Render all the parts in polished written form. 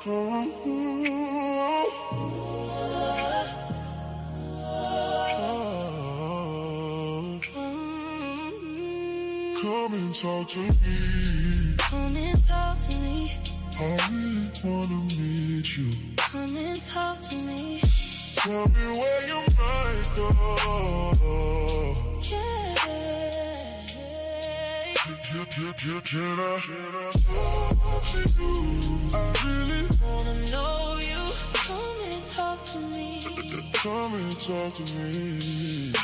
Come and talk to me. Come and talk to me. I really wanna meet you. Come and talk to me. Tell me where you might go. Yeah. Can I talk to you? I really Wanna know you. Come and talk to me. come and talk to me.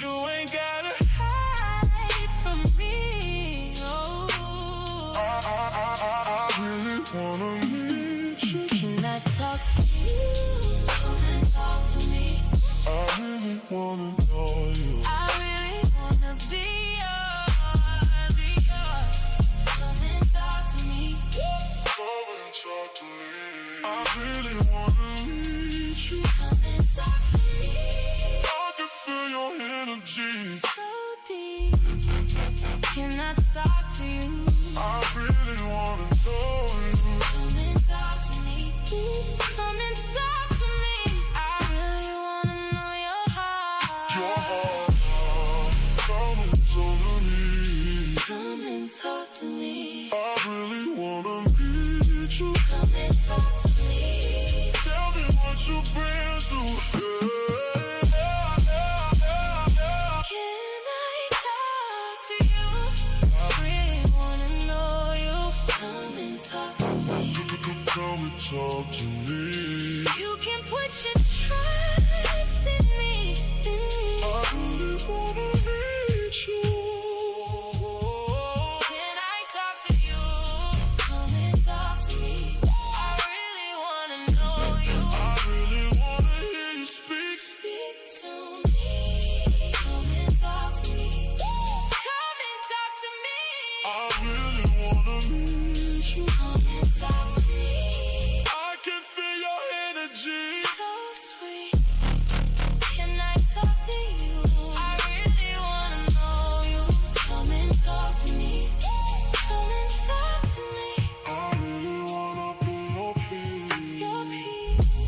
You ain't gotta Hide from me. Oh. I really wanna meet you. Can I talk to you? Come and talk to me. I really wanna know you. I really wanna be yours. Come and talk to me. Come and talk to me. I really wanna meet you. Come and talk to me. I can feel your energy. So deep. Can I talk to you? I really wanna know you. Come and talk to me. Come and talk to me. I really wanna know your heart. Your heart, come and talk to me. Come and talk to me. I really wanna meet you. Come and talk to me. Tell me what you've been through. Can I talk to you? I really wanna know you. Come and talk to me. Come and talk to me. You can put your trust in me. I really wanna meet you. Can I talk to you? Come and talk to me. I really wanna know you. I really wanna hear you speak. Speak to me. Come and talk to me. Come and talk to me. I really wanna meet you. Come and talk to me. I can feel your energy. So sweet. Can I talk to you? I really wanna know you. Come and talk to me. Come and talk to me. I really wanna be your peace. Your peace.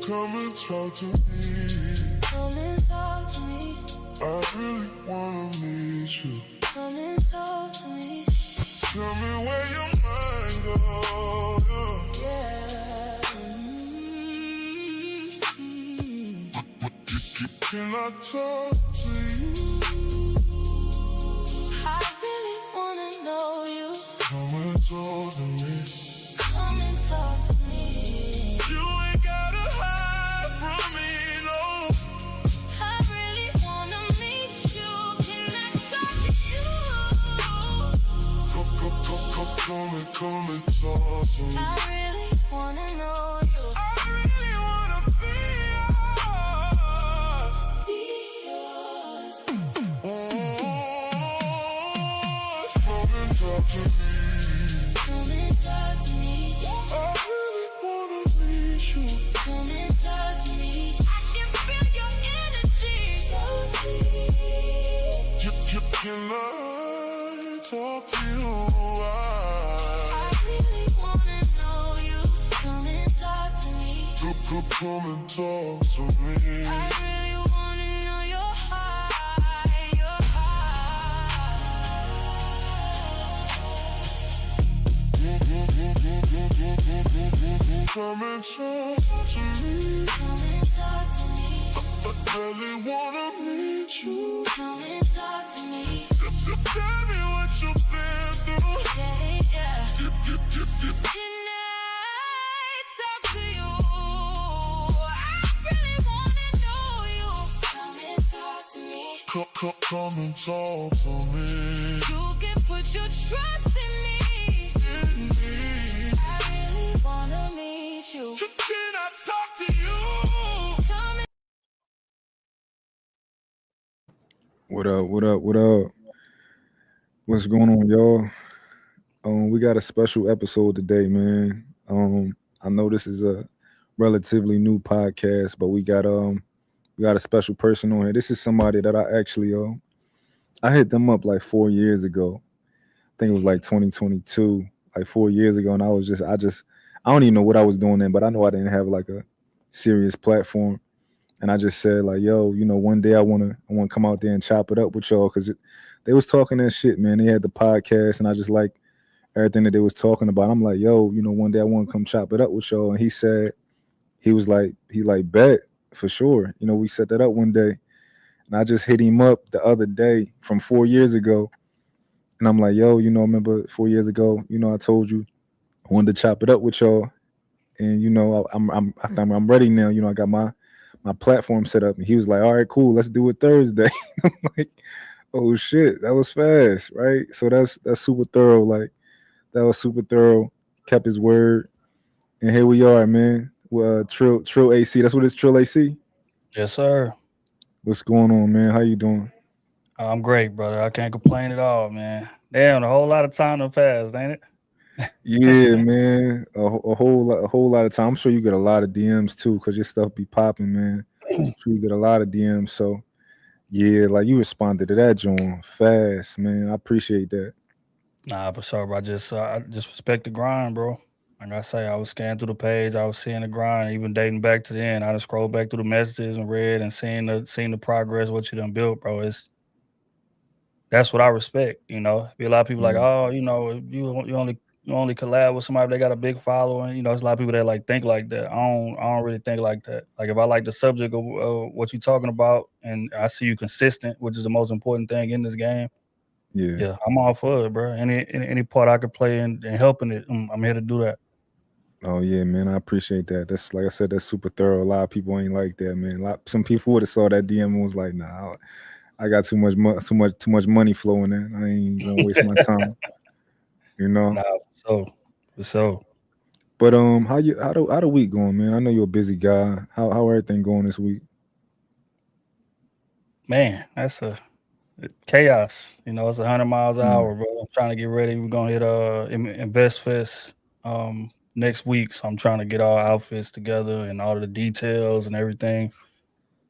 Come and talk to me. Come and talk to me. I really wanna meet you. Come and talk to me. Tell me where your mind goes. Yeah. Can I talk to you? I really wanna know you. Come and talk to me. Come and talk to me. You ain't gotta hide from me, no. I really wanna meet you. Can I talk to you? Come and talk to me. I really wanna know you. I really wanna be yours. Be yours. Come and talk to me. Come and talk to me. I really wanna meet you. Come and talk to me. I can feel your energy. So sweet. Can I talk to you? I really wanna know you. Come and talk to me. Come and talk to me. I really wanna know your heart. Your heart. Come and talk to me. Come and talk to me. I really wanna meet you. Come and talk to me. Tell me what you've been through. Yeah. Can I talk to you? I really wanna know you. Come and talk to me. Come and talk to me. You can put your trust in me. I really wanna meet you. Can I talk to you? Come and What up? What up? What up? What's going on, y'all? We got a special episode today, man. I know this is a relatively new podcast, but we got a special person on here. This is somebody that I hit them up like 4 years ago. I think it was like 2022, like 4 years ago, and I don't even know what I was doing then, but I know I didn't have like a serious platform. And I just said like, yo, one day I wanna come out there and chop it up with y'all because they was talking that shit, man. They had the podcast, and I just like everything that they was talking about. I'm like, yo, one day I want to come chop it up with y'all. And he said he like bet for sure. We set that up one day, and I just hit him up the other day from 4 years ago, and I'm like, yo, remember 4 years ago, I told you I wanted to chop it up with y'all, and I'm ready now. I got my platform set up, and he was like, all right, cool, let's do it Thursday. I'm like, oh shit, that was fast, right? So that's super thorough. Like that was super thorough. Kept his word, and here we are, man. Well, Trill AC. That's what it's Trill AC. Yes, sir. What's going on, man? How you doing? I'm great, brother. I can't complain at all, man. Damn, a whole lot of time done passed, ain't it? Yeah, man. A whole lot of time. I'm sure you get a lot of DMs too, cause your stuff be popping, man. I'm sure you get a lot of DMs. So yeah, like you responded to that joint fast, man. I appreciate that. Nah, for sure, bro. I just respect the grind, bro. Like I say, I was scanning through the page, I was seeing the grind, even dating back to the end. I just scrolled back through the messages and read and seeing the progress, what you done built, bro. That's what I respect. Be a lot of people like, Yeah, oh, you only collab with somebody if they got a big following. There's a lot of people that like think like that. I don't really think like that. Like if I like the subject of what you're talking about, and I see you consistent, which is the most important thing in this game. yeah. Yeah, I'm all for it, bro. Any part I could play in helping it, I'm here to do that. Oh yeah, man. I appreciate that. That's like I said, that's super thorough. A lot of people ain't like that, man. Some people would have saw that DM and was like, nah, I got too much money flowing in. I ain't gonna waste my time, you know. Nah, for sure. But how the week going, man? I know you're a busy guy. How everything going this week? Man, that's a chaos. It's 100 miles an Mm, hour, bro. I'm trying to get ready. We're gonna hit Invest Fest next week, so I'm trying to get all outfits together and all of the details and everything.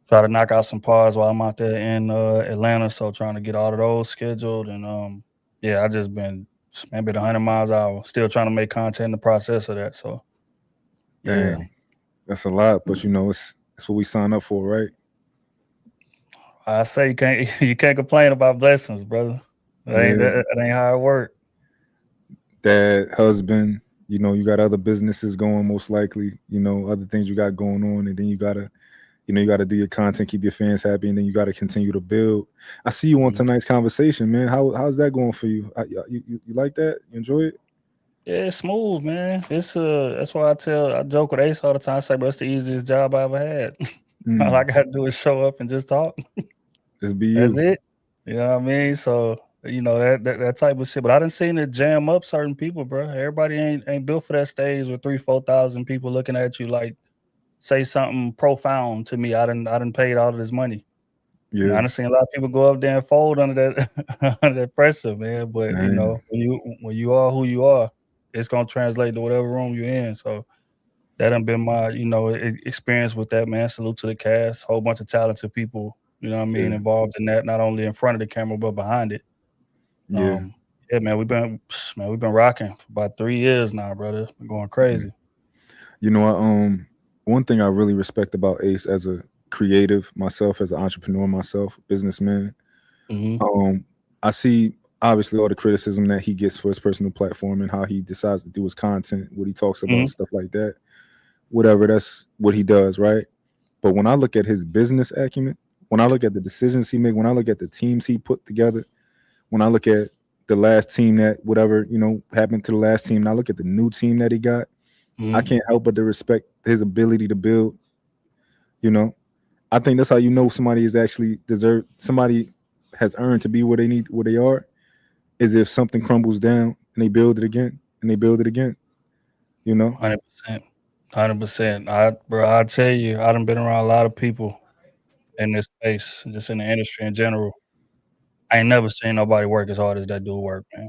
Try to knock out some parts while I'm out there in Atlanta. So trying to get all of those scheduled, and yeah, I just been maybe 100 miles an hour. Still trying to make content in the process of that. So yeah, dang, that's a lot, but it's what we sign up for, right? I say you can't you can't complain about blessings, brother. Yeah. That ain't how it work. Dad, husband, you got other businesses going most likely, other things you got going on, and then you gotta do your content, keep your fans happy, and then you gotta continue to build. I see you on Mhm. tonight's conversation, man. How's that going for you? You like that? You enjoy it? Yeah, it's smooth, man. That's why I joke with Ace all the time. I say, bro, it's the easiest job I ever had. All I Mm, gotta do is show up and just talk. just be That's you. it. You know what I mean? So that type of shit. But I done seen it jam up certain people, bro. Everybody ain't built for that stage with 3,000-4,000 people looking at you like say something profound to me. I done paid all of this money. I Yeah. done seen a lot of people go up there and fold under that under that pressure, man. But Dang. when you are who you are, it's gonna translate to whatever room you're in. So that done been my experience with that, man. Salute to the cast, whole bunch of talented people. You know what I mean, Yeah. involved in that, not only in front of the camera but behind it. Yeah. Um, yeah, man, we've been rocking for about 3 years now, brother. Been going Yeah. crazy. One thing I really respect about Ace as a creative myself, as an entrepreneur myself, businessman. Hmm. Um, I see obviously all the criticism that he gets for his personal platform and how he decides to do his content, what he talks about, Hmm. stuff like that. Whatever, that's what he does, right? But when I look at his business acumen, when I look at the decisions he made, when I look at the teams he put together, when I look at the last team that whatever, happened to the last team, and I look at the new team that he got, I Hmm. can't help but to respect his ability to build, you know. I think that's how somebody is actually deserve somebody has earned to be where they are is if something crumbles down and they build it again and they build it again. You know? 100%. 100%. I tell you, I done been around a lot of people in this space, just in the industry in general. I ain't never seen nobody work as hard as that dude work, man.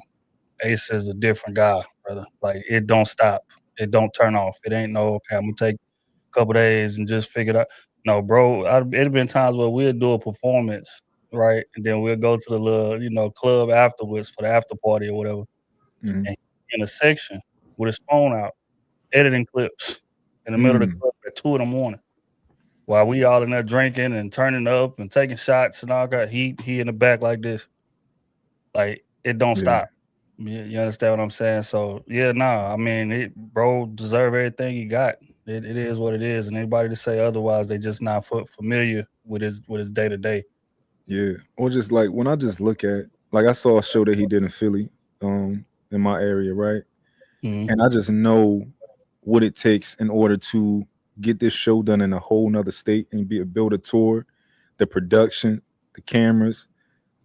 Ace is a different guy, brother. Like, it don't stop. It don't turn off. It ain't no, okay, Imma take a couple days and just figure it out. No, bro, it'd been times where we'll do a performance, right? And then we'll go to the little, club afterwards for the after party or whatever, Mhm. and he in a section with his phone out, editing clips in the middle of the Mm. club at 2 in the morning while we all in there drinking and turning up and taking shots and all that. He in the back like this. Like, it don't Yeah. stop. You understand what I'm saying? So, yeah, nah, I mean, bro deserve everything he got. It is what it is, and anybody to say otherwise, they just not familiar with his day to day. Yeah. Or just like when I just look at like I saw a show that he did in Philly, in my area, right? Mhm, And I just know what it takes in order to get this show done in a whole nother state and build a tour, the production, the cameras,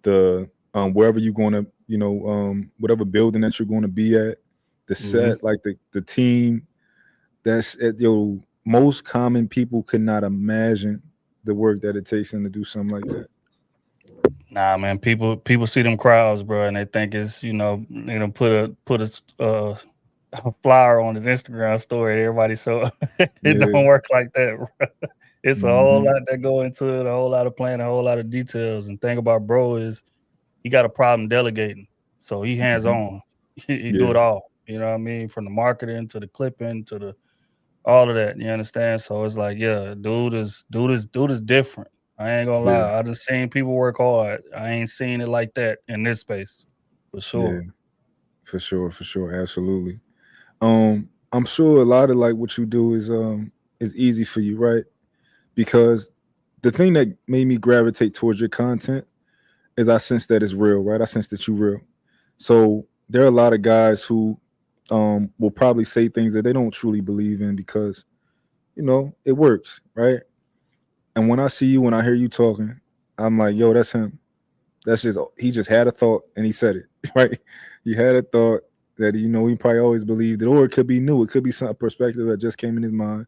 the wherever you're going to, whatever building that you're going to be at, the mhm. set, like the team. That's most common people could not imagine the work that it takes them to do something like that. Nah, man, people see them crowds, bro, and they think it's, they gonna a flyer on his Instagram story and everybody show up. It Yeah. don't work like that, bro. It's a whole Hmm. lot that go into it, a whole lot of planning, a whole lot of details, and thing about bro is he got a problem delegating. So he hands Hmm. on. He do Yeah. it all. You know what I mean? From the marketing to the clipping to the all of that. You understand? So it's like, yeah, dude is different. I ain't gonna Yeah. lie. I just seen people work hard. I ain't seen it like that in this space. For Yeah. sure. For sure. For sure. Absolutely. I'm sure a lot of like what you do is easy for you, right? Because the thing that made me gravitate towards your content is I sense that it's real, right? I sense that you're real. So there are a lot of guys who will probably say things that they don't truly believe in because it works, right? And when I see you, when I hear you talking, I'm like, yo, that's him. That's just he just had a thought and he said it, right? He had a thought that he probably always believed it, or it could be new. It could be some perspective that just came in his mind,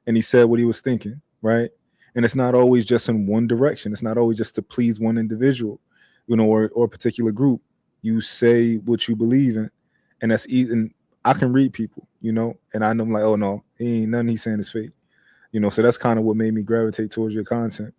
and he said what he was thinking, right? And it's not always just in one direction. It's not always just to please one individual, or a particular group. You say what you believe in, and that's easy. And I can read people, and I know I'm like, oh no, he ain't nothing he's saying is fake, So that's kind of what made me gravitate towards your content.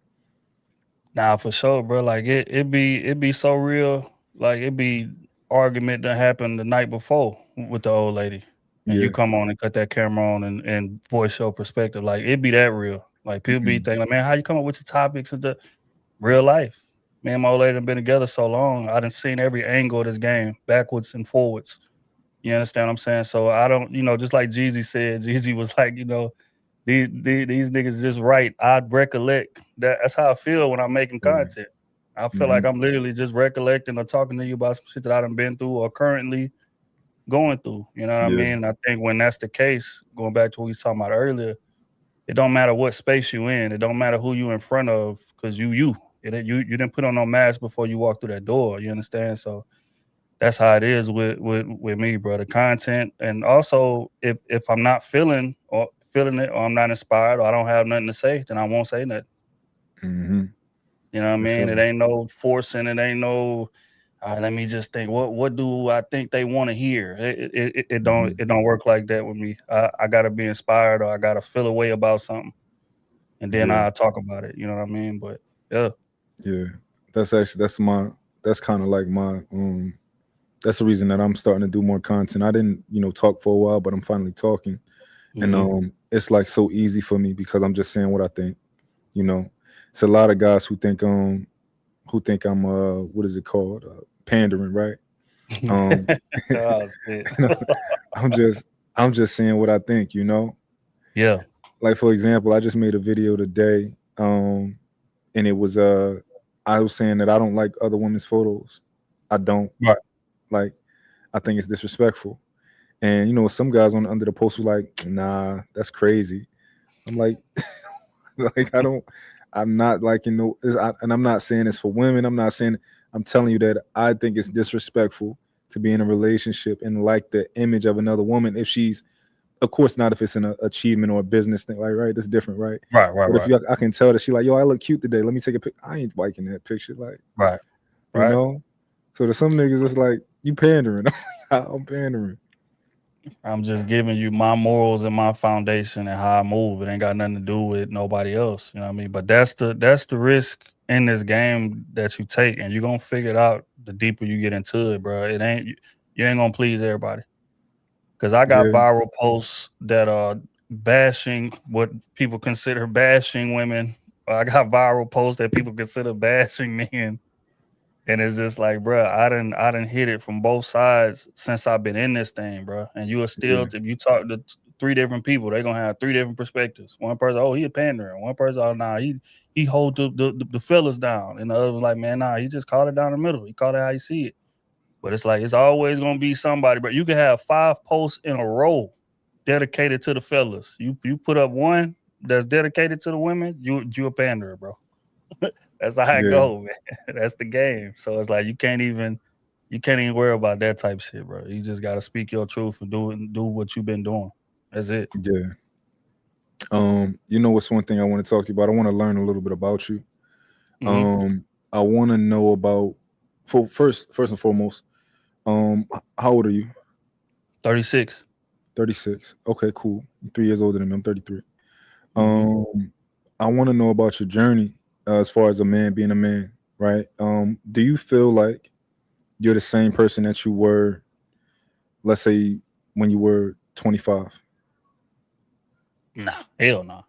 Nah, for sure, bro. Like it be so real. Like it be argument that happened the night before with the old lady. And you Yeah. come on and cut that camera on and voice your perspective. Like it be that real. Like people be Mhm. thinking, like, man, how you come up with your topics and the real life? Me and my old lady done been together so long. I done seen every angle of this game, backwards and forwards. You understand what I'm saying? So I don't, just like Jeezy said, Jeezy was like, these niggas just right. I recollect that. That's how I feel when I'm making Yeah. content. I feel like Mhm. I'm literally just recollecting or talking to you about some shit that I done been through or currently going through. You know what I Yeah. mean? And I think when that's the case, going back to what we was talking about earlier, it don't matter what space you in. It don't matter who you in front of, because you. You didn't put on no mask before you walk through that door. You understand? So that's how it is with me, bro. The content, and also if I'm not feeling it, or I'm not inspired, or I don't have nothing to say, then I won't say nothing. Mhm. You know what I For mean? It sure. ain't no forcing. It ain't no. All right, let me just think. What do I think they want to hear? It don't Mhm. it don't work like that with me. I gotta be inspired, or I gotta feel a way about something, and then Yeah. I talk about it. You know what I mean? But yeah. Yeah. That's kind of like my that's the reason that I'm starting to do more content. I didn't, talk for a while, but I'm finally talking. And Hmm. it's like so easy for me because I'm just saying what I think, you know. It's a lot of guys who think I'm what is it called? Pandering, right? Um Oh, shit. and I'm just I'm just saying what I think. Yeah. Like for example, I just made a video today, and it was I was saying that I don't like other women's photos. I don't Right. like I think it's disrespectful. And some guys on under the post were like, nah, that's crazy. I'm like, like I'm not liking no, and I'm not saying it's for women. I'm not saying. I'm telling you that I think it's disrespectful to be in a relationship and like the image of another woman if she's, of course, not if it's an achievement or a business thing. Like, right, that's different, right? Right, But if I can tell that she like, yo, I look cute today. Let me take a pic. I ain't liking that picture, like, right, you know. So to some niggas, it's like you pandering. I'm pandering. I'm just giving you my morals and my foundation and how I move. It ain't got nothing to do with nobody else. You know what I mean? But that's the risk in this game that you take, and you're gonna figure it out the deeper you get into it, bro. It ain't you ain't gonna please everybody. Cause I got Yeah. viral posts that are bashing what people consider bashing women. I got viral posts that people consider bashing men. And it's just like, bro, I didn't hit it from both sides since I've been in this thing, bro. And you are still, if you talk to three different people, they're gonna have three different perspectives. One person, oh, he a pandering. One person, oh, nah, he hold the fellas down. And the other was like, man, nah, he just called it down the middle. He called it how you see it. But it's like it's always gonna be somebody. But you can have 5 posts in a row dedicated to the fellas. You put up one that's dedicated to the women, you a panderer, bro. That's how it go, man. That's the game. So it's like you can't even worry about that type shit, bro. You just gotta speak your truth and do what you've been doing. That's it. Yeah. You know what's one thing I want to talk to you about? I want to learn a little bit about you. I want to know about first and foremost, how old are you? 36. 36. Okay, cool. You're 3 years older than me. I'm 33. I want to know about your journey as far as a man being a man, right? Do you feel like you're the same person that you were, let's say, when you were 25? Nah, hell no.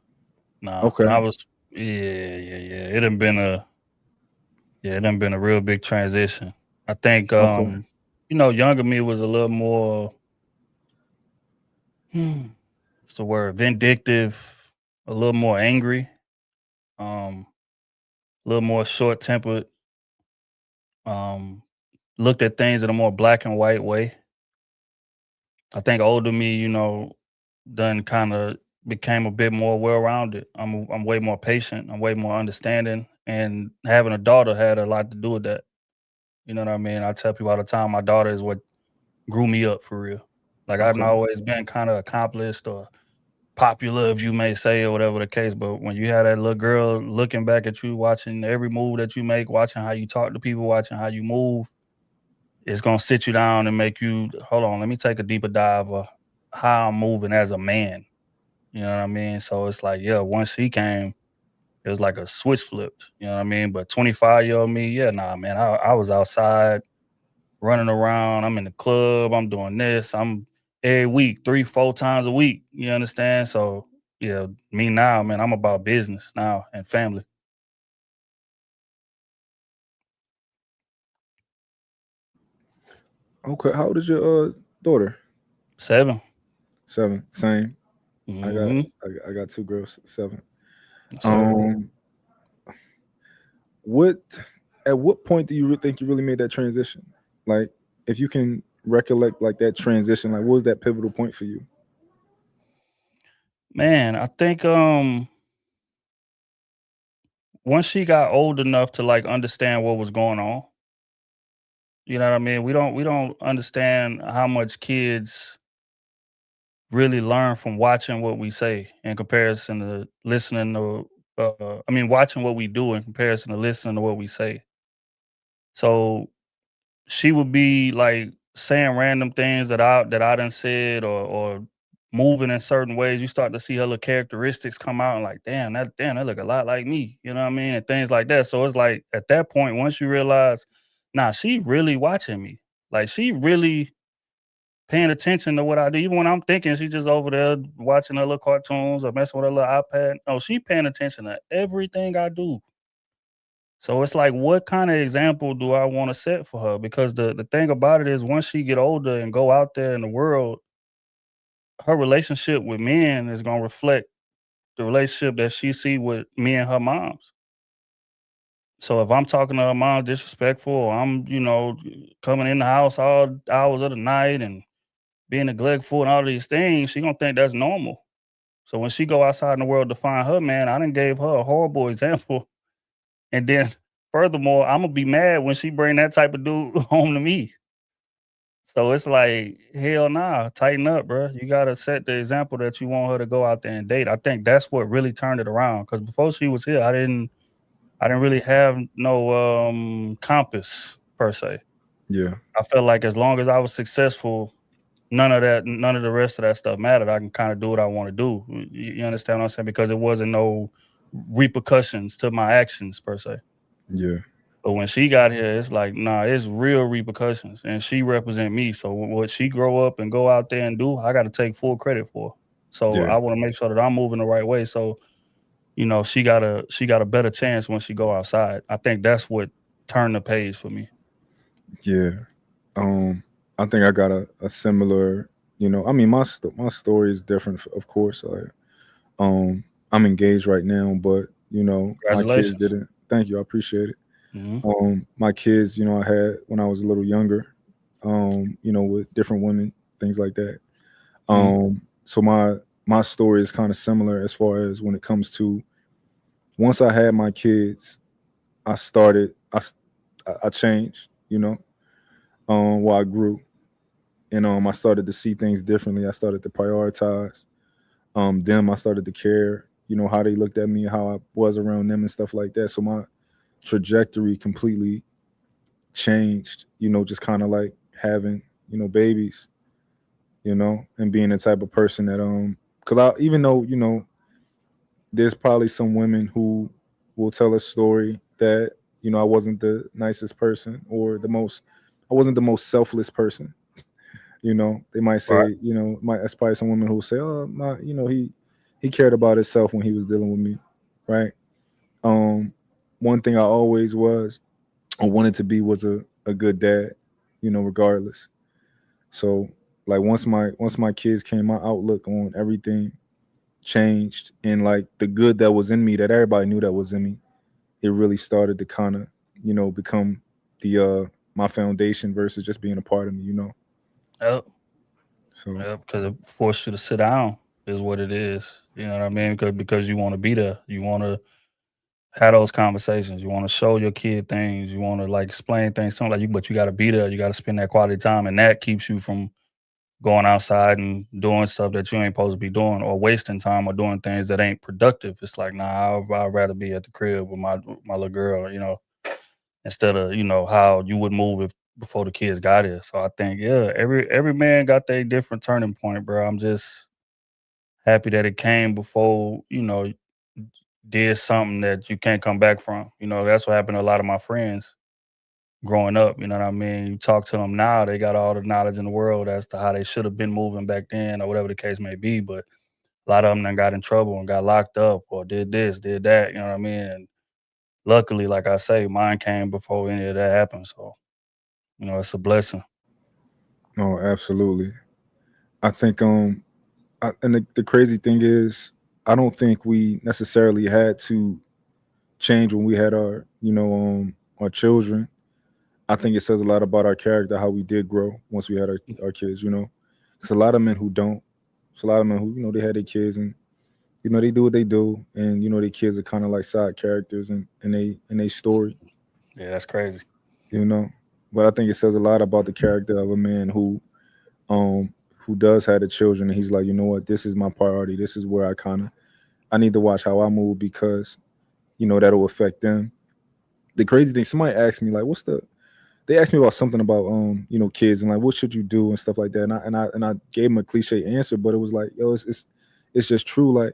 Nah. Okay. When I was yeah. It done been a real big transition. I think Okay. younger me was a little more what's the word? Vindictive, a little more angry, a little more short tempered, looked at things in a more black and white way. I think older me, done kind of became a bit more well rounded. I'm way more patient. I'm way more understanding, and having a daughter had a lot to do with that. You know what I mean? I tell people all the time, my daughter is what grew me up for real. Like I've Okay. always been kind of accomplished or popular, if you may say, or whatever the case. But when you have that little girl looking back at you, watching every move that you make, watching how you talk to people, watching how you move, it's gonna sit you down and make you hold on. Let me take a deeper dive of how I'm moving as a man. You know what I mean? So it's like, yeah, once she came, it was like a switch flipped. You know what I mean? But 25-year-old me, yeah, nah, man, I was outside running around. I'm in the club. I'm doing this. I'm every week, 3-4 times a week. You understand? So yeah, me now, man, I'm about business now and family. Okay. How old is your daughter? 7. 7. Same. I got Mm-hmm. I got 2 girls. 7. Yes, sir. What at what point do you think you really made that transition? Like, if you can recollect like that transition, like what was that pivotal point for you? Man, I think once she got old enough to like understand what was going on, you know what I mean? We don't understand how much kids really learn from watching what we say in comparison to listening to watching what we do in comparison to listening to what we say. So she would be like saying random things that I done said or moving in certain ways. You start to see her little characteristics come out and like, damn, that look a lot like me. You know what I mean? And things like that. So it's like at that point, once you realize, nah, she really watching me. Like she really paying attention to what I do. Even when I'm thinking she just over there watching her little cartoons or messing with her little iPad. No, she paying attention to everything I do. So it's like, what kind of example do I want to set for her? Because the thing about it is once she get older and go out there in the world, her relationship with men is gonna reflect the relationship that she see with me and her moms. So if I'm talking to her mom disrespectful, or I'm, coming in the house all hours of the night and being neglectful and all these things, she gonna think that's normal. So when she go outside in the world to find her man, I done gave her a horrible example. And then furthermore, I'm gonna be mad when she bring that type of dude home to me. So it's like, hell nah, tighten up, bro. You gotta set the example that you want her to go out there and date. I think that's what really turned it around. Cause before she was here, I didn't really have no compass per se. Yeah. I felt like as long as I was successful, none of the rest of that stuff mattered. I can kind of do what I want to do. You understand what I'm saying? Because it wasn't no repercussions to my actions per se. Yeah. But when she got here, it's like, nah, it's real repercussions, and she represent me. So what she grow up and go out there and do, I got to take full credit for. So Yeah. I want to make sure that I'm moving the right way. So she got a better chance when she go outside. I think that's what turned the page for me. Yeah. I think I got a similar, I mean, my story is different, of course. Like, I'm engaged right now, but my kids Congratulations. didn't. Thank you, I appreciate it. Hmm. My kids, I had when I was a little younger, with different women, things like that. Hmm. So my story is kind of similar as far as when it comes to once I had my kids, I started, I changed, while I grew, and I started to see things differently. I started to prioritize them. I started to care, how they looked at me, how I was around them, and stuff like that. So my trajectory completely changed. Just kind of like having babies, and being the type of person that because I even though there's probably some women who will tell a story that I wasn't the nicest person or I wasn't the most selfless person. They might Right. say, that's probably some women who will say, oh, my, he cared about himself when he was dealing with me, right? Um, One thing I always was or wanted to be was a good dad, regardless. So like once my kids came, my outlook on everything changed, and like the good that was in me that everybody knew that was in me, it really started to kind of become the my foundation versus just being a part of me. Yep. So Yep. Because it forced you to sit down is what it is. You know what I mean? Because you want to be there. You want to have those conversations. You want to show your kid things. You want to like explain things to them, like you, but you got to be there. You got to spend that quality time, and that keeps you from going outside and doing stuff that you ain't supposed to be doing, or wasting time, or doing things that ain't productive. It's like, nah, I'd rather be at the crib with my little girl, instead of how you would move if before the kids got here. So I think, yeah, every man got their different turning point, bro. I'm just happy that it came before did something that you can't come back from. That's what happened to a lot of my friends growing up. You know what I mean? You talk to them now, they got all the knowledge in the world as to how they should have been moving back then, or whatever the case may be. But a lot of them then got in trouble and got locked up, or did this, did that. You know what I mean? And luckily, like I say, mine came before any of that happened. So it's a blessing. no, absolutely. I think and the crazy thing is, I don't think we necessarily had to change when we had our children. I think it says a lot about our character how we did grow once we had our kids. Because a lot of men who don't, it's a lot of men who they had their kids, and they do what they do, and their kids are kind of like side characters in a story. Yeah, that's crazy. you know. But I think it says a lot about the character of a man who does have the children, and he's like, you know what, this is my priority. This is where I need to watch how I move because that'll affect them. The crazy thing, somebody asked me like, they asked me about something about kids and like what should you do and stuff like that, and I gave them a cliche answer, but it was like, yo, it's just true. Like,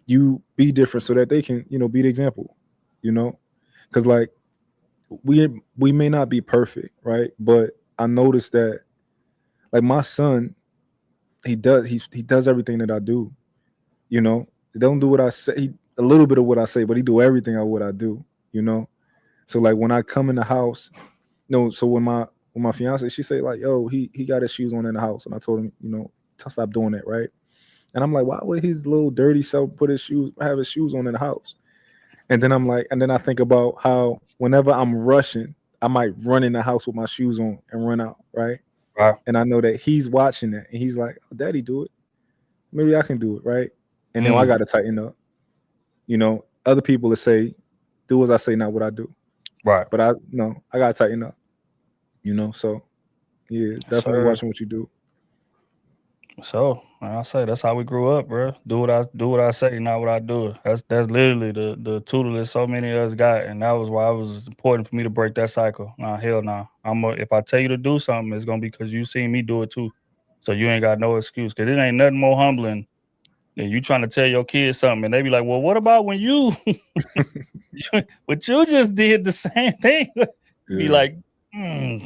you be different so that they can be the example, you know, because like we may not be perfect, right? But I noticed that like my son, he does everything that I do. You know, he don't do what I say. A little bit of what I say, but he do everything of what I do. You know, so like when I come in the house, no. So when my fiance, she say like, yo, he got his shoes on in the house, and I told him, to stop doing that, right? And I'm like, why would his little dirty self have his shoes on in the house? And then I'm like, and then I think about how whenever I'm rushing, I might run in the house with my shoes on and run out, right? Right. And I know that he's watching that, and he's like, oh, Daddy, do it. Maybe I can do it, right? and then I got to tighten up. You know, other people that say, "Do as I say, not what I do." Right. But I got to tighten up. You know, so yeah, definitely Sir. watching what you do. So I say that's how we grew up, bro. Do what I say, not what I do. That's literally the tutelage so many of us got, and that was why it was important for me to break that cycle. Nah, hell nah. If I tell you to do something, it's gonna be because you seen me do it too. So you ain't got no excuse. Cause it ain't nothing more humbling than you trying to tell your kids something, and they be like, "Well, what about when you?" But you just did the same thing. Be Yeah. like, you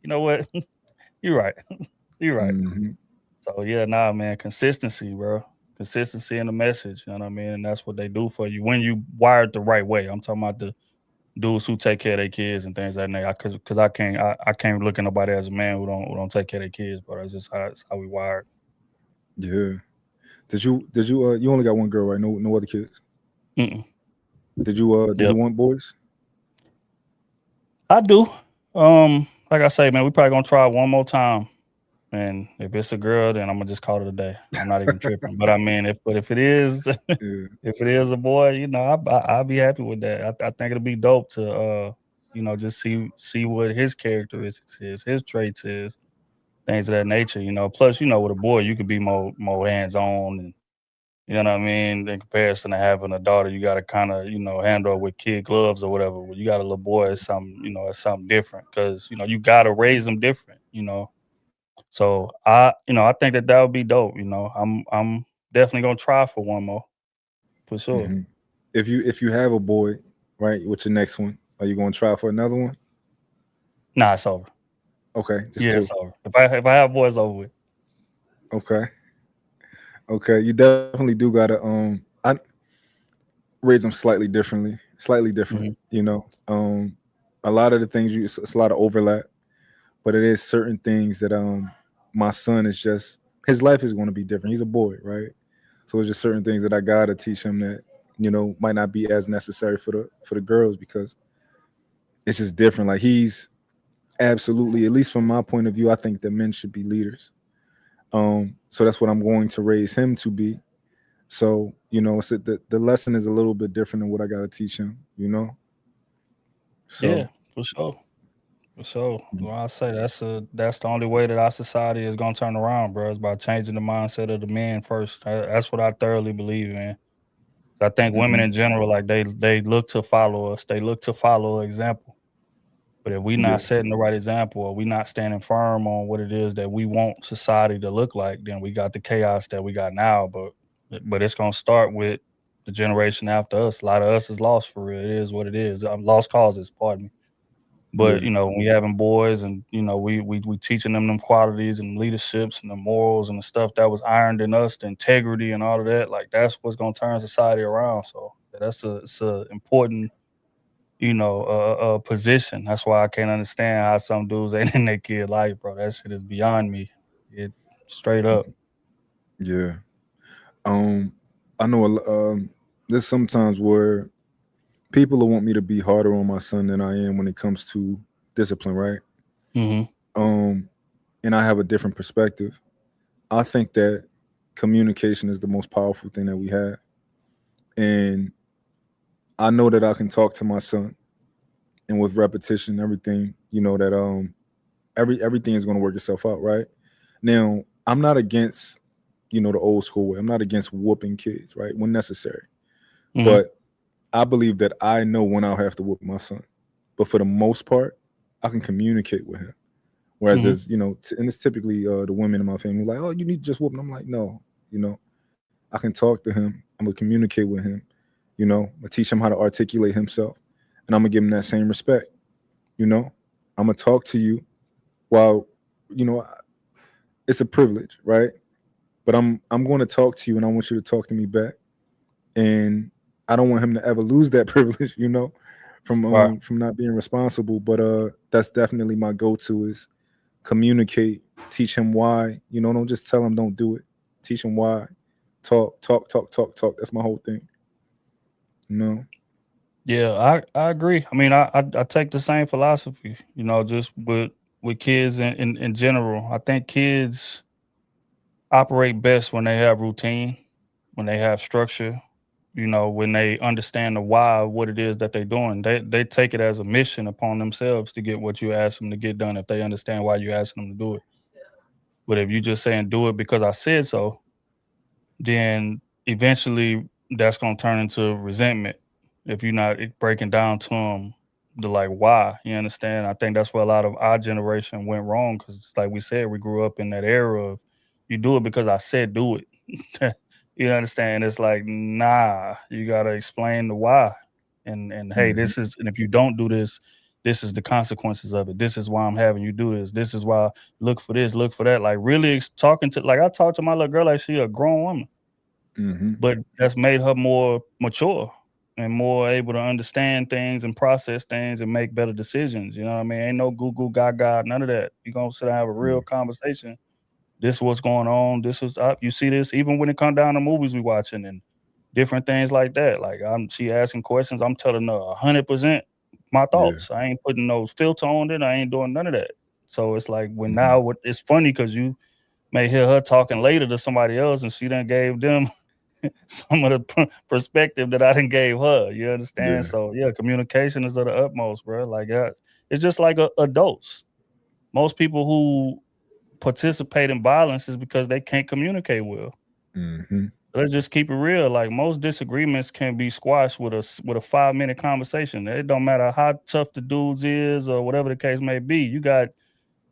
know what? You're right. You're right. Mhm. So yeah, nah, man, consistency, bro. Consistency in the message. You know what I mean? And that's what they do for you when you wired the right way. I'm talking about the dudes who take care of their kids and things like that. Because I can't look at nobody as a man who don't take care of their kids, bro. That's just how we wired. Yeah. Did you you only got one girl, right? No other kids. Mm-mm. Did you Yep. want boys? I do. Like I say, man, we probably gonna try one more time. And if it's a girl, then I'm gonna just call it a day. I'm not even tripping. But I mean, if it is Yeah. if it is a boy, I'll be happy with that. I think it'll be dope to just see what his characteristics is, his traits is, things of that nature. Plus, with a boy, you could be more hands on, and you know what I mean. In comparison to having a daughter, you got to kind of handle it with kid gloves or whatever. When you got a little boy, it's something different because you got to raise them different. So I think that would be dope. I'm definitely gonna try for one more for sure. Mhm. If you have a boy, right, with your next one, are you going to try for another one? Nah, it's over. Okay, just Yeah, two. it's over. If I have boys, over with. Okay. Okay, you definitely do gotta I raise them slightly different. Mhm. A lot of the things it's a lot of overlap, but it is certain things that my son is just his life is going to be different. He's a boy, right? So it's just certain things that I gotta teach him that might not be as necessary for the girls because it's just different. Like he's absolutely, at least from my point of view, I think that men should be leaders. So that's what I'm going to raise him to be. So the lesson is a little bit different than what I got to teach him. Yeah, So for sure. For sure. Well, I say that's the only way that our society is gonna turn around, bro. Is by changing the mindset of the men first. That's what I thoroughly believe in. I think women mhm, in general, like they look to follow us. They look to follow example. But if we yeah, not setting the right example, or we not standing firm on what it is that we want society to look like, then we got the chaos that we got now. But it's gonna start with the generation after us. A lot of us is lost for real. It is what it is. Lost causes, pardon me. But yeah, when we having boys and we teaching them qualities and leaderships and the morals and the stuff that was ironed in us, the integrity and all of that, like that's what's gonna turn society around. So it's a important position. That's why I can't understand how some dudes ain't in their kid life, bro. That shit is beyond me. It straight up. yeah. Um, I know there's sometimes where people will want me to be harder on my son than I am when it comes to discipline, right? Hmm. Um, and I have a different perspective. I think that communication is the most powerful thing that we have, and I know that I can talk to my son, and with repetition, everything, that everything is going to work itself out, right? Now, I'm not against, the old school way. I'm not against whooping kids, right, when necessary. Hmm. But I believe that I know when I'll have to whoop my son. But for the most part, I can communicate with him. Whereas Hmm. there's, and it's typically the women in my family like, oh, you need to just whoop. And I'm like, no, I can talk to him. I'm gonna communicate with him. I'm gonna teach him how to articulate himself, and I'm gonna give him that same respect. I'm gonna talk to you while, you know, it's a privilege, right? But I'm going to talk to you, and I want you to talk to me back, and I don't want him to ever lose that privilege, Right. from not being responsible. But that's definitely my go-to is communicate, teach him why. Don't just tell him don't do it. Teach him why. Talk, talk, talk, talk, talk. That's my whole thing. You know. Yeah, I agree. I mean, I take the same philosophy, just with kids in general. I think kids operate best when they have routine, when they have structure, when they understand the why of what it is that they're doing, they take it as a mission upon themselves to get what you ask them to get done if they understand why you asking them to do it. But if you just saying do it because I said so, then eventually that's gonna turn into resentment if you're not breaking down to them the like why. You understand? I think that's where a lot of our generation went wrong because it's like we said, we grew up in that era of you do it because I said do it. You understand? It's like nah, you gotta explain the why. And hey, Mm-hmm. this is and if you don't do this, this is the consequences of it. This is why I'm having you do this. This is why look for this, look for that. Like really talking to like I talk to my little girl like she a grown woman, Mm-hmm. but that's made her more mature and more able to understand things and process things and make better decisions. You know what I mean? Ain't no goo goo gaga, none of that. You gonna sit down and have a real Yeah. conversation. This is what's going on. This is up. You see this even when it come down to movies we watching and different things like that. Like she asking questions, I'm telling her 100% my Yeah. thoughts. I ain't putting no filter on it. I ain't doing none of that. So it's like when Mm-hmm. now it's funny because you may hear her talking later to somebody else and she done gave them some of the perspective that I done gave her. You understand? Yeah. So yeah, communication is of the utmost, bro. Like it's just like adults. Most people who participate in violence is because they can't communicate well. Mm-hmm. Let's just keep it real. Like most disagreements can be squashed with a 5-minute conversation. It don't matter how tough the dudes is or whatever the case may be. You got,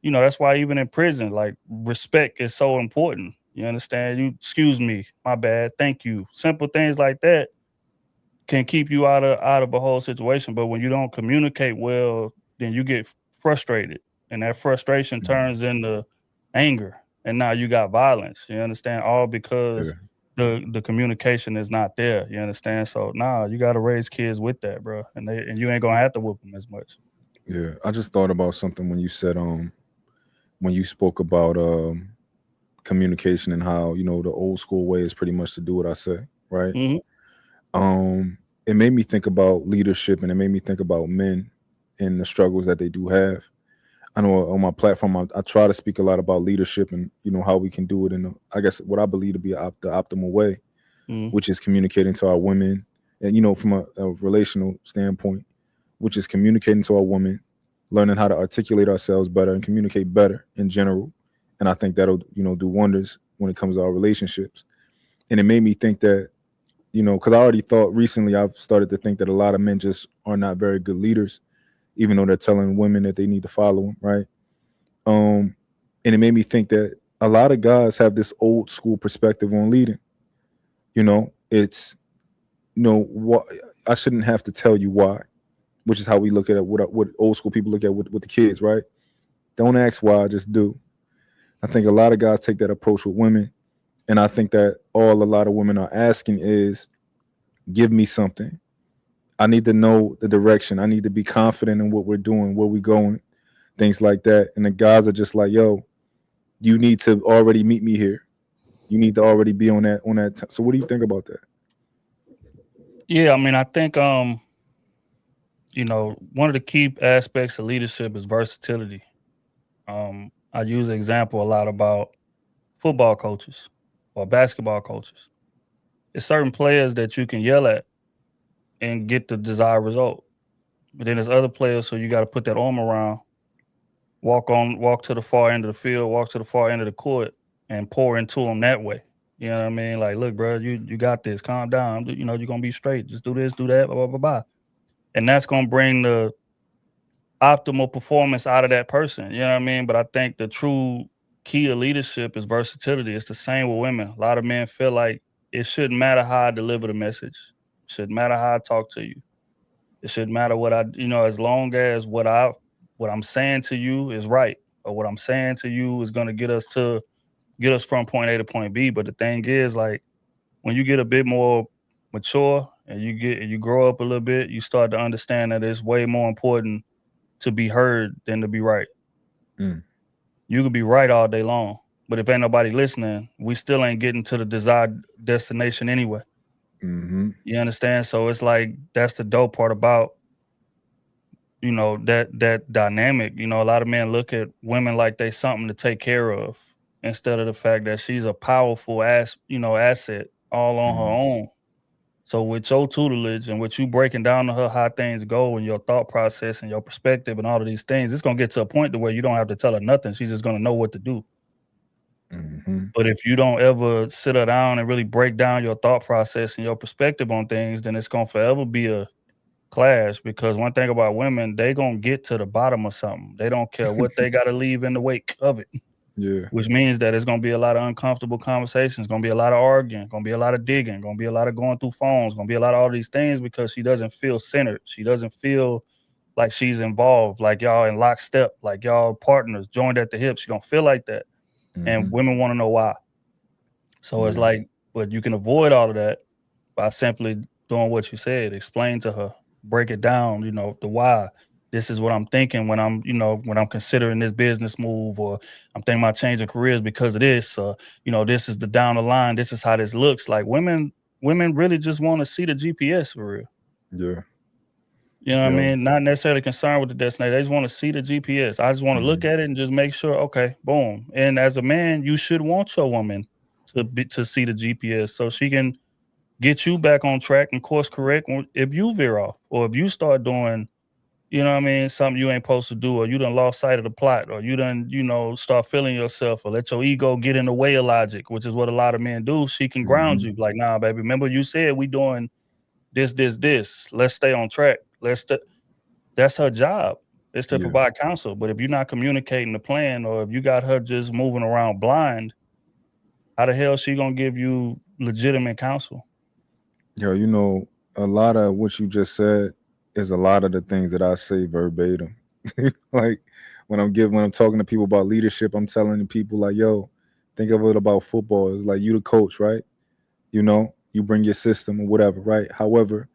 that's why even in prison, like respect is so important. You understand? You excuse me, my bad, thank you. Simple things like that can keep you out of a whole situation. But when you don't communicate well, then you get frustrated. And that frustration Mm-hmm. turns into anger. And now you got violence. You understand? All because Yeah. the communication is not there. You understand? So nah, you gotta raise kids with that, bro. And you ain't gonna have to whoop them as much. Yeah. I just thought about something when you said when you spoke about communication and how the old school way is pretty much to do what I say, right? Hmm. It made me think about leadership and it made me think about men and the struggles that they do have. I know on my platform I try to speak a lot about leadership and how we can do it in I guess what I believe to be the optimal way, Hmm. which is communicating to our women and from a relational standpoint, which is communicating to our women, learning how to articulate ourselves better and communicate better in general. And I think that'll do wonders when it comes to our relationships. And it made me think that because I already thought recently I've started to think that a lot of men just are not very good leaders, even though they're telling women that they need to follow them, right? And it made me think that a lot of guys have this old school perspective on leading. It's what I shouldn't have to tell you why, which is how we look at it, what old school people look at with the kids, right? Don't ask why, just do. I think a lot of guys take that approach with women, and I think that all a lot of women are asking is, give me something. I need to know the direction. I need to be confident in what we're doing, where we're going, things like that. And the guys are just like, yo, you need to already meet me here. You need to already be on that. So what do you think about that? Yeah, I mean, I think one of the key aspects of leadership is versatility. I use an example a lot about football coaches or basketball coaches. It's certain players that you can yell at and get the desired result. But then there's other players who you got to put that arm around, walk to the far end of the field, walk to the far end of the court, and pour into them that way. You know what I mean? Like, look, bro, you got this. Calm down. You're gonna be straight. Just do this, do that, blah blah blah blah. And that's gonna bring the optimal performance out of that person. You know what I mean? But I think the true key of leadership is versatility. It's the same with women. A lot of men feel like it shouldn't matter how I deliver the message. It shouldn't matter how I talk to you. It shouldn't matter what as long as what I'm saying to you is right, or what I'm saying to you is gonna get us from point A to point B. But the thing is, like, when you get a bit more mature and you grow up a little bit, you start to understand that it's way more important to be heard than to be right. Mm. You could be right all day long, but if ain't nobody listening, we still ain't getting to the desired destination anyway. Mm-hmm. You understand? So it's like that's the dope part about that dynamic. A lot of men look at women like they something to take care of instead of the fact that she's a powerful asset all on her own. So with your tutelage and with you breaking down to her how things go and your thought process and your perspective and all of these things, it's gonna get to a point to where you don't have to tell her nothing. She's just gonna know what to do. But if you don't ever sit her down and really break down your thought process and your perspective on things, then it's gonna forever be a clash. Because one thing about women, they gonna get to the bottom of something. They don't care what they gotta leave in the wake of it. Yeah. Which means that it's gonna be a lot of uncomfortable conversations, gonna be a lot of arguing, gonna be a lot of digging, gonna be a lot of going through phones, gonna be a lot of all these things because she doesn't feel centered. She doesn't feel like she's involved, like y'all in lockstep, like y'all partners joined at the hip. She don't feel like that. And women want to know why. So it's like, but you can avoid all of that by simply doing what you said. Explain to her, break it down, the why. This is what I'm thinking when I'm, when I'm considering this business move, or I'm thinking about changing careers because of this, or, this is the down the line. This is how this looks. Like women really just want to see the GPS for real. Yeah. You know what I mean? Not necessarily concerned with the destination. They just want to see the GPS. I just want to look at it and just make sure, okay, boom. And as a man, you should want your woman to see the GPS so she can get you back on track and course correct if you veer off, or if you start doing, something you ain't supposed to do, or you done lost sight of the plot, or you done, start feeling yourself, or let your ego get in the way of logic, which is what a lot of men do. She can ground you like, nah, baby, remember you said we doing this. Let's stay on track. That's her job. Is to provide counsel. But if you're not communicating the plan, or if you got her just moving around blind, how the hell is she gonna give you legitimate counsel? Yo, a lot of what you just said is a lot of the things that I say verbatim. Like when I'm talking to people about leadership, I'm telling the people like, yo, think of it about football. It's like you the coach, right? You bring your system or whatever, right? However,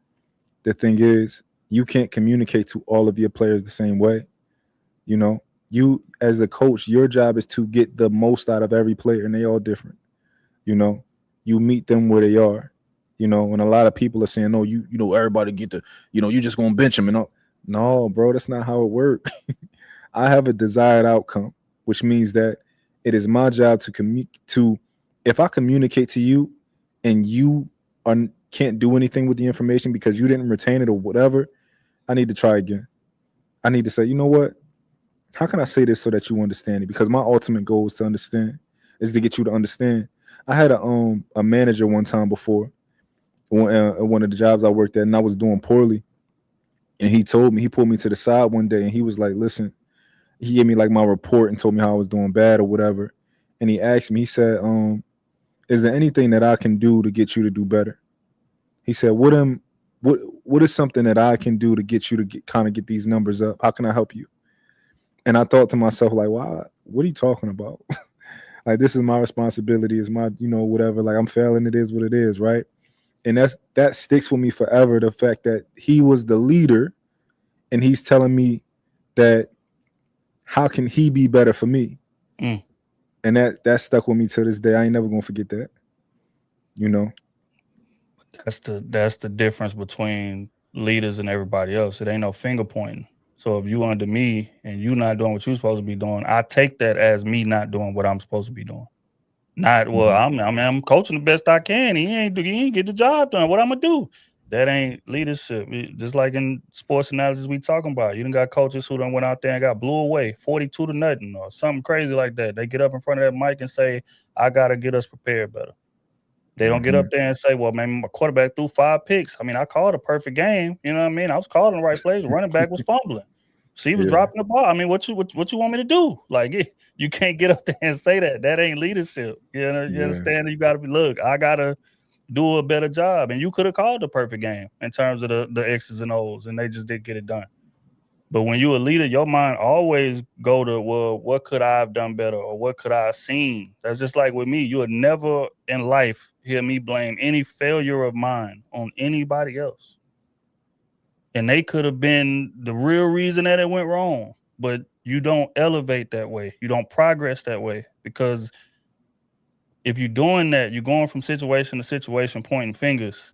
the thing is, you can't communicate to all of your players the same way. You as a coach, your job is to get the most out of every player, and they all different. You meet them where they are. And a lot of people are saying, no, everybody get the, you just gonna bench them and all. No, bro, that's not how it works. I have a desired outcome, which means that it is my job to if I communicate to you and you can't do anything with the information because you didn't retain it or whatever, I need to try again. I need to say, you know what? How can I say this so that you understand it? Because my ultimate goal is to get you to understand. I had a manager one time before, one of the jobs I worked at, and I was doing poorly. And he pulled me to the side one day, and he was like, listen, he gave me like my report and told me how I was doing bad or whatever. And he asked me, he said, is there anything that I can do to get you to do better? He said, what is something that I can do to get you to kind of get these numbers up? How can I help you? And I thought to myself, like, wow, what are you talking about? Like, this is my responsibility. It's my, whatever. Like, I'm failing. It is what it is, right? And that sticks with me forever. The fact that he was the leader, and he's telling me that how can he be better for me? And that stuck with me to this day. I ain't never gonna forget that. That's the difference between leaders and everybody else. It ain't no finger pointing. So if you under me and you not doing what you're supposed to be doing, I take that as me not doing what I'm supposed to be doing. Not, well, I'm coaching the best I can. He ain't get the job done. What I'm gonna do? That ain't leadership. Just like in sports analysis we talking about. You done got coaches who done went out there and got blew away 42-0 or something crazy like that. They get up in front of that mic and say, I gotta get us prepared better. They don't get up there and say, well, man, my quarterback threw 5 picks. I mean, I called a perfect game. You know what I mean? I was calling the right plays. Running back was fumbling. She was dropping the ball. I mean, what you want me to do? Like, you can't get up there and say that. That ain't leadership. You understand? You got to be, look, I got to do a better job. And you could have called the perfect game in terms of the X's and O's, and they just didn't get it done. But when you're a leader, your mind always go to, well, what could I have done better, or what could I have seen? That's just like with me. You would never in life hear me blame any failure of mine on anybody else. And they could have been the real reason that it went wrong. But you don't elevate that way. You don't progress that way. Because if you're doing that, you're going from situation to situation, pointing fingers.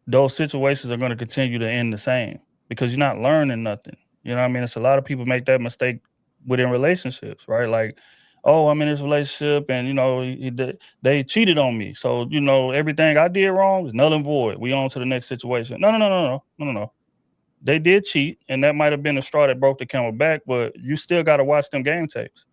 Those situations are going to continue to end the same because you're not learning nothing. You know what I mean? It's a lot of people make that mistake within relationships, right? Like, oh, I'm in this relationship, and they cheated on me. So everything I did wrong is null and void. We on to the next situation. No. They did cheat, and that might have been the straw that broke the camel back. But you still got to watch them game tapes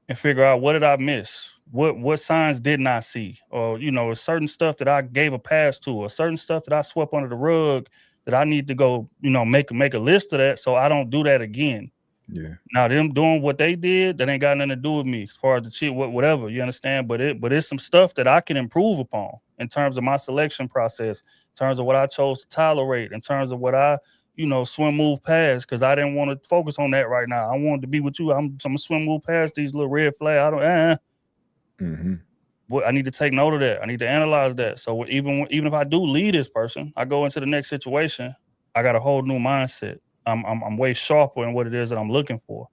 and figure out, what did I miss? What signs didn't I see? Or certain stuff that I gave a pass to, or certain stuff that I swept under the rug that I need to go, make a list of that so I don't do that again. Yeah. Now them doing what they did, that ain't got nothing to do with me as far as the cheat, whatever, you understand? But it's some stuff that I can improve upon in terms of my selection process, in terms of what I chose to tolerate, in terms of what I swim move past, because I didn't want to focus on that right now. I wanted to be with you. I'm gonna swim move past these little red flags. I don't. I need to take note of that. I need to analyze that. So even if I do leave this person, I go into the next situation, I got a whole new mindset. I'm way sharper in what it is that I'm looking for.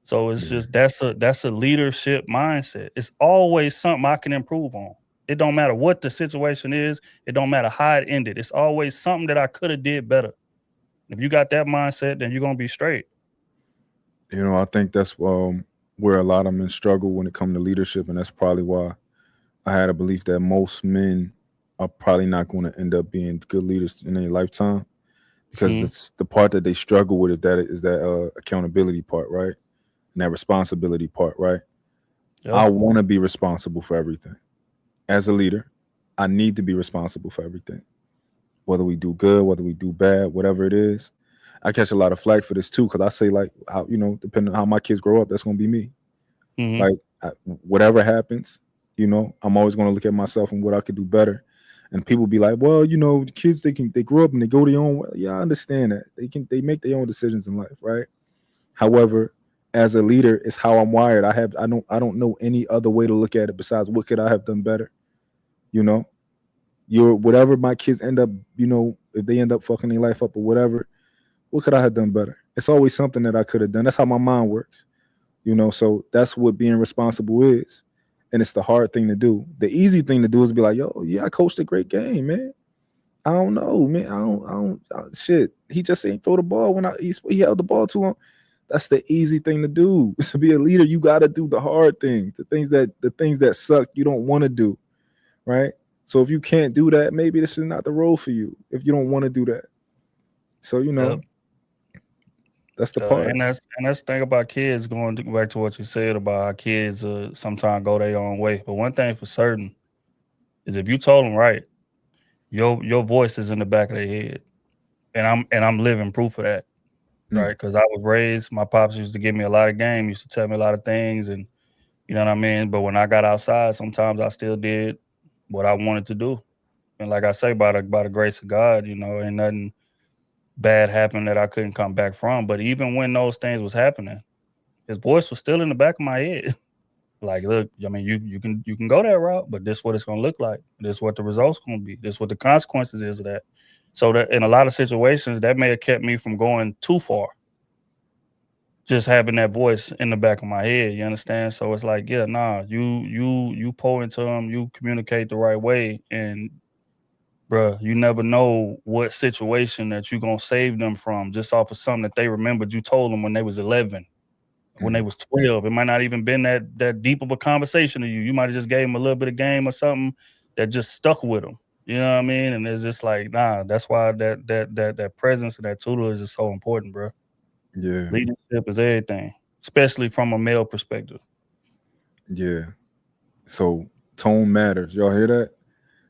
So it's just that's a leadership mindset. It's always something I can improve on. It don't matter what the situation is. It don't matter how it ended. It's always something that I could have did better. If you got that mindset, then you're gonna be straight. I think that's where a lot of men struggle when it comes to leadership, and that's probably why I had a belief that most men are probably not going to end up being good leaders in their lifetime, because the part that they struggle with is that accountability part, right? And that responsibility part, right? Yep. I want to be responsible for everything. As a leader, I need to be responsible for everything. Whether we do good, whether we do bad, whatever it is. I catch a lot of flack for this too, because I say, like, how, depending on how my kids grow up, that's going to be me. Like, whatever happens, I'm always going to look at myself and what I could do better. And people be like, well, the kids, they grow up and they go their own way. Yeah, I understand that. They make their own decisions in life, right? However, as a leader, it's how I'm wired. I don't know any other way to look at it besides what could I have done better. Whatever my kids end up, if they end up fucking their life up or whatever, what could I have done better? It's always something that I could have done. That's how my mind works. So that's what being responsible is. And it's the hard thing to do. The easy thing to do is be like, yo, yeah, I coached a great game, man. I don't know, man. I don't shit. He just ain't throw the ball when he held the ball too long. That's the easy thing to do. To be a leader, you got to do the hard things, the things that suck, you don't want to do, right? So if you can't do that, maybe this is not the role for you. If you don't want to do that, so that's the part. And that's the thing about kids. Going back to what you said about our kids, sometimes go their own way. But one thing for certain is, if you told them right, your voice is in the back of their head, and I'm living proof of that. Right, because I was raised, my pops used to give me a lot of game, used to tell me a lot of things, and you know what I mean? But when I got outside, sometimes I still did what I wanted to do. And like I say, by the grace of God, ain't nothing bad happened that I couldn't come back from. But even when those things was happening, his voice was still in the back of my head. Like, look, I mean, you can go that route, but this is what it's gonna look like. This is what the results gonna be. This is what the consequences is of that. So that in a lot of situations, that may have kept me from going too far. Just having that voice in the back of my head, you understand? So it's like, yeah, nah, you pour into them, you communicate the right way, and bruh, you never know what situation that you're gonna save them from just off of something that they remembered you told them when they was 11, when they was 12. It might not even been that deep of a conversation to you. You might have just gave them a little bit of game or something that just stuck with them. You know what I mean? And it's just like, nah, that's why that presence and that tutelage is so important, bro. Yeah. Leadership is everything, especially from a male perspective. Yeah. So tone matters. Y'all hear that?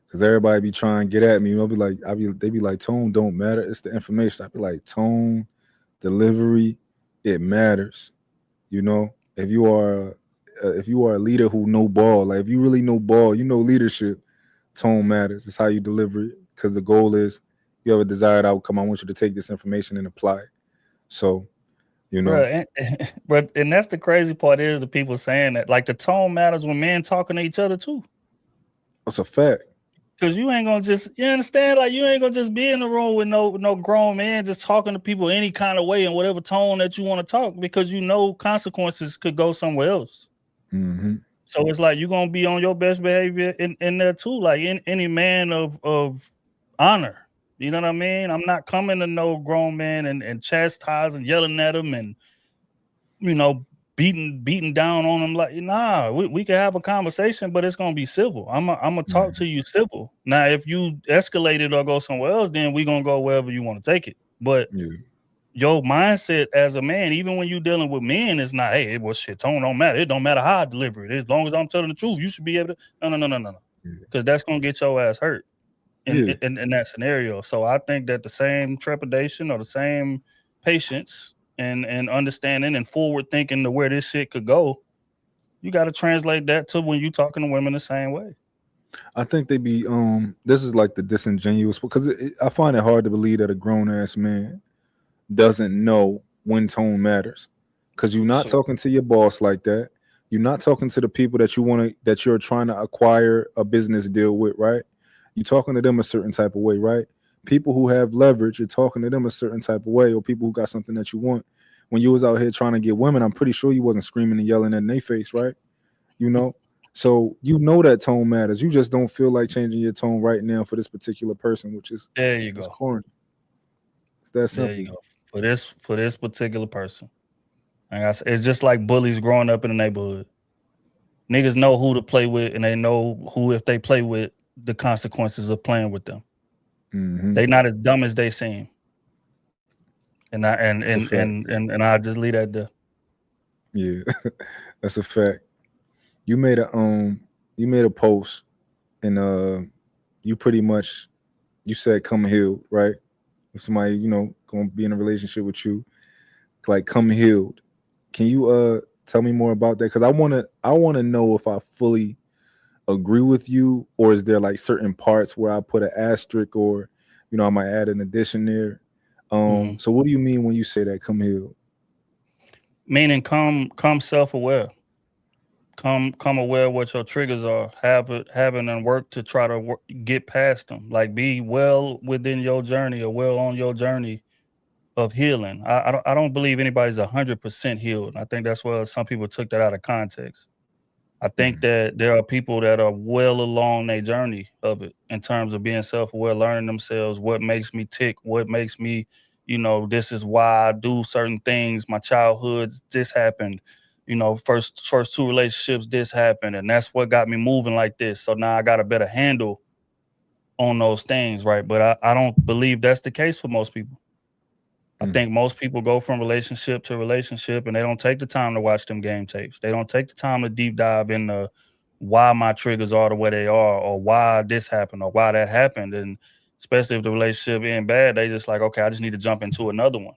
Because everybody be trying to get at me. They be like, tone don't matter. It's the information. I be like, tone, delivery, it matters. If you are a leader who know ball, like if you really know ball, leadership, tone matters. It's how you deliver it. Because the goal is, you have a desired outcome. I want you to take this information and apply it. So, And that's the crazy part, is the people saying that, like, the tone matters when men talking to each other too. That's a fact. Because you ain't gonna just, you understand, like, you ain't gonna just be in the room with no grown man just talking to people any kind of way in whatever tone that you want to talk, because consequences could go somewhere else. Mm-hmm. So it's like, you're gonna be on your best behavior in there too, like any man of honor. You know what I mean? I'm not coming to no grown man and chastising, yelling at him, and beating down on them. Like, nah, we can have a conversation, but it's gonna be civil. I'm gonna talk to you civil. Now, if you escalate it or go somewhere else, then we gonna go wherever you want to take it. But Yeah. your mindset as a man, even when you dealing with men, is not, hey, well, shit, tone don't matter. It don't matter how I deliver it. As long as I'm telling the truth, you should be able to. No. Yeah. Because that's gonna get your ass hurt in Yeah. that scenario. So I think that the same trepidation or the same patience and understanding and forward thinking to where this shit could go, you got to translate that to when you talking to women the same way. I think they be this is like the disingenuous, because I find it hard to believe that a grown ass man doesn't know when tone matters, because you're not Sure. talking to your boss like that. You're not talking to the people that you're trying to acquire a business deal with, right? You're talking to them a certain type of way, right? People who have leverage, you're talking to them a certain type of way, or people who got something that you want. When you was out here trying to get women, I'm pretty sure you wasn't screaming and yelling in their face, right? You know, so you know that tone matters. You just don't feel like changing your tone right now for this particular person, which is There you it's go. corny. It's that simple. There you go. For this particular person. Like I said, it's just like bullies growing up in the neighborhood. Niggas know who to play with, and they know who, if they play with, the consequences of playing with them. Mhm. They not as dumb as they seem. And I That's a fact. and I just leave that there. Yeah, that's a fact. You made a post, and you pretty much, you said come healed, right? If somebody, gonna be in a relationship with you, it's like come healed. Can you tell me more about that? Because I wanna know if I fully agree with you, or is there like certain parts where I put an asterisk, or I might add an addition there. Mhm. So what do you mean when you say that come healed? Meaning come self-aware. Come aware of what your triggers are. Having and work to try to get past them. Like, be well within your journey or well on your journey of healing. I don't believe anybody's 100% healed. I think that's where some people took that out of context. I think that there are people that are well along their journey of it in terms of being self-aware, learning themselves, what makes me tick, what makes me, this is why I do certain things. My childhood, this happened. First two relationships, this happened, and that's what got me moving like this. So now I got a better handle on those things, right? But I don't believe that's the case for most people. I think most people go from relationship to relationship, and they don't take the time to watch them game tapes. They don't take the time to deep dive into why my triggers are the way they are, or why this happened, or why that happened. And especially if the relationship ain't bad, they just like, okay, I just need to jump into another one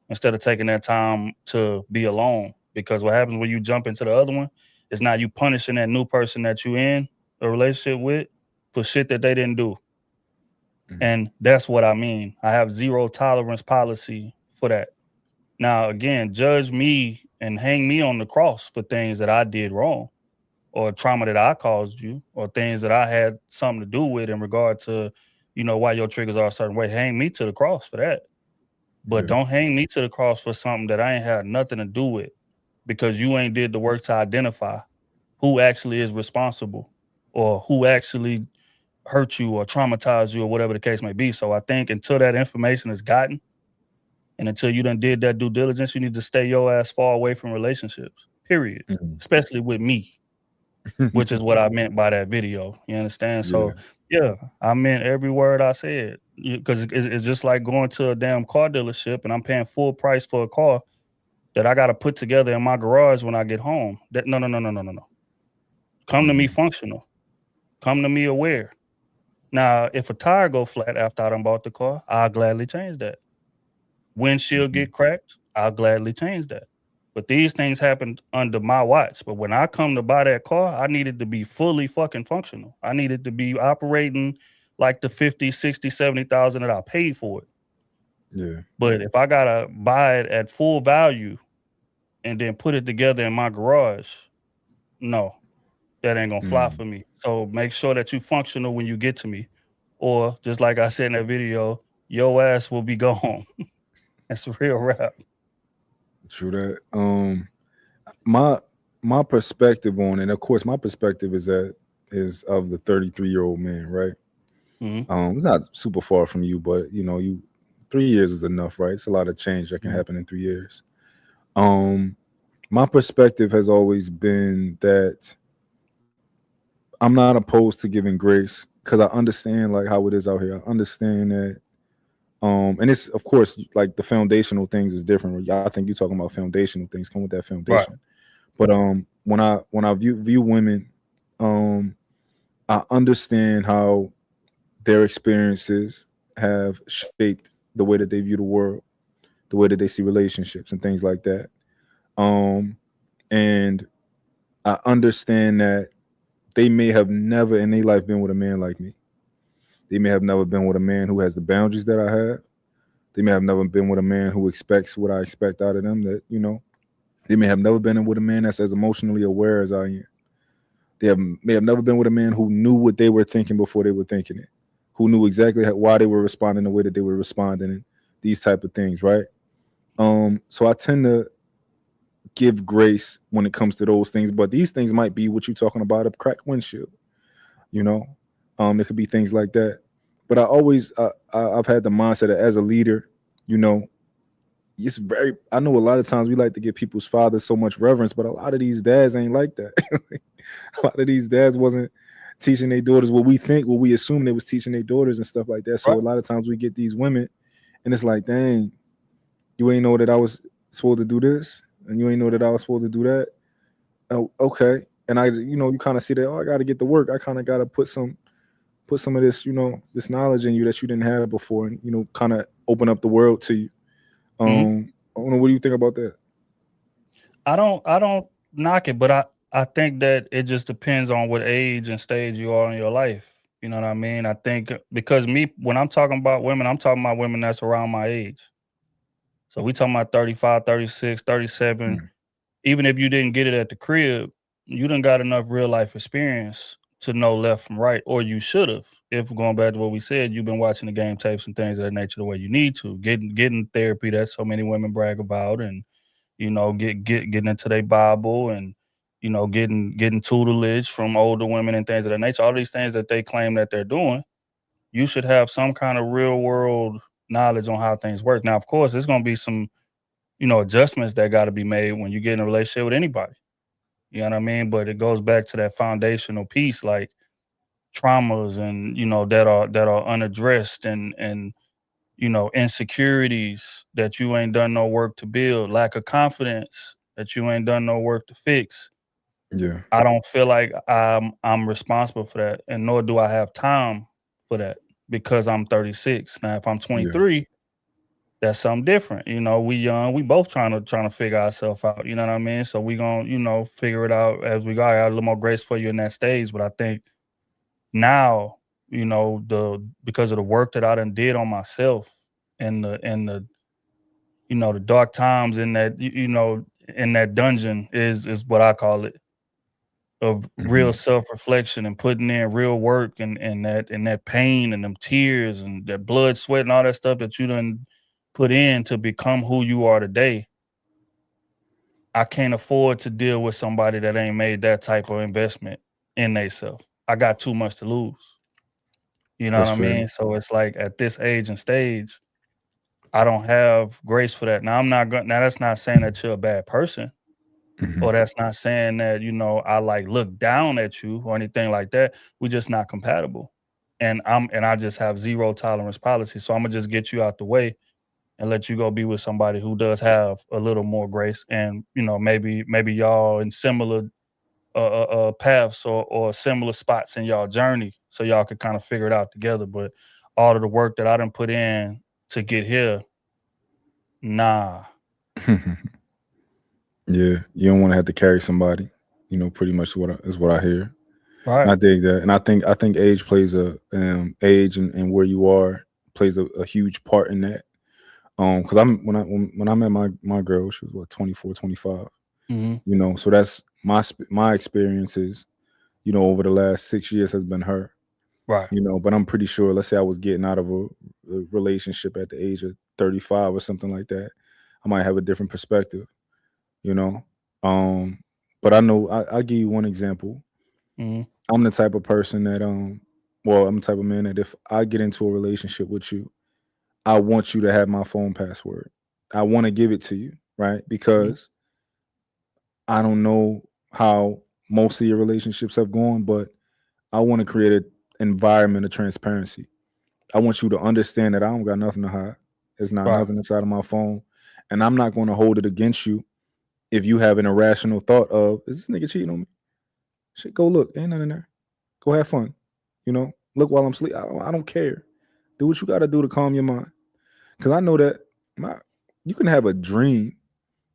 instead of taking that time to be alone. Because what happens when you jump into the other one is now you punishing that new person that you in a relationship with for shit that they didn't do. And that's what I mean. I have zero tolerance policy for that. Now, again, judge me and hang me on the cross for things that I did wrong, or trauma that I caused you, or things that I had something to do with in regard to, why your triggers are a certain way. Hang me to the cross for that. But Yeah. don't hang me to the cross for something that I ain't had nothing to do with, because you ain't did the work to identify who actually is responsible, or who actually hurt you or traumatized you, or whatever the case may be. So I think until that information is gotten, and until you done did that due diligence, you need to stay your ass far away from relationships, period. Especially with me, which is what I meant by that video. You understand? So yeah, I meant every word I said, because it's just like going to a damn car dealership and I'm paying full price for a car that I got to put together in my garage when I get home. That no. Come to me functional. Come to me aware. Now, if a tire go flat after I done bought the car, I'll gladly change that. Windshield get cracked, I'll gladly change that. But these things happened under my watch. But when I come to buy that car, I needed to be fully fucking functional. I needed to be operating like the 50, 60, 70,000 that I paid for it. Yeah. But if I gotta buy it at full value and then put it together in my garage, no, that ain't gonna fly for me. So make sure that you functional when you get to me. Or just like I said in that video, your ass will be gone. That's a real rap. True that. My perspective on it, of course, my perspective is of the 33-year-old man, right? It's not super far from you, but 3 years is enough, right? It's a lot of change that can happen in 3 years. my perspective has always been that I'm not opposed to giving grace because I understand like how it is out here. I understand that, and it's of course like the foundational things is different. I think you're talking about foundational things come with that Right. foundation. But when I view women, um, I understand how their experiences have shaped the way that they view the world, the way that they see relationships and things like that. Um, and I understand that they may have never in their life been with a man like me. They may have never been with a man who has the boundaries that I have. They may have never been with a man who expects what I expect out of them. That they may have never been with a man that's as emotionally aware as I am. May have never been with a man who knew what they were thinking before they were thinking it, who knew exactly why they were responding the way that they were responding, and these type of things, right? So I tend to give grace when it comes to those things, but these things might be what you're talking about, a cracked windshield, you know. There could be things like that. But I've had the mindset that as a leader, you know, I know a lot of times we like to give people's fathers so much reverence, but a lot of these dads ain't like that. A lot of these dads wasn't teaching their daughters what we assume they was teaching their daughters and stuff like that. So Right. a lot of times we get these women and it's like, dang, you ain't know that I was supposed to do this and you ain't know that I was supposed to do that. Oh, okay. And you kind of see that, I got to get to work. I kind of got to put some of this, this knowledge in you that you didn't have before and, kind of open up the world to you. I don't know. What do you think about that? I don't knock it, but I think that it just depends on what age and stage you are in your life. You know what I mean? I think because when I'm talking about women, I'm talking about women that's around my age. So we talking about 35, 36, 37. Mhm. Even if you didn't get it at the crib, you done got enough real life experience to know left from right, or you should have. If going back to what we said, you've been watching the game tapes and things of that nature the way you need to. Getting therapy that so many women brag about, and getting into their Bible, and getting tutelage from older women and things of that nature. All these things that they claim that they're doing, you should have some kind of real world knowledge on how things work. Now, of course, there's gonna be some adjustments that got to be made when you get in a relationship with anybody. You know what I mean? But it goes back to that foundational piece, like traumas and that are unaddressed, and insecurities that you ain't done no work to build, lack of confidence that you ain't done no work to fix. Yeah. I don't feel like I'm responsible for that, and nor do I have time for that because I'm 36. Now, if I'm Yeah. 23, that's something different. We young, we both trying to figure ourselves out. You know what I mean? So we gonna, figure it out as we go. I got a little more grace for you in that stage, but I think now, because of the work that I done did on myself and the dark times in that in that dungeon is what I call it, of real Mhm. self-reflection and putting in real work, and that pain and them tears and that blood, sweat, and all that stuff that you done put in to become who you are today. I can't afford to deal with somebody that ain't made that type of investment in themselves. I got too much to lose. You know what That's I fair. mean? So it's like at this age and stage, I don't have grace for that. Now I'm not going. Now that's not saying that you're a bad person, or Mhm. that's not saying that I like look down at you or anything like that. We're just not compatible, and I just have zero tolerance policy. So I'm gonna just get you out the way and let you go be with somebody who does have a little more grace, and maybe y'all in similar paths, or similar spots in y'all journey, so y'all could kind of figure it out together. But all of the work that I done put in to get here, nah. Yeah, you don't want to have to carry somebody. Pretty much is what I hear. And Right. I dig that, and I think age plays age and where you are plays a huge part in that. Because when I met my girl, she was what 24, 25. Hmm. So that's my experiences. Over the last 6 years has been her. Right. But I'm pretty sure. Let's say I was getting out of a relationship at the age of 35 or something like that, I might have a different perspective. You know, um, but I know I give you one example. Hmm. I'm the type of person that I'm the type of man that if I get into a relationship with you, I want you to have my phone password. I want to give it to you, right? Hmm. Because I don't know how most of your relationships have gone, but I want to create an environment of transparency. I want you to understand that I don't got nothing to hide. There's not Right. nothing inside of my phone. And I'm not going to hold it against you if you have an irrational thought of, is this nigga cheating on me? Shit, go look. Ain't nothing there. Go have fun. You know, look while I'm asleep. I don't care. Do what you got to do to calm your mind. Because I know that you can have a dream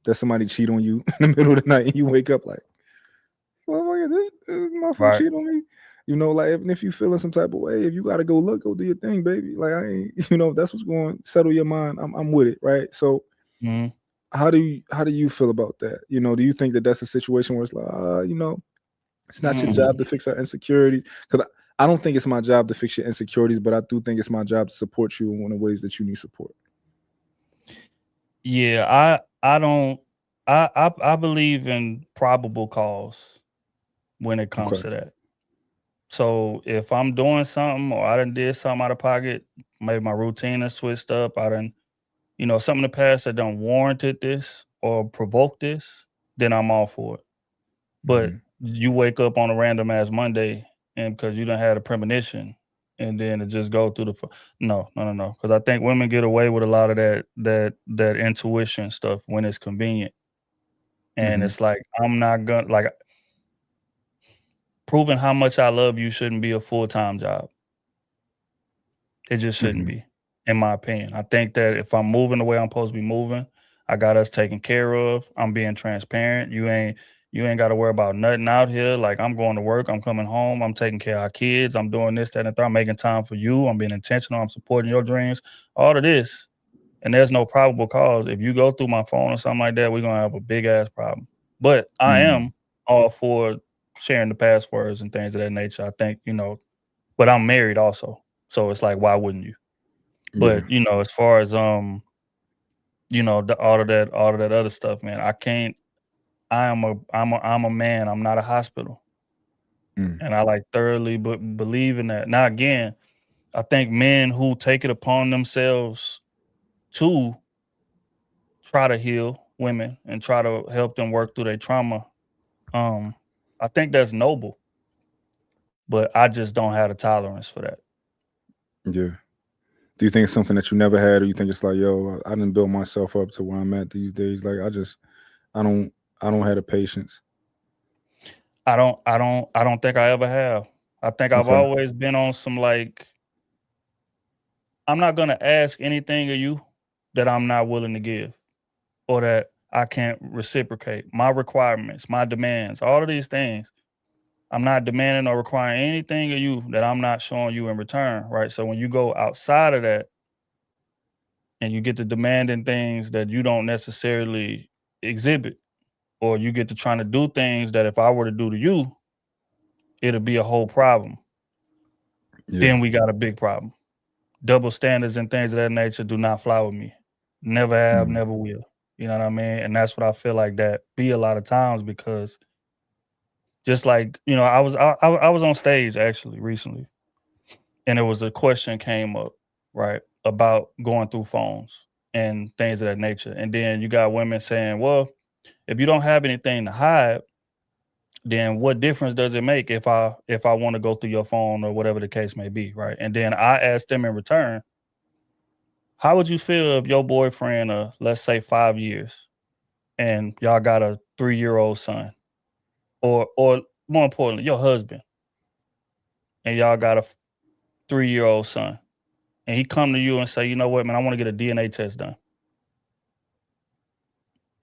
that somebody cheat on you in the middle of the night and you wake up like, well, this motherfucker Right. cheat on me. You know, like even if you feeling some type of way, if you gotta go look, go do your thing, baby. Like I ain't, you know, that's what's going to settle your mind. I'm with it, right? So Mhm. how do you feel about that? You know, do you think that that's a situation where it's like, you know, it's not your job to fix our insecurities? Because I don't think it's my job to fix your insecurities, but I do think it's my job to support you in one of the ways that you need support. Yeah, I don't I believe in probable cause when it comes Okay. to that. So if I'm doing something or I done did something out of pocket, maybe my routine has switched up, I done, something in the past that done warranted this or provoked this, then I'm all for it. But Mhm. you wake up on a random ass Monday and because you done had a premonition and then it just go through no, no, no, no. Because I think women get away with a lot of that intuition stuff when it's convenient. And Mhm. it's like, I'm not gonna like proving how much I love you shouldn't be a full-time job. It just shouldn't Mhm. be, in my opinion. I think that if I'm moving the way I'm supposed to be moving, I got us taken care of. I'm being transparent. You ain't got to worry about nothing out here. Like I'm going to work, I'm coming home, I'm taking care of our kids, I'm doing this, that, and the third. I'm making time for you. I'm being intentional. I'm supporting your dreams. All of this, and there's no probable cause. If you go through my phone or something like that, we're gonna have a big ass problem. But I Mhm. am all for sharing the passwords and things of that nature. I think, but I'm married also. So it's like, why wouldn't you? Yeah. But, as far as, all of that other stuff, man, I can't I'm a man, I'm not a hospital, Mm. and I, like, thoroughly believe in that. Now, again, I think men who take it upon themselves to try to heal women and try to help them work through their trauma, um, I think that's noble, but I just don't have the tolerance for that. Yeah. Do you think it's something that you never had, or you think it's like, yo, I didn't build myself up to where I'm at these days? Like I don't, I don't have the patience. I don't think I ever have. I think I've Okay. always been on some, like, I'm not gonna ask anything of you that I'm not willing to give or that I can't reciprocate. My requirements, my demands, all of these things, I'm not demanding or requiring anything of you that I'm not showing you in return, right? So when you go outside of that and you get to demanding things that you don't necessarily exhibit, or you get to trying to do things that if I were to do to you, it'll be a whole problem. Yeah. Then we got a big problem. Double standards and things of that nature do not fly with me. Never have, Mm. never will. You know what I mean? And that's what I feel like that be a lot of times because just like, I was on stage actually recently and there was a question came up, right, about going through phones and things of that nature. And then you got women saying, well, if you don't have anything to hide, then what difference does it make if I want to go through your phone or whatever the case may be, right? And then I asked them in return, how would you feel if your boyfriend, let's say 5 years, and y'all got a 3-year-old son, or more importantly, your husband, and y'all got a 3-year-old son, and he come to you and say, you know what, man, I want to get a DNA test done,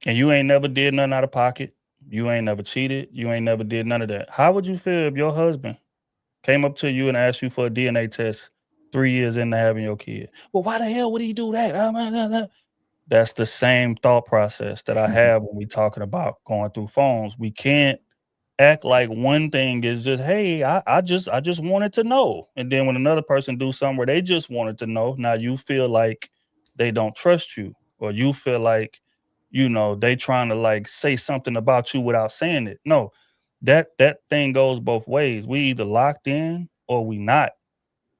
and you ain't never did nothing out of pocket, you ain't never cheated, you ain't never did none of that. How would you feel if your husband came up to you and asked you for a DNA test 3 years into having your kid? Well, why the hell would he do that? That's the same thought process that I have when we talking about going through phones. We can't act like one thing is just, hey, I just wanted to know. And then when another person do something where they just wanted to know, now you feel like they don't trust you, or you feel like, they trying to like say something about you without saying it. No, that thing goes both ways. We either locked in or we not.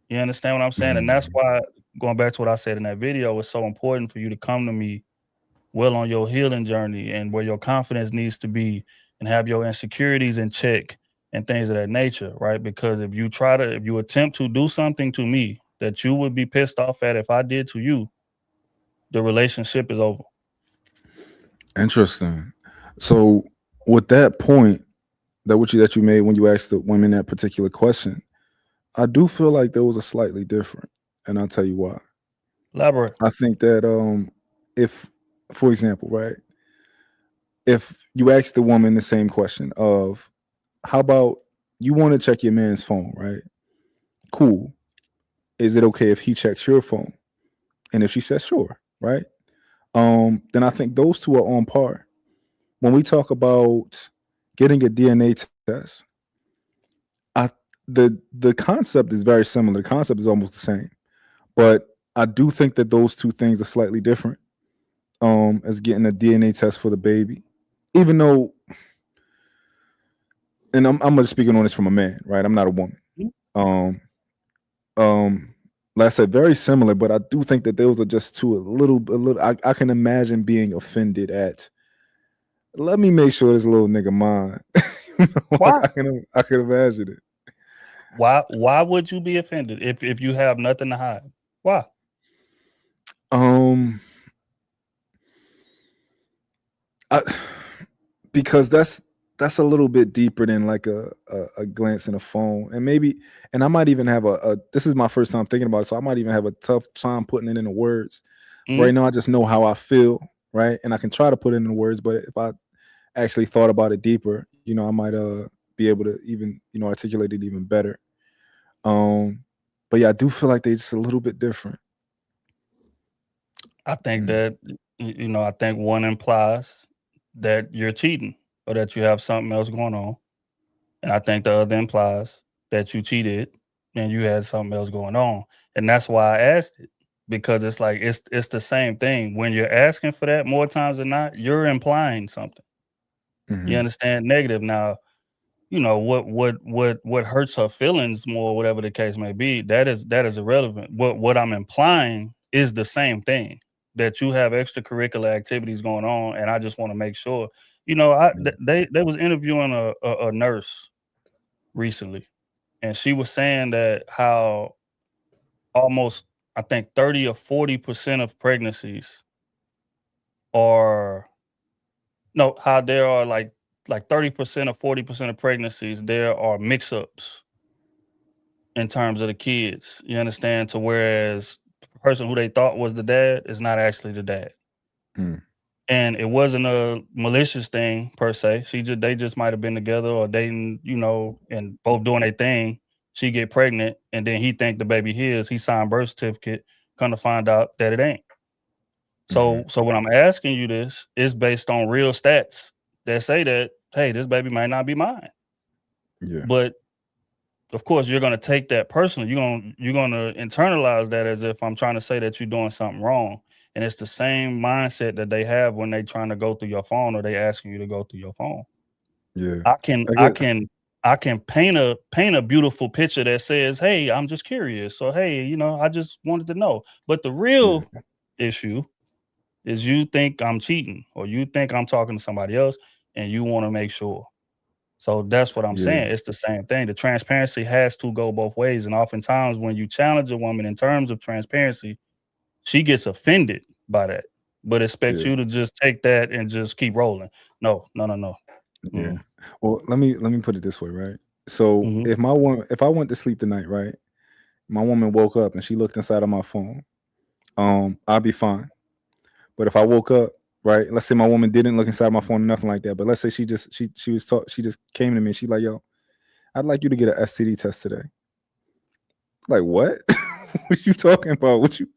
You understand what I'm saying? And that's Mm. why, going back to what I said in that video, it's so important for you to come to me well on your healing journey and where your confidence needs to be and have your insecurities in check and things of that nature, right? Because if you attempt to do something to me that you would be pissed off at if I did to you, the relationship is over. Interesting. So with that point that you made when you asked the women that particular question, I do feel like there was a slightly different, and I'll tell you why. Elaborate. I think that if, for example, right, if you ask the woman the same question of how about you want to check your man's phone, right? Cool. Is it okay if he checks your phone? And if she says sure, right? Then I think those two are on par. When we talk about getting a DNA test, I the concept is very similar. The concept is almost the same, but I do think that those two things are slightly different. As getting a DNA test for the baby, even though, and I'm just speaking on this from a man, right? I'm not a woman. Um, like I said, very similar, but I do think that those are just two a little. I can imagine being offended at. Let me make sure this little nigga mine. Why? I can imagine it. Why would you be offended if you have nothing to hide? Why? Because that's a little bit deeper than like a glance in a phone, and I might even have a this is my first time thinking about it, so I might even have a tough time putting it into words. Right now I just know how I feel, right, and I can try to put it into words, but if I actually thought about it deeper, I might be able to even articulate it even better. But yeah, I do feel like they're just a little bit different. I think that I think one implies that you're cheating or that you have something else going on, and I think the other implies that you cheated and you had something else going on, and that's why I asked it, because it's like it's the same thing. When you're asking for that more times than not, you're implying something. You understand? Negative. Now, what hurts her feelings more, whatever the case may be, that is irrelevant. What I'm implying is the same thing, that you have extracurricular activities going on, and I just want to make sure. They was interviewing a nurse recently, and she was saying that how almost, I think, 30 or 40% of pregnancies are no, how there are like 30% or 40% of pregnancies, there are mix-ups in terms of the kids. You understand? To whereas the person who they thought was the dad is not actually the dad. And it wasn't a malicious thing per se. They just might have been together or dating, and both doing their thing. She get pregnant, and then he think the baby his. He signed birth certificate. Come to find out that it ain't. So when I'm asking you this, it's based on real stats that say that, hey, this baby might not be mine. Yeah. But of course, you're gonna take that personally. You're gonna internalize that as if I'm trying to say that you're doing something wrong. And it's the same mindset that they have when they trying to go through your phone or they asking you to go through your phone. Yeah. I can paint a beautiful picture that says, hey, I'm just curious. So hey, I just wanted to know. But the real issue is you think I'm cheating or you think I'm talking to somebody else and you want to make sure. So that's what I'm saying. It's the same thing. The transparency has to go both ways. And oftentimes when you challenge a woman in terms of transparency, she gets offended by that, but expects you to just take that and just keep rolling. No. Yeah. Well, let me put it this way, right? So if I went to sleep tonight, right, my woman woke up and she looked inside of my phone, I'll be fine. But if I woke up, right, let's say my woman didn't look inside my phone or nothing like that, but let's say she just came to me and she's like, yo, I'd like you to get an STD test today. Like, what? What you talking about? Would you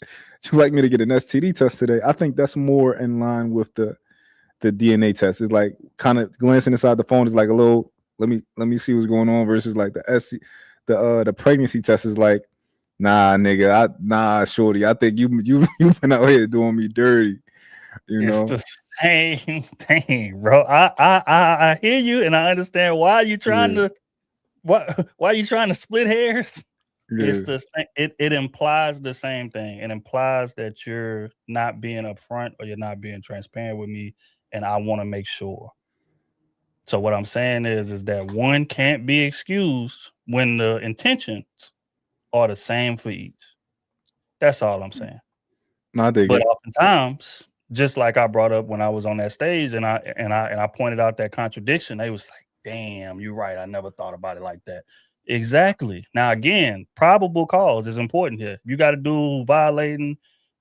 like me to get an STD test today? I think that's more in line with the DNA test. It's like kind of glancing inside the phone is like a little, let me see what's going on, versus like the pregnancy test is like, nah, nigga, shorty, I think you been out here doing me dirty. It's the same thing, bro. I hear you and I understand why you trying to why you trying to split hairs. It's Yeah. the same. It implies the same thing. It implies that you're not being upfront or you're not being transparent with me, and I want to make sure. So what I'm saying is that one can't be excused when the intentions are the same for each. That's all I'm saying. No, I dig But it. oftentimes, just like I brought up when I was on that stage and I pointed out that contradiction, they was like, "Damn, you're right. I never thought about it like that." Exactly. Now again, probable cause is important here. You got a dude violating,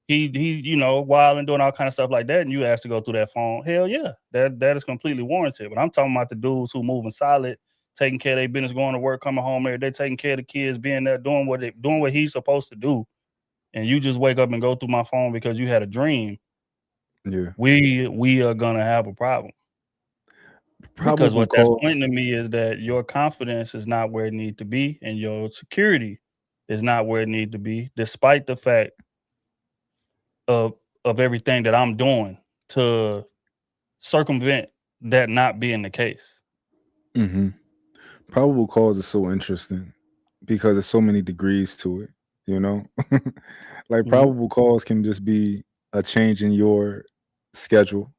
wild and doing all kind of stuff like that, and you asked to go through that phone. Hell yeah, that is completely warranted. But I'm talking about the dudes who moving solid, taking care of their business, going to work, coming home every day, taking care of the kids, being there, doing what he's supposed to do, and you just wake up and go through my phone because you had a dream. Yeah. We are gonna have a problem. Because Probable what that's cause. pointing to me is that your confidence is not where it need to be, and your security is not where it need to be, despite the fact of everything that I'm doing to circumvent that not being the case. Mm-hmm. Probable cause is so interesting because there's so many degrees to it, you know? Like Mhm, probable cause can just be a change in your schedule,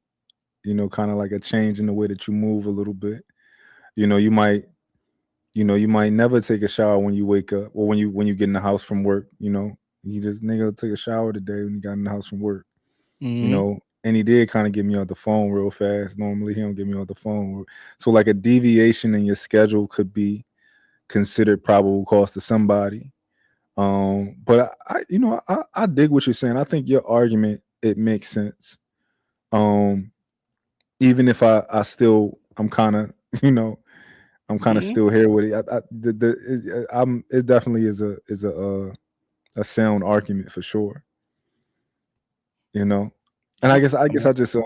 kind of like a change in the way that you move a little bit. You know, you might never take a shower when you wake up or when you get in the house from work, You just nigga took a shower today when you got in the house from work, mhm, and he did kind of get me off the phone real fast. Normally he don't get me off the phone. So like a deviation in your schedule could be considered probable cause to somebody. But I dig what you're saying. I think your argument, it makes sense. Um, Even if I'm kind of, I'm kind of mhm. still here with it. It definitely is a sound argument for sure. You know, and I Yep. guess I I guess mean, I just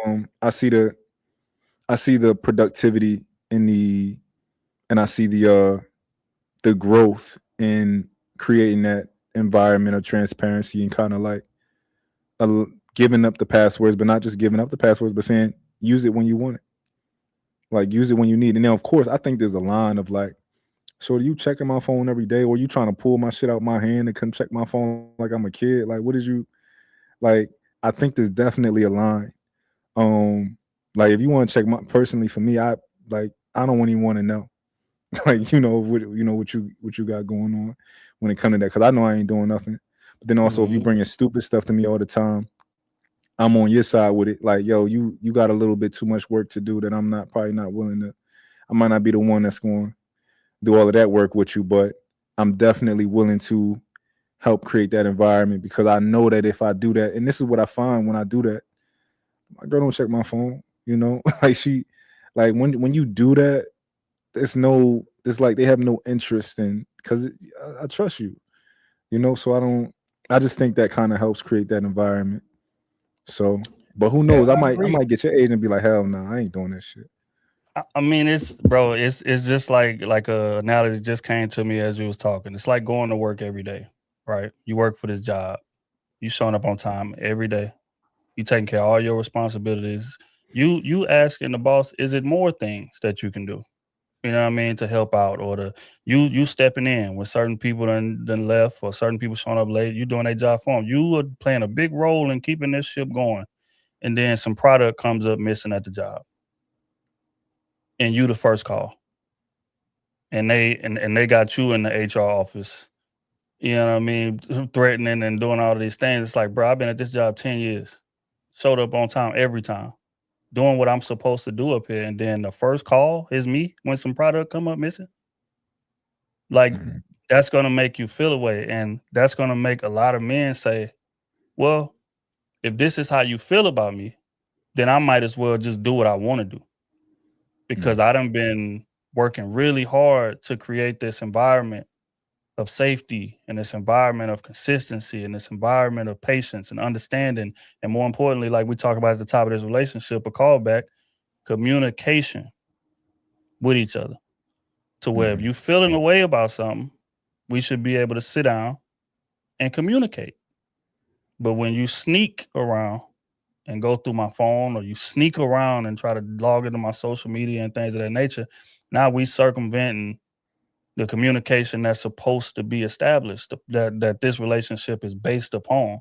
I see the productivity in and I see the growth in creating that environment of transparency and kind of like uh, giving up the passwords, but not just giving up the passwords, but saying use it when you want it, like use it when you need. And then of course, I think there's a line of like, so are you checking my phone every day, or you trying to pull my shit out my hand and come check my phone like I'm a kid? Like, what is you like? I think there's definitely a line. Um, like if you want to check my personally for me, I don't even want to know. Like what you got going on when it comes to that, because I know I ain't doing nothing. But then also if you mhm, bringing stupid stuff to me all the time, I'm on your side with it. Like, yo, you got a little bit too much work to do that I'm not probably not willing to. I might not be the one that's going to do all of that work with you, but I'm definitely willing to help create that environment, because I know that if I do that, and this is what I find when I do that, my girl don't check my phone. Like like when you do that, it's like they have no interest in, because I trust you. So I just think that kind of helps create that environment. So, but who yeah, knows? I I might I agree. might get your agent and be like, hell no, I ain't doing that shit. I mean, it's just like a analogy just came to me as you was talking. It's like going to work every day, right? You work for this job. You showing up on time every day. You taking care of all your responsibilities. You asking the boss, is it more things that you can do? You know what I mean, to help out, or you stepping in when certain people done left, or certain people showing up late. You doing their job for them. You are playing a big role in keeping this ship going. And then some product comes up missing at the job, and you the first call, and they got you in the HR office. You know what I mean, threatening and doing all of these things. It's like, bro, I've been at this job 10 years, showed up on time every time, doing what I'm supposed to do up here, and then the first call is me when some product come up missing. Like, Mhm. that's gonna make you feel away, and that's gonna make a lot of men say, "Well, if this is how you feel about me, then I might as well just do what I wanna do, because Mhm. I done been working really hard to create this environment of safety, and this environment of consistency, and this environment of patience and understanding, and more importantly, like we talk about at the top of this relationship, a callback, communication with each other, to where if Mhm. you feeling a way about something, we should be able to sit down and communicate. But when you sneak around and go through my phone, or you sneak around and try to log into my social media and things of that nature, now we circumventing the communication that's supposed to be established, that this relationship is based upon,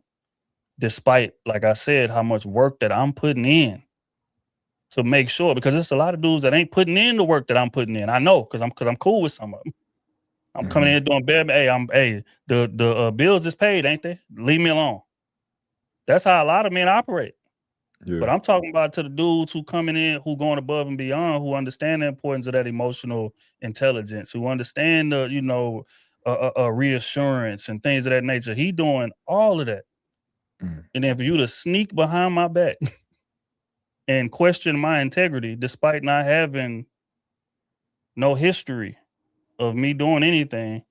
despite, like I said, how much work that I'm putting in to make sure, because there's a lot of dudes that ain't putting in the work that I'm putting in. I know, because I'm cool with some of them. I'm coming in doing bad. Hey, the bills is paid, ain't they? Leave me alone. That's how a lot of men operate. Yeah. But I'm talking about to the dudes who coming in, who going above and beyond, who understand the importance of that emotional intelligence, who understand the, reassurance and things of that nature. He doing all of that. Mm. And then for you to sneak behind my back and question my integrity, despite not having no history of me doing anything,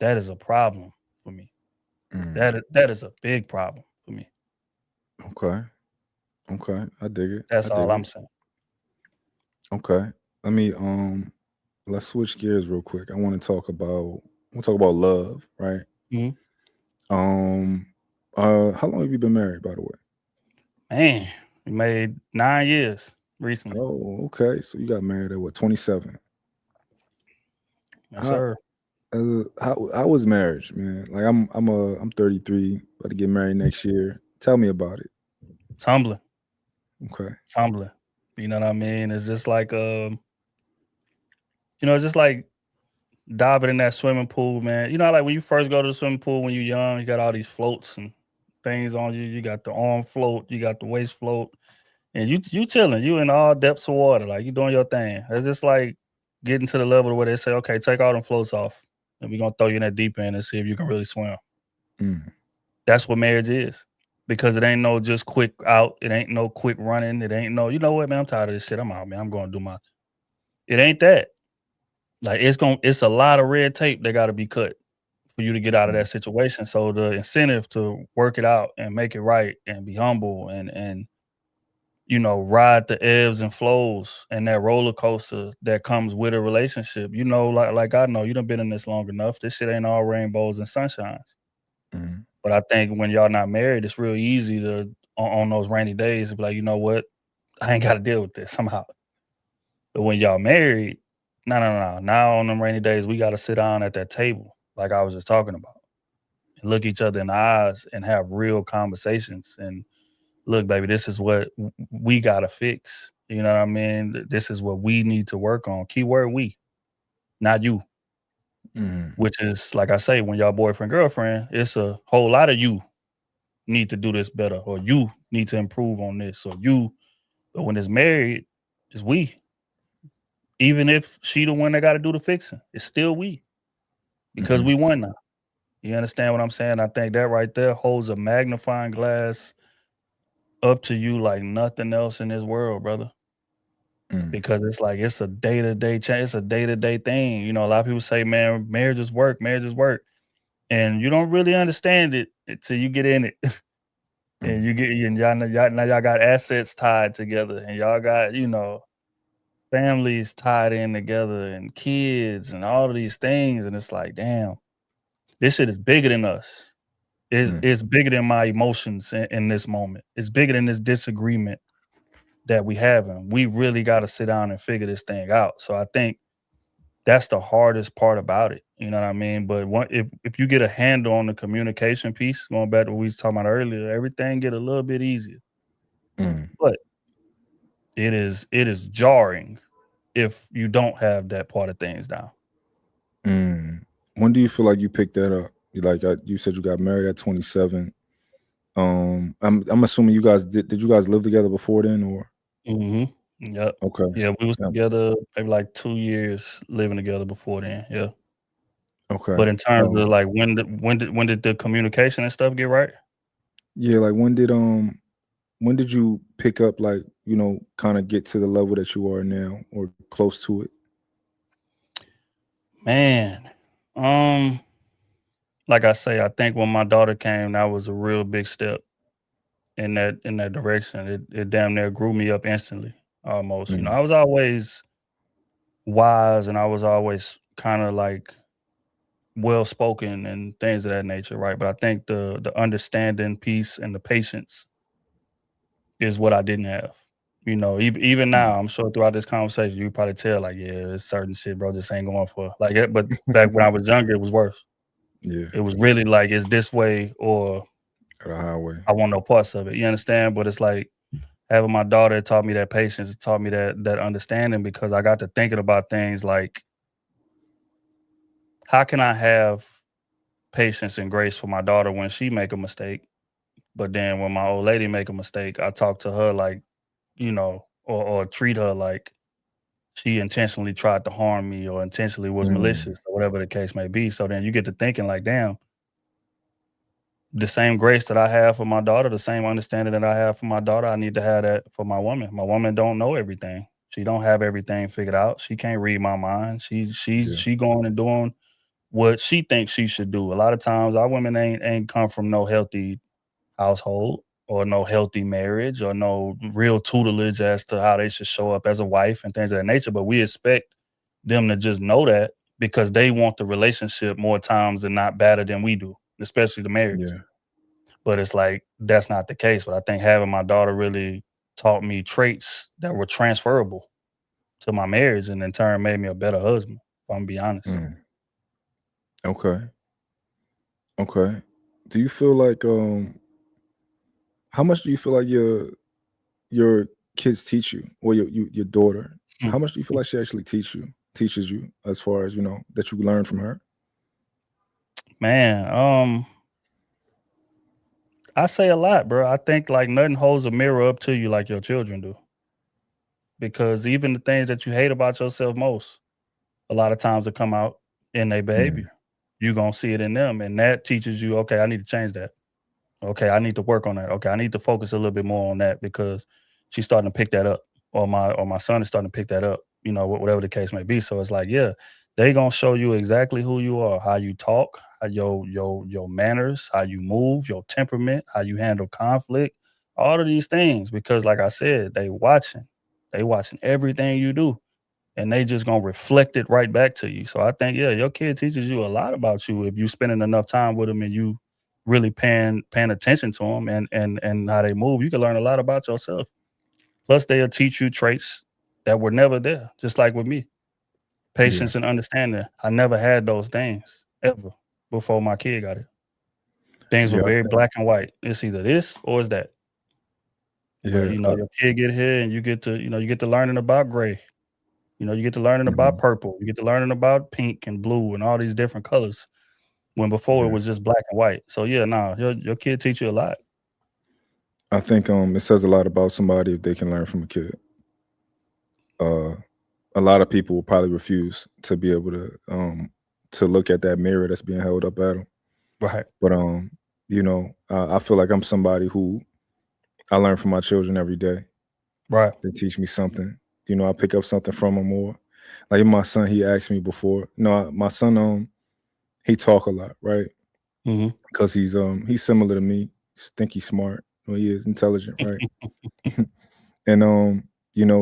that is a problem for me. Mm. That is a big problem for me. Okay. I dig it. That's I dig all I'm it. saying. Okay. Let me let's switch gears real quick. I want to talk about love, right? Mhm. How long have you been married, by the way? Man, we made 9 years recently. Oh, okay. So you got married at what, 27? Yes, How sir. how was marriage, man? Like I'm 33, about to get married next year. Tell me about it. It's humbling. Okay. It's humbling. You know what I mean? It's just like it's just like diving in that swimming pool, man. You know, like when you first go to the swimming pool when you're young, you got all these floats and things on you. You got the arm float, you got the waist float, and you chilling. You in all depths of water, like you doing your thing. It's just like getting to the level where they say, okay, take all them floats off, and we're gonna throw you in that deep end and see if you can really swim. Mm. That's what marriage is. Because it ain't no just quick out. It ain't no quick running. It ain't no, you know what, man, I'm tired of this shit. I'm out, man. I'm going to do my. It ain't that. Like it's a lot of red tape that got to be cut for you to get out of that situation. So the incentive to work it out and make it right and be humble and ride the ebbs and flows and that roller coaster that comes with a relationship. Like I know you done been in this long enough. This shit ain't all rainbows and sunshines. Mm. But I think when y'all not married, it's real easy to on those rainy days to be like, you know what, I ain't got to deal with this somehow. But when y'all married, no. Now on them rainy days, we got to sit down at that table, like I was just talking about, and look each other in the eyes and have real conversations. And look, baby, this is what we got to fix. You know what I mean? This is what we need to work on. Keyword we, not you. Mm. Which is, like I say, when y'all boyfriend, girlfriend, it's a whole lot of you need to do this better, or you need to improve on this, or you. But when it's married, it's we. Even if she the one that got to do the fixing, it's still we because we won now. You understand what I'm saying? I think that right there holds a magnifying glass up to you like nothing else in this world, brother. Mm. Because it's like it's a day-to-day change, it's a day-to-day thing. You know, a lot of people say, man, marriage is work, and you don't really understand it until you get in it. And you get and y'all got assets tied together, and y'all got families tied in together, and kids, and all of these things, and it's like, damn, this shit is bigger than us. It's bigger than my emotions in this moment. It's bigger than this disagreement that we having. We really got to sit down and figure this thing out. So I think that's the hardest part about it. You know what I mean? But if you get a handle on the communication piece, going back to what we was talking about earlier, everything get a little bit easier. Mm. But it is jarring if you don't have that part of things down. Mm. When do you feel like you picked that up? You said you got married at 27. I'm assuming you guys did you guys live together before then, or? Mm-hmm. Yep. Okay. Yeah, we was Yeah. together maybe like 2 years living together before then. Yeah. Okay. But in terms of like when did the communication and stuff get right? Yeah, like when did you pick up, like, kind of get to the level that you are now or close to it? Man, like I say, I think when my daughter came, that was a real big step in that direction. It damn near grew me up instantly, almost. Mm. I was always wise and I was always kind of like well spoken and things of that nature, right? But I think the understanding piece and the patience is what I didn't have. You know, even now, I'm sure throughout this conversation, you probably tell like, yeah, it's certain shit, bro, just ain't going for like it. But back when I was younger, it was worse. Yeah, It was really like it's this way or at a highway. I want no parts of it. You understand? But it's like having my daughter taught me that patience, it taught me that understanding because I got to thinking about things like how can I have patience and grace for my daughter when she make a mistake, but then when my old lady make a mistake, I talk to her like, you know, or treat her like she intentionally tried to harm me or intentionally was Mm, malicious or whatever the case may be. So then you get to thinking like, damn, the same grace that I have for my daughter, the same understanding that I have for my daughter, I need to have that for my woman. My woman don't know everything. She don't have everything figured out. She can't read my mind. yeah, She going and doing what she thinks she should do. A lot of times our women ain't come from no healthy household or no healthy marriage or no real tutelage as to how they should show up as a wife and things of that nature. But we expect them to just know that because they want the relationship more times than not better than we do, especially the marriage. yeah, But it's like that's not the case. But I think having my daughter really taught me traits that were transferable to my marriage and in turn made me a better husband, if I'm gonna be honest. mm. Okay, okay. Do you feel like how much do you feel like your kids teach you or your daughter? Hmm. How much do you feel like she actually teaches you as far as that you learn from her? Man, I say a lot, bro. I think like nothing holds a mirror up to you like your children do. Because even the things that you hate about yourself most, a lot of times will come out in their Mm, behavior. You're gonna see it in them, and that teaches you, okay, I need to change that. Okay, I need to work on that. Okay, I need to focus a little bit more on that because she's starting to pick that up, or my son is starting to pick that up. You know, whatever the case may be. So it's like, yeah, they gonna show you exactly who you are, how you talk, how your manners, how you move, your temperament, how you handle conflict, all of these things. Because, like I said, they watching everything you do and they just gonna reflect it right back to you. So I think, yeah, your kid teaches you a lot about you if you spending enough time with them and you really paying attention to them and how they move. You can learn a lot about yourself. Plus, they'll teach you traits that were never there. Just like with me, yeah, patience and understanding. I never had those things ever before my kid got it. Things were yeah, very black and white. It's either this or it's that. But yeah. you know, your kid get here and you get to learning about gray. You know, you get to learning about Mhm, purple, you get to learning about pink and blue and all these different colors when before it yeah. was just black and white. So yeah, nah, your kid teach you a lot. I think it says a lot about somebody if they can learn from a kid. Uh, a lot of people will probably refuse to be able to look at that mirror that's being held up at them. Right, But I feel like I'm somebody who I learn from my children every day. right. They teach me something. I pick up something from them more. Like my son, he asked me before. No, my son, he talk a lot, right? Mhm. Because he's similar to me. Think he's smart. Well, he is intelligent, right? And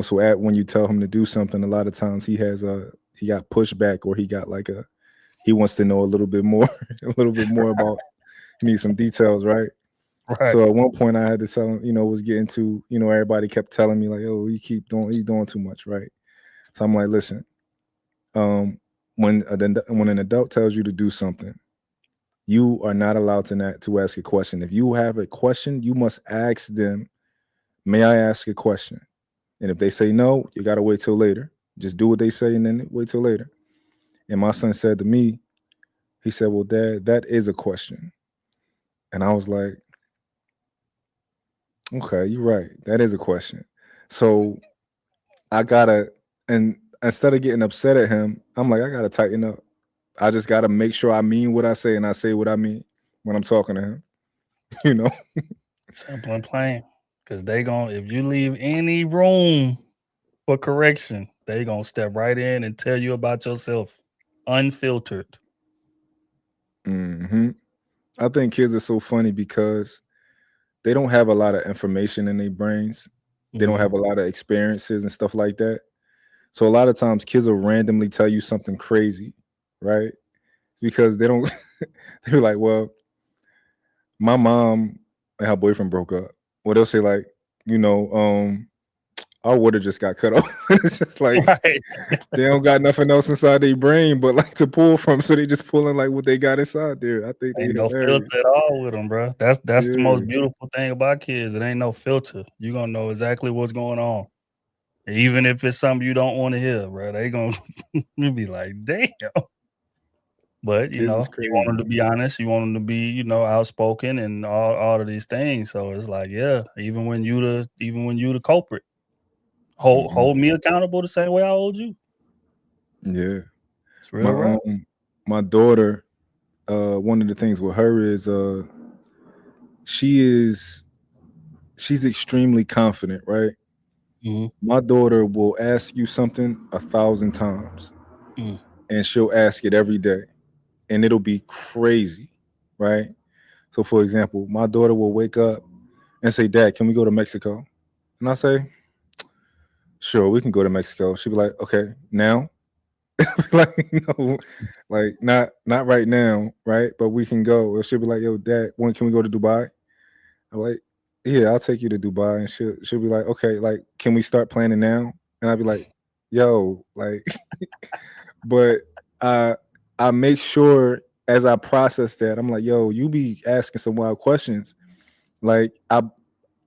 so when you tell him to do something, a lot of times he got pushback or he got like he wants to know a little bit more, a little bit more about he needs some details, right? Right. So at one point I had to tell him, was getting to, everybody kept telling me like, oh, he's doing too much, right? So I'm like, listen, um, when an adult tells you to do something, you are not allowed to ask a question. If you have a question, you must ask them, may I ask a question? And if they say no, you gotta wait till later. Just do what they say and then wait till later. And my son said to me, he said, well, Dad, that is a question. And I was like, okay, you're right. That is a question. So I gotta, and instead of getting upset at him, I'm like, I gotta tighten up. I just gotta make sure I mean what I say and I say what I mean when I'm talking to him. You know? Simple and plain. Because they gon' if you leave any room for correction, they gonna step right in and tell you about yourself unfiltered. Hmm. I think kids are so funny because they don't have a lot of information in their brains. They don't Mhm. have a lot of experiences and stuff like that. So a lot of times kids will randomly tell you something crazy, right? It's because they don't they're like, well, my mom and her boyfriend broke up. Or they'll say like, you know, our water just got cut off. It's just like Right. they don't got nothing else inside their brain but like to pull from, so they just pulling like what they got inside there. I think they Ain't no hilarious. filter at all with them, bro. That's the Yeah. most beautiful thing about kids. It ain't no filter. You gonna know exactly what's going on, even if it's something you don't want to hear, bro. They gonna you be like, damn. But you Kids is know, you want them crazy. to be honest. You want them to be, you know, outspoken and all of these things. So it's like, yeah, even when you the culprit, Mhm. hold me accountable the same way I hold you. Yeah. It's real rap. My daughter, one of the things with her is she's extremely confident, right? Mhm. My daughter will ask you something 1,000 times Mm. and she'll ask it every day and it'll be crazy, right? So for example, my daughter will wake up and say, Dad, can we go to Mexico? And I say, sure, we can go to Mexico. She'll be like, okay, now? Like, no, like not right now, right? But we can go. Or she'll be like, yo, Dad, when can we go to Dubai? I'm like, yeah, I'll take you to Dubai. And she'll be like, okay, like, can we start planning now? And I'll be like, yo, like, but I make sure as I process that, I'm like, yo, you be asking some wild questions. Like I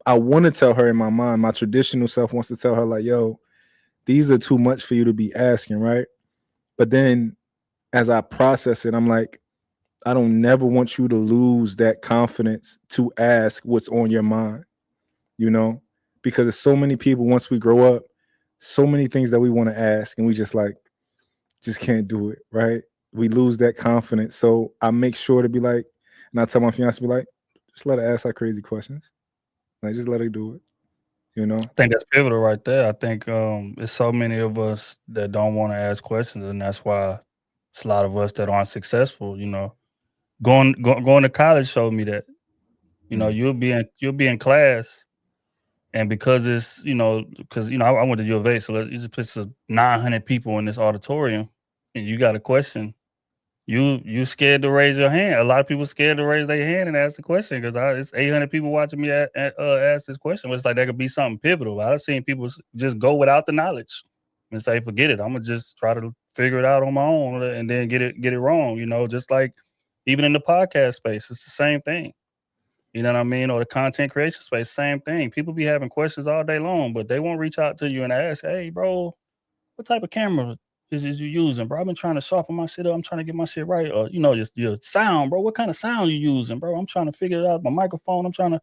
want to tell her in my mind, my traditional self wants to tell her, like, yo, these are too much for you to be asking, right? But then as I process it, I'm like, I don't never want you to lose that confidence to ask what's on your mind, you know? Because there's so many people once we grow up, so many things that we want to ask and we just can't do it, right? We lose that confidence. So I make sure to be like, and I tell my fiance, be like, just let her ask her crazy questions. Like, just let her do it, you know? I think that's pivotal right there. I think it's so many of us that don't want to ask questions, and that's why it's a lot of us that aren't successful. You know, going to college showed me that. You know, Mhm. you'll be in class, and because it's because I went to U of A, so it's 900 people in this auditorium, and you got a question. You scared to raise your hand. A lot of people scared to raise their hand and ask the question because it's 800 people watching me ask this question. It's like that could be something pivotal. I've seen people just go without the knowledge and say, "Forget it. I'm gonna just try to figure it out on my own and then get it wrong." You know, just like even in the podcast space, it's the same thing. You know what I mean? Or the content creation space, same thing. People be having questions all day long, but they won't reach out to you and ask, "Hey, bro, what type of camera is you using, bro? I've been trying to sharpen my shit up. I'm trying to get my shit right. Or, just your sound, bro. What kind of sound you using, bro? I'm trying to figure it out. My microphone, I'm trying to,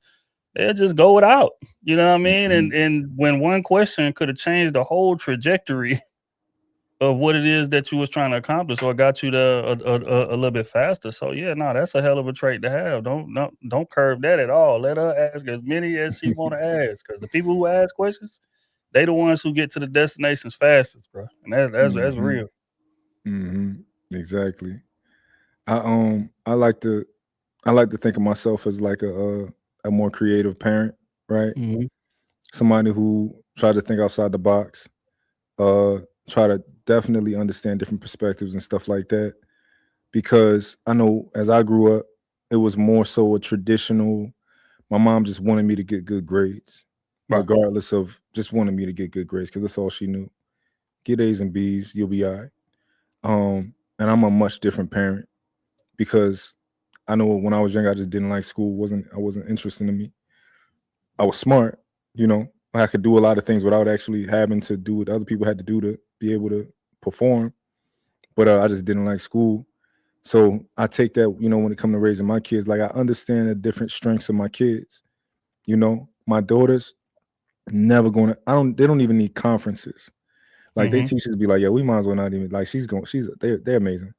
they'll just go without. You know what I mean? Mhm. And when one question could have changed the whole trajectory of what it is that you was trying to accomplish or got you there a little bit faster. So yeah, no, that's a hell of a trait to have. Don't curve that at all. Let her ask as many as she want to ask. Because the people who ask questions, they the ones who get to the destinations fastest, bro. And that's Mhm. real. Mhm. Exactly. I like to think of myself as like a more creative parent, right? Mhm. Somebody who try to think outside the box, uh, try to definitely understand different perspectives and stuff like that. Because I know as I grew up, it was more so a traditional. My mom just wanted me to get good grades, Right. regardless of just wanted me to get good grades because that's all she knew. Get A's and B's, you'll be all right. And I'm a much different parent because I know when I was young, I just didn't like school. I wasn't interested in me. I was smart, you know. I could do a lot of things without actually having to do what other people had to do to be able to perform. But I just didn't like school. So I take that, when it comes to raising my kids, like I understand the different strengths of my kids. My daughters never gonna. They don't even need conferences. Like they Mhm. teachers be like, yeah, we might as well not even like. They're amazing.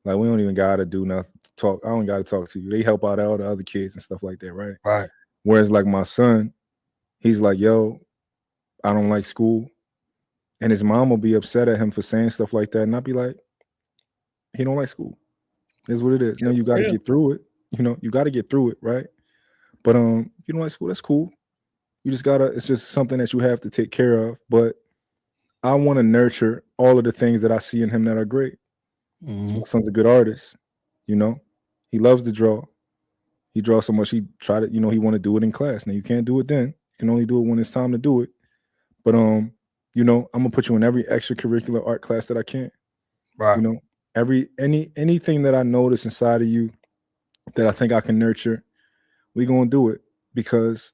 Like we don't even gotta do nothing to talk. I don't gotta talk to you. They help out all the other kids and stuff like that, right? Right. Whereas like my son, he's like, yo, I don't like school. And his mom will be upset at him for saying stuff like that. And I'll be like, he don't like school. Is what it is. No, Kept you it gotta real. get through it. You gotta get through it, right? But you don't like school, that's cool. You just gotta, it's just something that you have to take care of. But I want to nurture all of the things that I see in him that are great. So Mhm. my son's a good artist, you know. He loves to draw. He draws so much he try to, he want to do it in class. Now you can't do it then. You can only do it when it's time to do it. But you know, I'm gonna put you in every extracurricular art class that I can. Right. You know, anything that I notice inside of you that I think I can nurture, we gonna do it because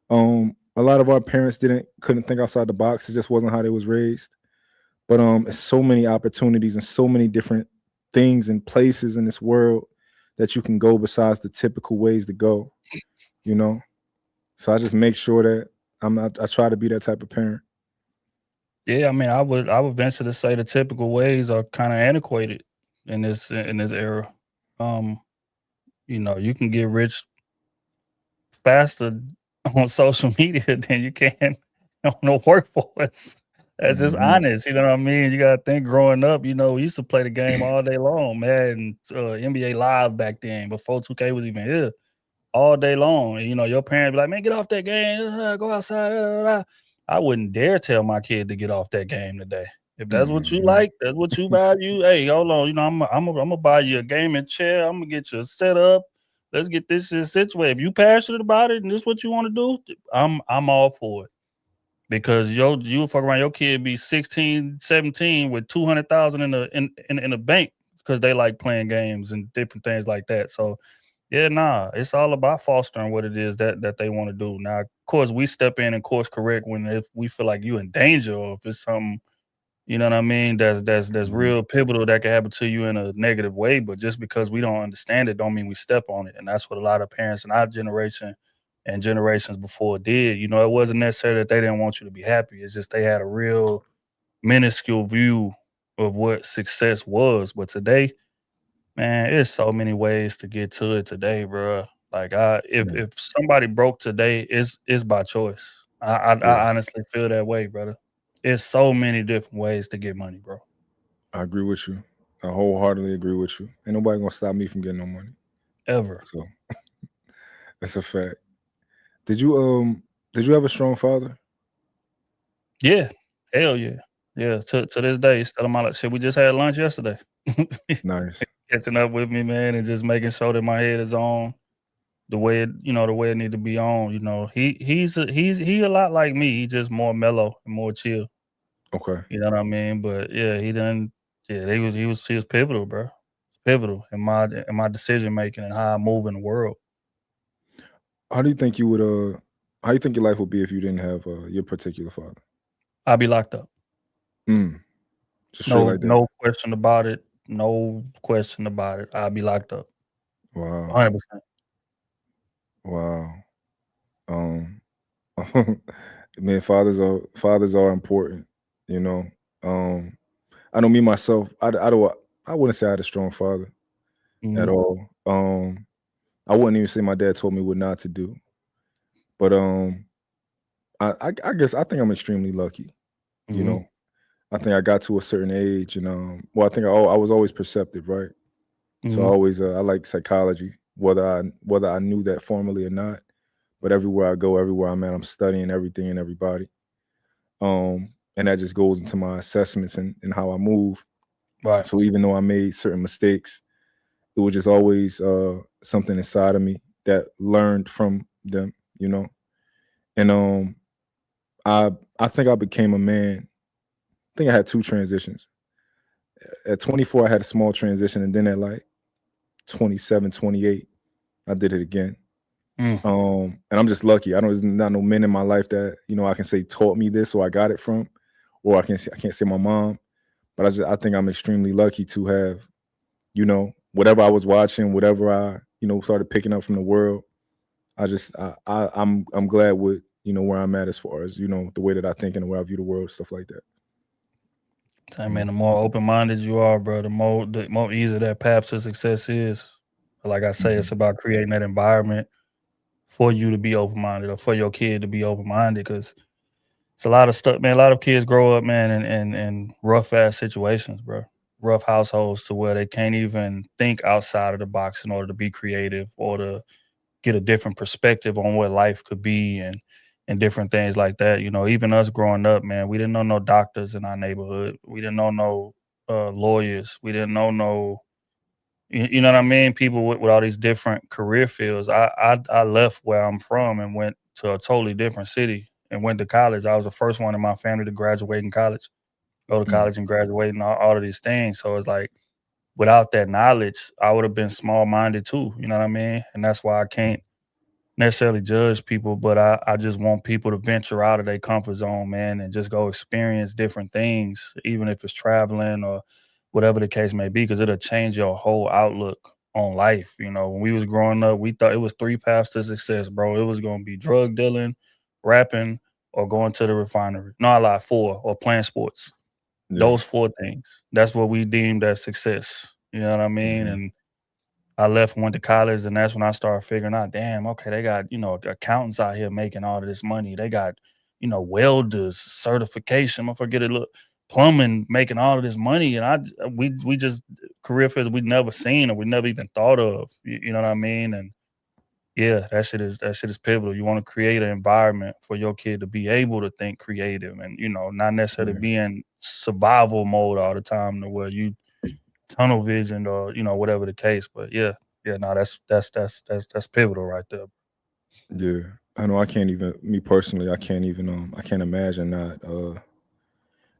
a lot of our parents couldn't think outside the box. It just wasn't how they was raised. But it's so many opportunities and so many different things and places in this world that you can go besides the typical ways to go, you know. So I just make sure that I try to be that type of parent. Yeah, I mean, I would venture to say the typical ways are kind of antiquated in this era. Um, you can get rich faster on social media than you can on the workforce. That's just Hmm. honest, you know what I mean? You gotta think growing up, we used to play the game all day long, man. NBA Live back then before 2K was even here, all day long. And your parents be like, "Man, get off that game, go outside." Da, da, da." I wouldn't dare tell my kid to get off that game today. If that's what you Hmm. like, that's what you value. Hey, hold on, I'm gonna buy you a gaming chair. I'm gonna get you a setup. Let's get this shit situated. If you passionate about it and this what you want to do, I'm all for it. Because you fuck around, your kid be 16, 17 with 200,000 in the bank because they like playing games and different things like that. So yeah, nah, it's all about fostering what it is that they want to do. Now, of course, we step in and course correct when if we feel like you in danger or if it's something, you know what I mean, that's Hmm. real pivotal that can happen to you in a negative way. But just because we don't understand it, don't mean we step on it. And that's what a lot of parents in our generation and generations before did. It wasn't necessarily that they didn't want you to be happy. It's just they had a real minuscule view of what success was. But today, man, it's so many ways to get to it today, bro. Like if Yeah, if somebody broke today, it's by choice. yeah, I honestly feel that way, brother. It's so many different ways to get money, bro. I agree with you. I wholeheartedly agree with you. Ain't nobody gonna stop me from getting no money. Ever. So that's a fact. Did you did you have a strong father? Yeah. Hell yeah. Yeah. To this day, he's still in my life. Shit, we just had lunch yesterday. Nice. Catching up with me, man, and just making sure that my head is on the way it need to be on. He a lot like me. He just more mellow and more chill. Okay. You know what I mean? But yeah, he didn't. Yeah, he was pivotal, bro. Pivotal in my decision making and how I move in the world. How do you think you would how do you think your life would be if you didn't have your particular father? I'll be locked up. Mm, just straight No, like that. no question about it. No question about it. I'll be locked up. Wow. 100%. Wow. Um man, fathers are important, you know. Um I know me myself, I wouldn't say I had a strong father at Mhm, all. I wouldn't even say my dad told me what not to do. But I guess I think I'm extremely lucky, you mhm, know. I think I got to a certain age and well, I think I was always perceptive, right? So mhm. I like psychology, whether I knew that formally or not. But everywhere I go, everywhere I'm at, I'm studying everything and everybody. And that just goes into my assessments and how I move. Right. So even though I made certain mistakes, it was just always something inside of me that learned from them, you know. And I I think I became a man. I think I had two transitions. At 24, I had a small transition, and then at like 27, 28, I did it again. Mm, And I'm just lucky. There's not no men in my life that I can say taught me this or I got it from, or I can't say my mom, but I think I'm extremely lucky to have whatever I was watching, whatever I started picking up from the world. I'm glad with where I'm at as far as the way that I think and the way I view the world, stuff like that. Hey You man, know? the more open minded you are, bro, the more easier that path to success is. Like I say, it's Mhm. about creating that environment for you to be open minded or for your kid to be open minded because it's a lot of stuff, man. A lot of kids grow up, man, in rough ass situations, bro. Rough households to where they can't even think outside of the box in order to be creative or to get a different perspective on what life could be and different things like that. Even us growing up, man, we didn't know no doctors in our neighborhood. We didn't know no lawyers. We didn't know no you know what I mean? People with all these different career fields. I left where I'm from and went to a totally different city and went to college. I was the first one in my family to graduate in college, go to college and graduate and all of these things. So it's like without that knowledge, I would have been small minded too. You know what I mean? And that's why I can't necessarily judge people, but I just want people to venture out of their comfort zone, man, and just go experience different things, even if it's traveling or whatever the case may be, because it'll change your whole outlook on life. You know, when we was growing up, we thought it was three paths to success, bro. It was gonna be drug dealing, rapping, or going to the refinery. No, I lied, four, or playing sports. Yeah. Those four things. That's what we deemed as success. You know what I mean? Mhm. And I left and went to college, and that's when I started figuring out, damn, okay, they got, accountants out here making all of this money. They got, welders, certification. I forget it. Look, plumbing making all of this money, and we just career fields we never seen or we never even thought of. You know what I mean? And yeah, that shit is pivotal. You want to create an environment for your kid to be able to think creative, and not necessarily Yeah. be in survival mode all the time, to where you tunnel vision or whatever the case. But yeah, no, that's pivotal right there. Yeah. I know I can't even me personally, I can't imagine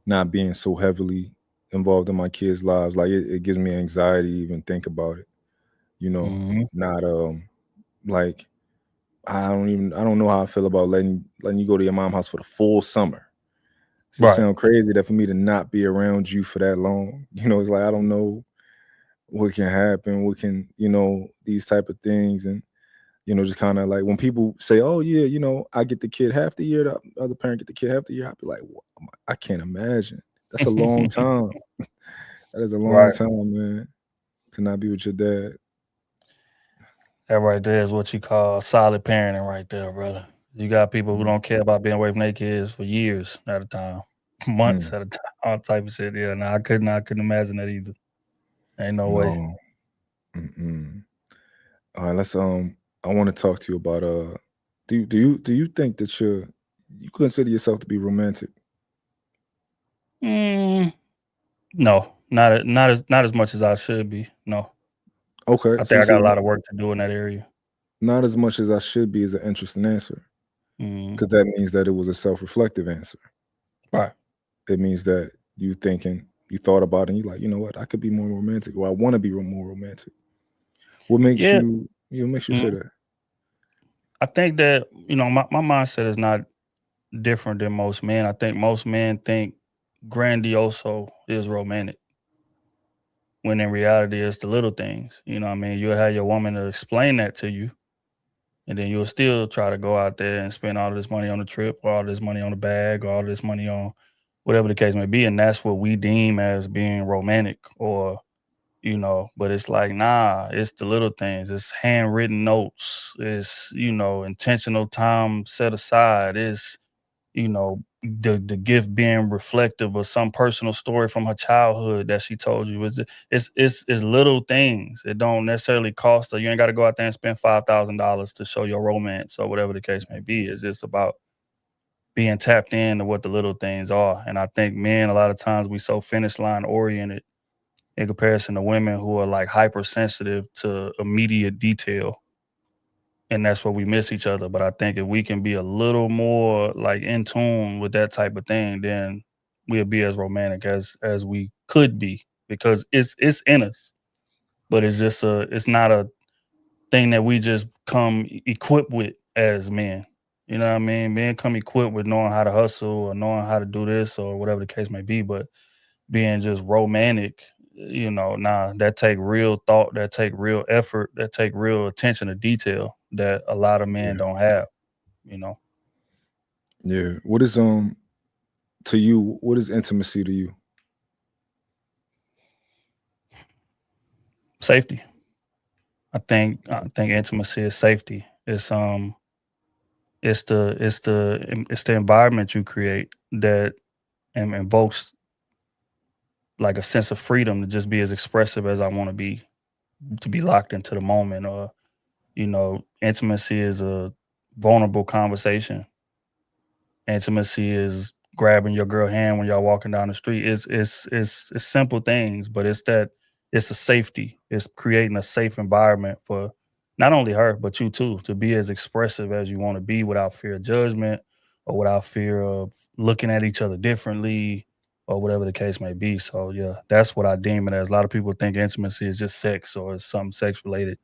not being so heavily involved in my kids' lives. Like it gives me anxiety to even think about it, you know. Mhm. Not like I don't know how I feel about letting you go to your mom's house for the full summer. It just Right. sound crazy that for me to not be around you for that long. It's like I don't know what can happen, what can, these type of things. And just kind of like when people say, "Oh yeah, I get the kid half the year, the other parent get the kid half the year," I'd be like, I can't imagine. That's a long time. That is a long Right. time, man, to not be with your dad. That right there is what you call solid parenting right there, brother. You got people who Mm. don't care about being away from their kids for years at a time, months Mm. at a time, all type of shit. Yeah, no, I couldn't imagine that either. Ain't no way. No. Mm-mm. All right, let's I want to talk to you about do you think that you consider yourself to be romantic? Mm, no, not as much as I should be. No, Okay, I so think you I got a say lot of work to do in that area. not as much as I should be is an interesting answer Mm, because that means that it was a self-reflective answer. right. It means that you thought about it and you're like, you know what, I could be more romantic or I want to be more romantic. What makes Yeah. you makes you say Mhm. that? I think that, my mindset is not different than most men. I think most men think grandioso is romantic, when in reality it's the little things. You know what I mean? You'll have your woman to explain that to you, and then you'll still try to go out there and spend all this money on the trip, or all this money on the bag, or all this money on whatever the case may be. And that's what we deem as being romantic, or but it's like, nah, it's the little things. It's handwritten notes. It's, intentional time set aside. It's, the gift being reflective of some personal story from her childhood that she told you. It's little things. It don't necessarily cost her. You ain't got to go out there and spend $5,000 to show your romance or whatever the case may be. It's just about being tapped into what the little things are. And I think men, a lot of times, we so finish line oriented in comparison to women who are like hypersensitive to immediate detail. And that's where we miss each other. But I think if we can be a little more like in tune with that type of thing, then we'll be as romantic as we could be, because it's in us. But it's not a thing that we just come equipped with as men. You know what I mean? Men come equipped with knowing how to hustle or knowing how to do this or whatever the case may be. But being just romantic, nah, that take real thought, that take real effort, that take real attention to detail that a lot of men Yeah. don't have, you know. Yeah. What is to you, what is intimacy to you? Safety. I think intimacy is safety. It's the environment you create that invokes like a sense of freedom to just be as expressive as I want to be locked into the moment. Or intimacy is a vulnerable conversation. Intimacy is grabbing your girl hand when y'all walking down the street. It's simple things, but it's a safety. It's creating a safe environment for not only her but you too, to be as expressive as you want to be without fear of judgment or without fear of looking at each other differently or whatever the case may be. So yeah, that's what I deem it as. A lot of people think intimacy is just sex or it's something sex related.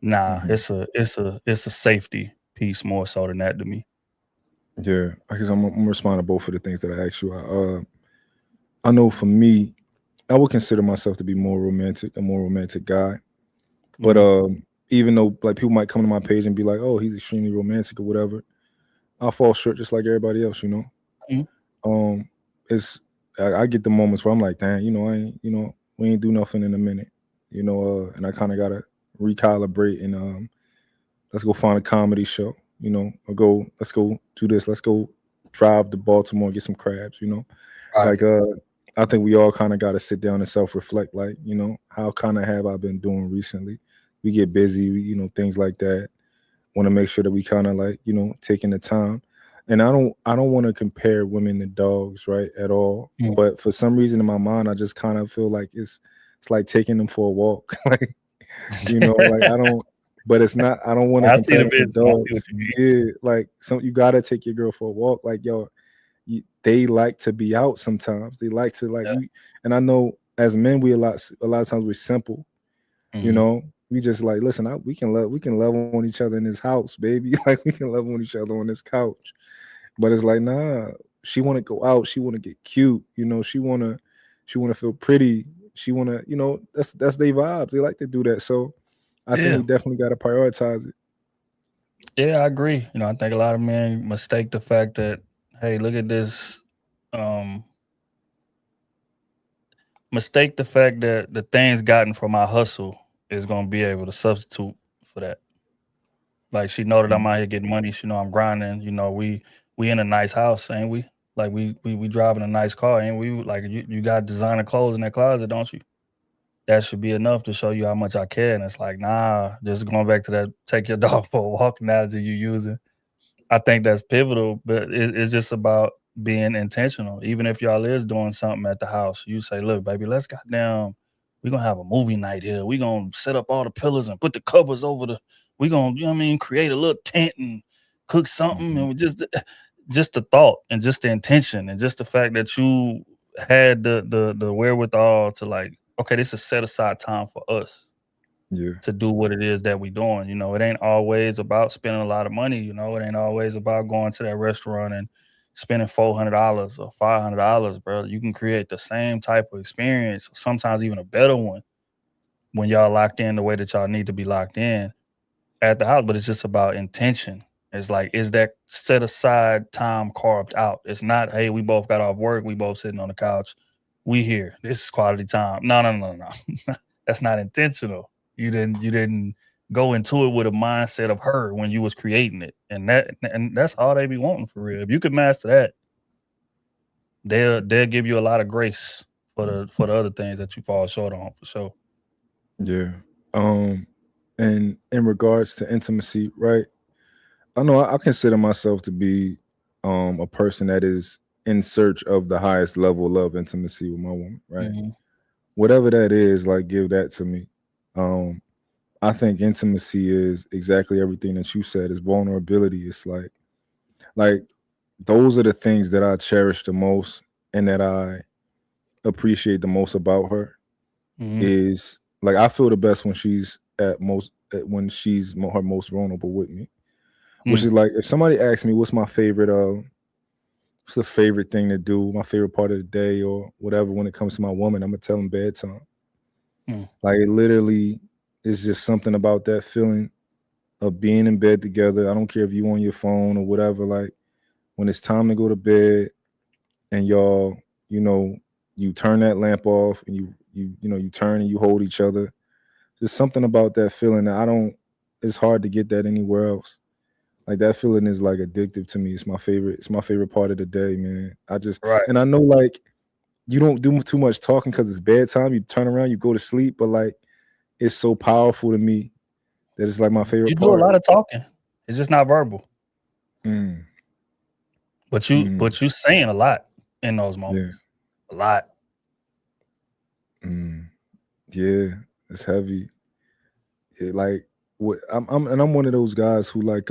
Nah, Mhm. it's a safety piece more so than that to me. Yeah, I guess I'm responding to both of the things that I asked you. I know for me, I would consider myself to be a more romantic guy. But Mhm. even though like people might come to my page and be like, "Oh, he's extremely romantic" or whatever, I'll fall short just like everybody else. Mhm. Um, it's I get the moments where I'm like, "Damn, we ain't do nothing in a minute," and I kind of gotta recalibrate and let's go find a comedy show, or let's go do this, let's go drive to Baltimore and get some crabs, Right. like I think we all kind of got to sit down and self-reflect, like, how kind of have I been doing recently? We get busy, things like that. Want to make sure that we kind of like, taking the time. And I don't want to compare women to dogs, right, at all. Mm. But for some reason in my mind, I just kind of feel like it's like taking them for a walk. Like, like I don't but it's not, I don't want to I see compare the them to vision. I see what dogs. you mean. Yeah, like some you gotta take your girl for a walk. Like, yo, they like to be out sometimes. They like to like Yeah. and I know as men a lot of times we're simple, you Mhm. know. We just like listen, we can love on each other in this house, baby. Like we can love on each other on this couch. But it's like, nah, she wanna go out, she wanna get cute, she wanna feel pretty. She wanna, that's their vibes. They like to do that. So I think Yeah. we definitely gotta prioritize it. Yeah, I agree. I think a lot of men mistake the fact that, hey, look at this. Um, Mistake the fact that the things gotten from my hustle is gonna be able to substitute for that. Like she know that I'm Mm, out here getting money. She know I'm grinding. We in a nice house, ain't we? Like we driving a nice car, ain't we? Like you got designer clothes in that closet, don't you? That should be enough to show you how much I care. And it's like, nah, just going back to that take your dog for a walk analogy you using. I think that's pivotal, but it's just about being intentional. Even if y'all is doing something at the house, you say, "Look, baby, let's goddamn, we gonna have a movie night here. We gonna set up all the pillars and put the covers over the. We gonna, you know what I mean, create a little tent and cook something, mhm. and we just the thought and just the intention and just the fact that you had the wherewithal to like, okay, this is set aside time for us Yeah. to do what it is that we doing. It ain't always about spending a lot of money. It ain't always about going to that restaurant and spending $400 or $500, bro. You can create the same type of experience, sometimes even a better one, when y'all locked in the way that y'all need to be locked in at the house. But it's just about intention. It's like, is that set aside time carved out? It's not, hey, we both got off work, we both sitting on the couch, we here. This is quality time. No, no, no, no. That's not intentional. You didn't go into it with a mindset of her when you was creating it. And that's all they be wanting for real. If you could master that, they'll give you a lot of grace for the other things that you fall short on for sure. Yeah. Um, and in regards to intimacy, right? I know I consider myself to be a person that is in search of the highest level of intimacy with my woman, right? Mhm. Whatever that is, like give that to me. Um, I think intimacy is exactly everything that you said. Is vulnerability. It's like those are the things that I cherish the most and that I appreciate the most about her. Mhm. Is like I feel the best when she's her most vulnerable with me. Which Mm. is like if somebody asks me what's the favorite thing to do, my favorite part of the day or whatever when it comes to my woman, I'm gonna tell them bedtime. Mm. Like it literally is just something about that feeling of being in bed together. I don't care if you on your phone or whatever. Like when it's time to go to bed and y'all, you know, you turn that lamp off and you turn and you hold each other. There's something about that feeling that I don't. It's hard to get that anywhere else. Like that feeling is like addictive to me. It's my favorite. It's my favorite part of the day, man. Right. And I know like you don't do too much talking because it's bedtime. You turn around, you go to sleep, but like it's so powerful to me that it's like my favorite You do a part. lot of talking. It's just not verbal. Mm, But you mm, but you saying a lot in those yeah, moments. A lot. mm, yeah. It's heavy. Like what I'm one of those guys who like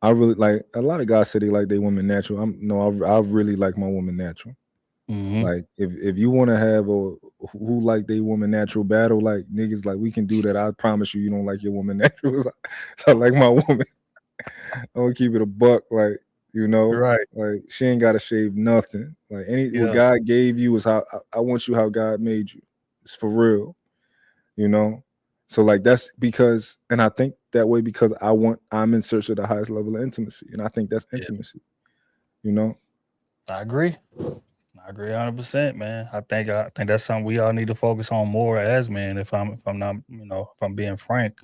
I really like a lot of guys say they like their women natural. I really like my woman natural. Mm-hmm. Like if you want to have a who like they woman natural battle, like niggas, like we can do that. I promise you don't like your woman natural. So I like my woman. I'm gonna keep it a buck, like Right. like she ain't gotta shave nothing. Like what Yeah. God gave you is how I want you how God made you. It's for real, you know. So like that's because, and I think that way because I'm in search of the highest level of intimacy, and I think that's Yeah. intimacy, you know. I agree. I agree 100%, man. I think that's something we all need to focus on more as men. If I'm not, if I'm being frank,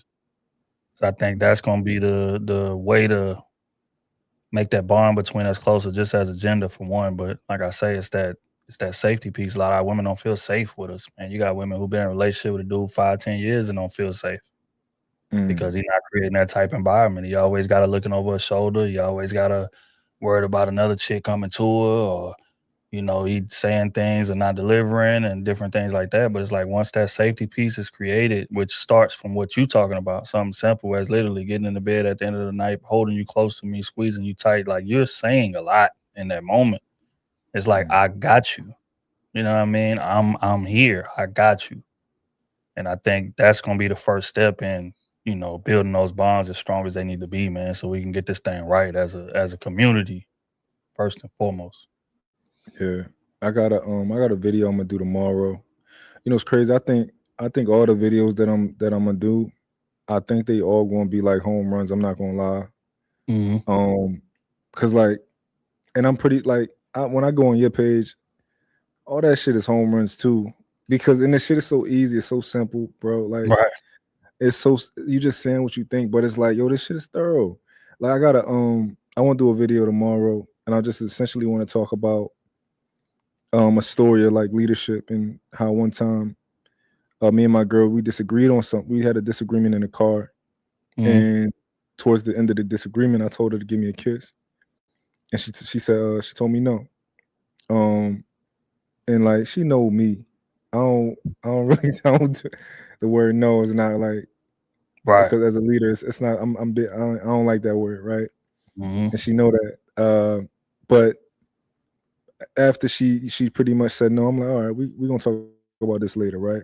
so I think that's gonna be the way to make that bond between us closer, just as a gender for one. But like I say, it's that safety piece. A lot of our women don't feel safe with us, man. You got women who've been in a relationship with a dude 5, 10 years and don't feel safe Mm, because he's not creating that type environment. You always got to looking over his shoulder. You always got to worried about another chick coming to her, or he saying things and not delivering and different things like that. But it's like once that safety piece is created, which starts from what you talking about, something simple as literally getting in the bed at the end of the night, holding you close to me, squeezing you tight, like you're saying a lot in that moment. It's like mm. I got you. You know what I mean? I'm here. I got you. And I think that's gonna be the first step in, building those bonds as strong as they need to be, man, so we can get this thing right as a community, first and foremost. Yeah, I got a video I'm gonna do tomorrow. It's crazy. I think all the videos that I'm gonna do, I think they all gonna be like home runs. I'm not gonna lie. Mhm. Um, cause like, and I'm pretty like when I go on your page, all that shit is home runs too. Because and the shit is so easy, it's so simple, bro. Like Right. it's so you just saying what you think, but it's like, yo, this shit is thorough. Like I want to do a video tomorrow, and I just essentially want to talk about a story of like leadership and how one time me and my girl we disagreed on something. We had a disagreement in the car, Mhm. and towards the end of the disagreement, I told her to give me a kiss, and she said she told me no. Um, and like she know me, I don't really the word no is not like Right. because as a leader, it's not. I don't like that word, right? Mhm. And she know that. But after she pretty much said no, I'm like, all right, we gonna talk about this later, right?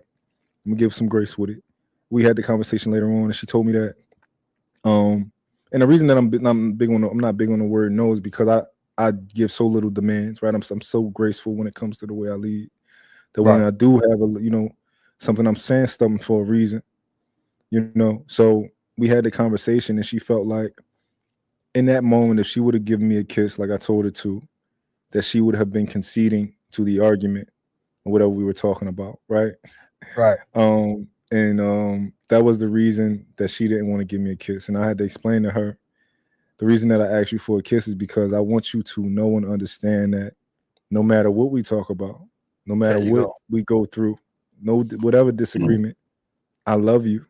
I'm gonna give some grace with it. We had the conversation later on, and she told me that. Um, and the reason that I'm not big on the word no is because I give so little demands, right? I'm so graceful when it comes to the way I lead. That when Right. I do have something, I'm saying something for a reason, So we had the conversation, and she felt like in that moment, if she would have given me a kiss like I told her to, that she would have been conceding to the argument or whatever we were talking about, right? Right. And that was the reason that she didn't want to give me a kiss. And I had to explain to her the reason that I asked you for a kiss is because I want you to know and understand that no matter what we talk about, no There matter you what go. we go through, no whatever disagreement, I love you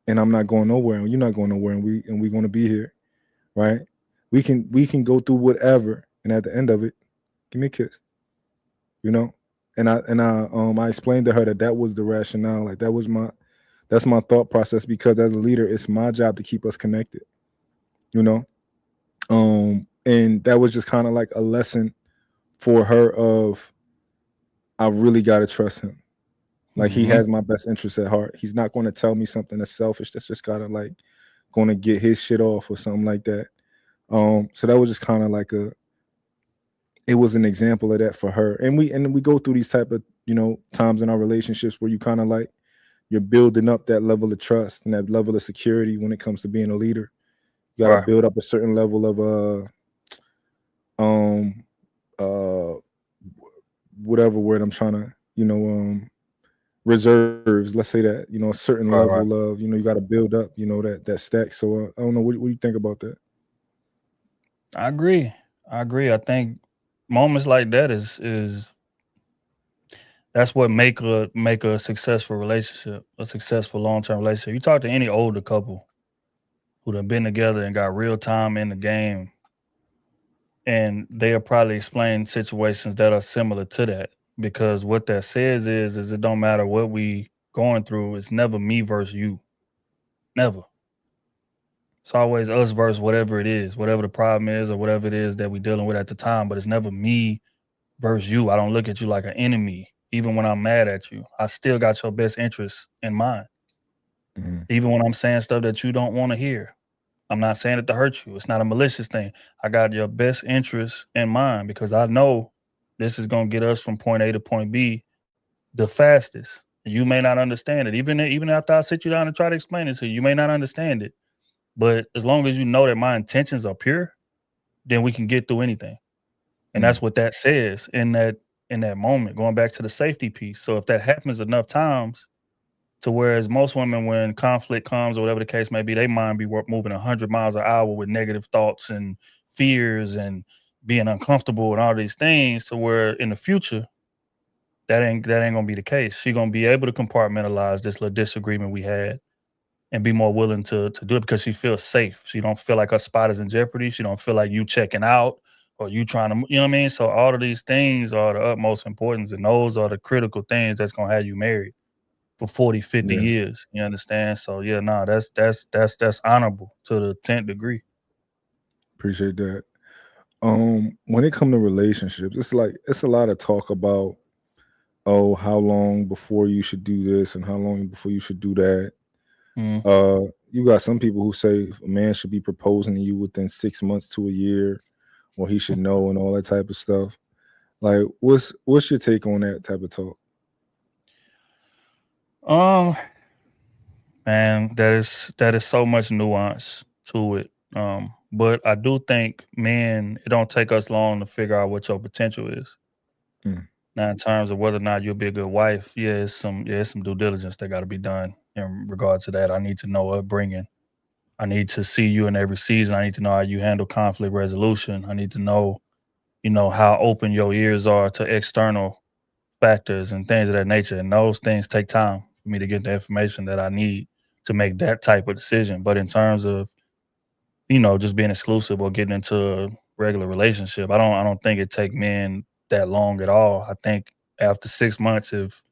and I'm not going nowhere and you're not going nowhere and we're going to be here, right? We can go through whatever and at the end of it, give me a kiss, you know? And I explained to her that was the rationale, like that's my thought process because as a leader, it's my job to keep us connected, you know? And that was just kind of like a lesson for her of I really got to trust him. Like he Mhm. has my best interest at heart. He's not going to tell me something that's selfish. That's just kind of like going to get his shit off or something like that. So that was just kind of like it was an example of that for her. And we go through these type of times in our relationships where you kind of like you're building up that level of trust and that level of security when it comes to being a leader. You got to Right. build up a certain level of um uh whatever word I'm trying to reserves. Let's say that a certain Right. Right. level of you got to build up that stack. So I don't know what do you think about that? I agree. I agree. I think moments like that is that's what make a successful relationship, a successful long-term relationship. You talk to any older couple who done been together and got real time in the game, and they'll probably explain situations that are similar to that. Because what that says is it don't matter what we going through, it's never me versus you. Never. It's always us versus whatever it is, whatever the problem is or whatever it is that we're dealing with at the time. But it's never me versus you. I don't look at you like an enemy. Even when I'm mad at you, I still got your best interests in mind. Mm-hmm. Even when I'm saying stuff that you don't want to hear, I'm not saying it to hurt you. It's not a malicious thing. I got your best interests in mind because I know this is going to get us from point A to point B the fastest. You may not understand it. Even after I sit you down and try to explain it to you, you may not understand it. But as long as you know that my intentions are pure, then we can get through anything. And that's what that says in that moment, going back to the safety piece. So if that happens enough times, to whereas most women, when conflict comes or whatever the case may be, they mind be moving 100 miles an hour with negative thoughts and fears and being uncomfortable and all these things, to where in the future, that ain't gonna be the case. She gonna be able to compartmentalize this little disagreement we had and be more willing to do it because she feels safe. She don't feel like her spot is in jeopardy. She don't feel like you checking out or you trying to, you know what I mean? So all of these things are the utmost importance, and those are the critical things that's gonna have you married for 40, 50 Yeah, years. You understand? So yeah, no, that's honorable to the 10th degree. appreciate that. When it come to relationships, it's like it's a lot of talk about, oh, how long before you should do this and how long before you should do that. Mm. You got some people who say a man should be proposing to you within 6 months to a year, or he should know and all that type of stuff. Like, what's your take on that type of talk? Um, man, that is so much nuance to it. But I do think, men, it don't take us long to figure out what your potential is. Mm. Now, in terms of whether or not you'll be a good wife, it's some due diligence that got to be done in regard to that. I need to know upbringing. I need to see you in every season. I need to know how you handle conflict resolution. I need to know, how open your ears are to external factors and things of that nature. And those things take time for me to get the information that I need to make that type of decision. But in terms of, just being exclusive or getting into a regular relationship, I don't think it take men that long at all. I think after 6 months, if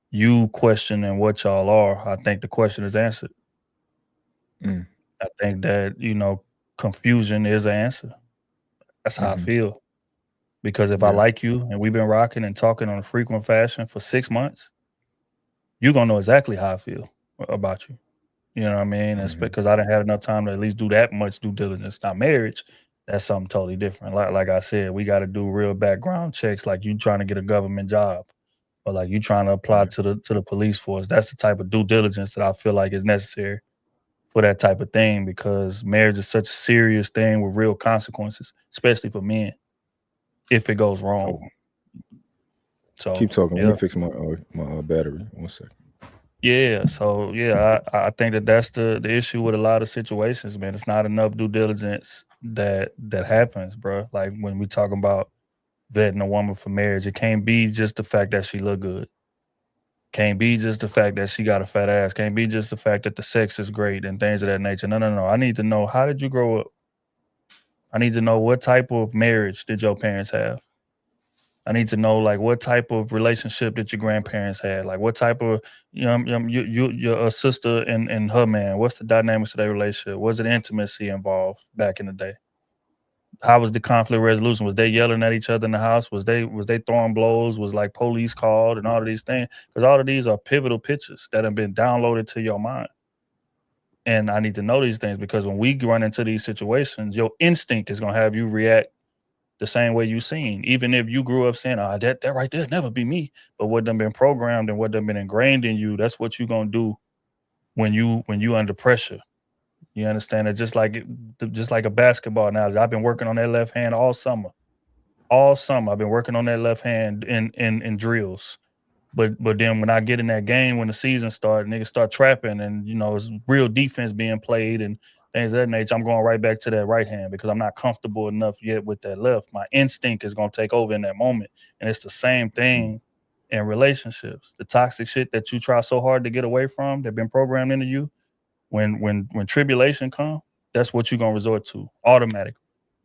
you questioning what y'all are, I think the question is answered. Mm. I think that, confusion is an answer. That's how I Hmm. feel. Because if I Yeah. like you and we've been rocking and talking on a frequent fashion for 6 months, you're gonna know exactly how I feel about you. You know what I mean? It's Hmm. because I didn't have enough time to at least do that much due diligence. Now, marriage, that's something totally different. Like I said, we got to do real background checks, like you trying to get a government job, or like you trying to apply Yeah. to the police force. That's the type of due diligence that I feel like is necessary for that type of thing, because marriage is such a serious thing with real consequences, especially for men if it goes Oh, wrong. So keep talking. Let me yeah. fix my battery. 1 second. Yeah, so yeah, I think that that's the issue with a lot of situations, man. It's not enough due diligence that happens, bro. Like when we talking about vetting a woman for marriage, it can't be just the fact that she look good. Can't be just the fact that she got a fat ass. Can't be just the fact that the sex is great and things of that nature. No, no, no. I need to know, how did you grow up? I need to know, what type of marriage did your parents have? I need to know, like, what type of relationship did your grandparents had? Like, what type of, your sister and her man, what's the dynamics of their relationship? Was it intimacy involved back in the day? How was the conflict resolution? Was they yelling at each other in the house? Was they throwing blows? Was like police called and all of these things? Because all of these are pivotal pictures that have been downloaded to your mind. And I need to know these things, because when we run into these situations, your instinct is gonna have you react the same way you seen, even if you grew up saying, that right there never be me. But what done been programmed and what done been ingrained in you, that's what you gonna do when you under pressure. You understand it? Just like a basketball analogy. I've been working on that left hand all summer. All summer I've been working on that left hand in drills. But then when I get in that game, when the season starts, niggas start trapping, and it's real defense being played and things of that nature, I'm going right back to that right hand because I'm not comfortable enough yet with that left. My instinct is gonna take over in that moment. And it's the same Mm. thing in relationships. The toxic shit that you try so hard to get away from, that been programmed into you, when tribulation come, that's what you're gonna resort to automatically.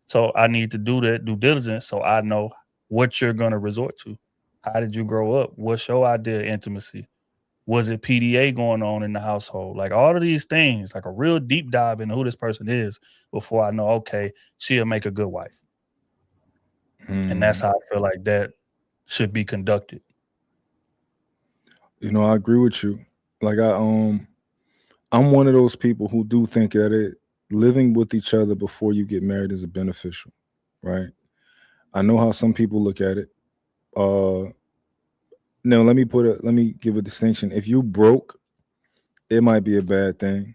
So I need to do that due diligence so I know what you're gonna resort to. How did you grow up? What's your idea of intimacy? Was it PDA going on in the household? Like all of these things, like a real deep dive into who this person is before I know, okay, she'll make a good wife. And that's how I feel like that should be conducted. You know, I agree with you. Like I'm one of those people who do think that living with each other before you get married is beneficial, right? I know how some people look at it. No, let me give a distinction. If you broke, it might be a bad thing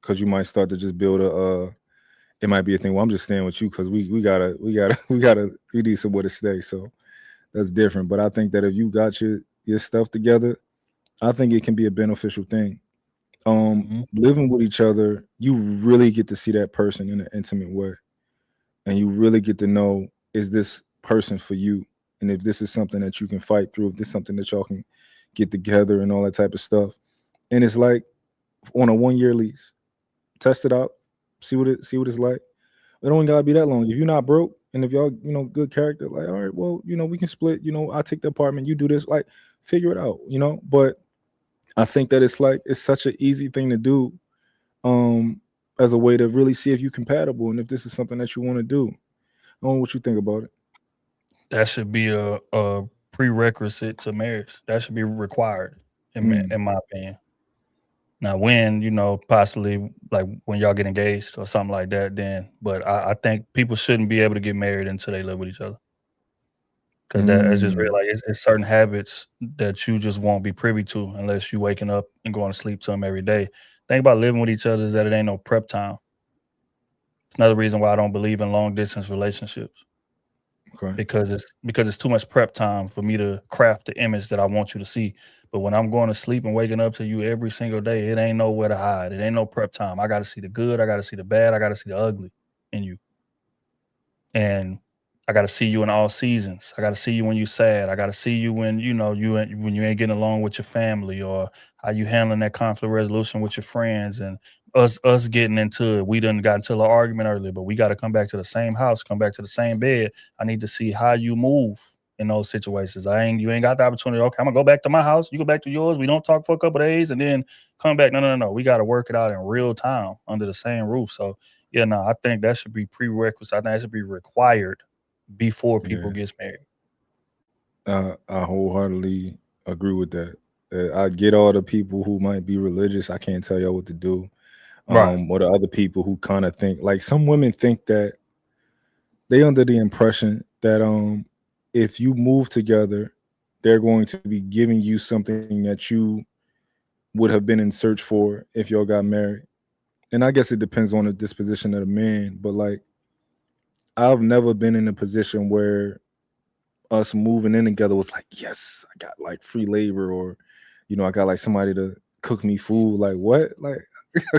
because you might start to just build it might be a thing. Well, I'm just staying with you because we gotta we need somewhere to stay. So that's different. But I think that if you got your stuff together, I think it can be a beneficial thing. Living with each other, you really get to see that person in an intimate way, and you really get to know, is this person for you, and if this is something that you can fight through, if this is something that y'all can get together and all that type of stuff. And it's like on a 1-year lease, test it out, see what it's like. It don't gotta be that long. If you're not broke, and if y'all good character, like, all right, well, we can split. I take the apartment, you do this, like, figure it out. But I think that it's such an easy thing to do, as a way to really see if you're compatible and if this is something that you want to do. I don't know what you think about it. That should be a prerequisite to marriage. That should be required, in my opinion. Now, when, possibly like when y'all get engaged or something like that, then, but I think people shouldn't be able to get married until they live with each other. Because I just realized it's certain habits that you just won't be privy to unless you waking up and going to sleep to them every day. Thing about living with each other is that it ain't no prep time. It's another reason why I don't believe in long distance relationships. Okay. Because it's too much prep time for me to craft the image that I want you to see. But when I'm going to sleep and waking up to you every single day, it ain't nowhere to hide. It ain't no prep time. I got to see the good. I got to see the bad. I got to see the ugly in you. And I got to see you in all seasons. I got to see you when you sad. I got to see you when when you ain't getting along with your family, or how you handling that conflict resolution with your friends, and us getting into it. We done got into an argument earlier, but we got to come back to the same house, come back to the same bed. I need to see how you move in those situations. You ain't got the opportunity. Okay, I'm gonna go back to my house. You go back to yours. We don't talk for a couple of days and then come back. No. We got to work it out in real time under the same roof. So yeah, no, I think that should be prerequisite. I think that should be required before people Yeah. gets married. I wholeheartedly agree with that. I get all the people who might be religious. I can't tell y'all what to do. Right. Or the other people who kind of think, like, some women think that they under the impression that if you move together, they're going to be giving you something that you would have been in search for if y'all got married. And I guess it depends on the disposition of the man, but like, I've never been in a position where us moving in together was like, yes, I got like free labor, or I got like somebody to cook me food. Like, what? Like, I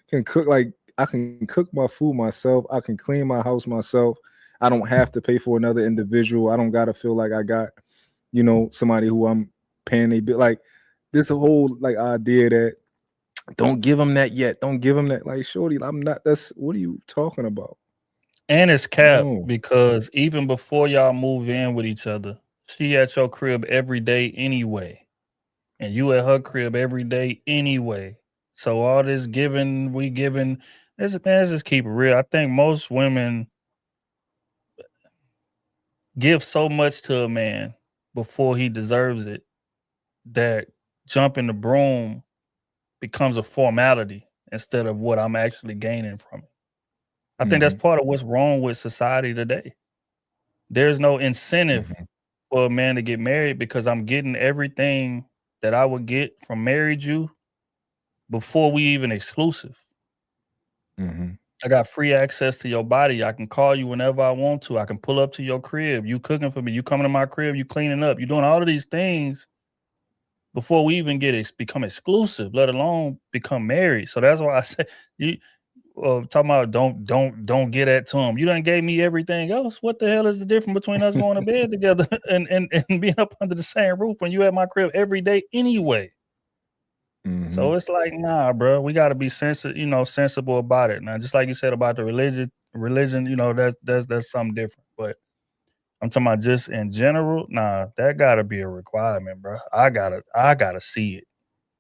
can cook, like, I can cook my food myself. I can clean my house myself. I don't have to pay for another individual. I don't gotta feel like I got somebody who I'm paying a bit. Like, this whole like idea that don't give them that yet, don't give them that. Like, shorty, I'm not. That's what are you talking about? And it's cap No. because even before y'all move in with each other, she at your crib every day anyway. And you at her crib every day anyway. So all this giving, let's just keep it real. I think most women give so much to a man before he deserves it that jumping the broom becomes a formality instead of what I'm actually gaining from it. I think that's part of what's wrong with society today. There's no incentive for a man to get married because I'm getting everything that I would get from married you before we even exclusive. I got free access to your body. I can call you whenever I want to. I can pull up to your crib. You cooking for me. You coming to my crib. You cleaning up. You doing all of these things before we even become exclusive, let alone become married. So that's why I say you talking about don't get that to him. You done gave me everything else. What the hell is the difference between us going to bed together and being up under the same roof when you at my crib every day anyway? So it's like, nah, bro, we got to be sensible about it. Now, just like you said about the religion, that's something different. But I'm talking about just in general, nah, that gotta be a requirement, bro. I gotta see it.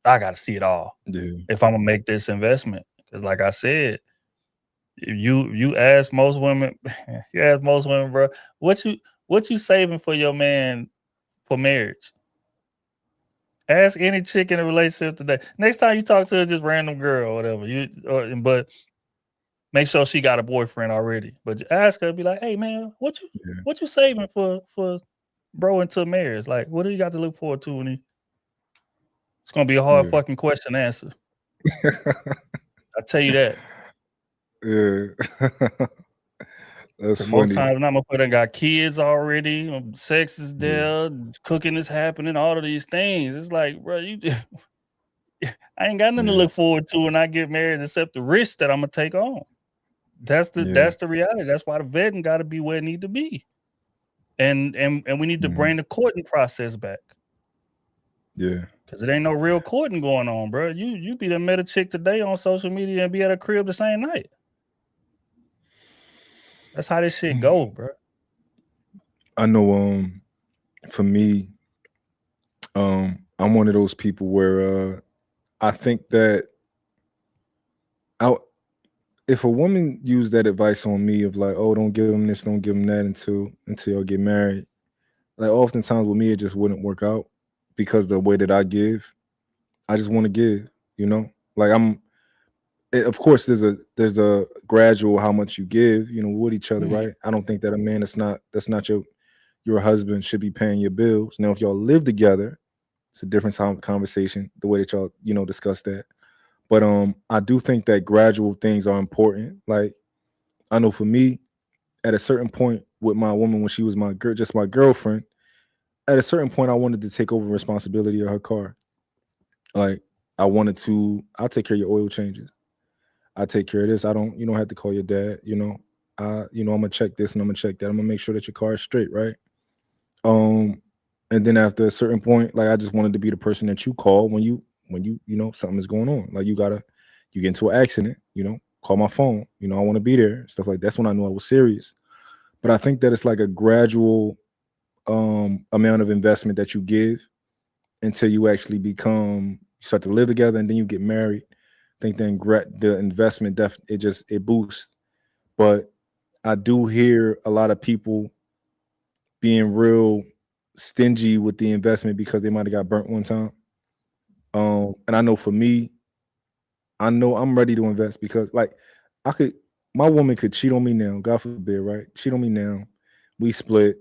I got to see it all Yeah. if I'm gonna make this investment. Because, like I said, you ask most women, bro, what you saving for your man for marriage? Ask any chick in a relationship today. Next time you talk to a just random girl or whatever, but make sure she got a boyfriend already. But ask her, be like, hey man, what you saving for bro into marriage? Like, what do you got to look forward to when he? It's gonna be a hard fucking question to answer. I tell you that. Yeah. That's funny. Most times, not my done got kids already. Sex is there, cooking is happening. All of these things. It's like, bro, I ain't got nothing to look forward to when I get married, except the risk that I'm gonna take on. That's the reality. That's why the vetting got to be where it need to be, and we need to bring the courting process back. Yeah. Because it ain't no real courting going on, bro. You be done met a chick today on social media and be at a crib the same night. That's how this shit go, bro. I know. For me, I'm one of those people where I think that if a woman used that advice on me of like, oh, don't give him this, don't give him that until y'all get married, like oftentimes with me it just wouldn't work out because the way that I just want to give, you know, like of course there's a gradual how much you give, you know, with each other, right? I don't think that a man that's not your husband should be paying your bills. Now, if y'all live together, it's a different conversation, the way that y'all, you know, discuss that. But I do think that gradual things are important. Like, I know for me, at a certain point with my woman, when she was just my girlfriend, at a certain point, I wanted to take over responsibility of her car. Like, I'll take care of your oil changes. I take care of this. You don't have to call your dad, you know. I'm gonna check this and I'm gonna check that. I'm gonna make sure that your car is straight, right? And then after a certain point, like I just wanted to be the person that you call when you know something is going on. Like you get into an accident, you know, call my phone, you know, I want to be there, stuff like that. That's when I knew I was serious. But I think that it's like a gradual amount of investment that you give until you actually start to live together, and then you get married. I think then the investment it boosts. But I do hear a lot of people being real stingy with the investment because they might have got burnt one time. And I know for me, I know I'm ready to invest because like my woman could cheat on me now, God forbid, right? Cheat on me now. We split.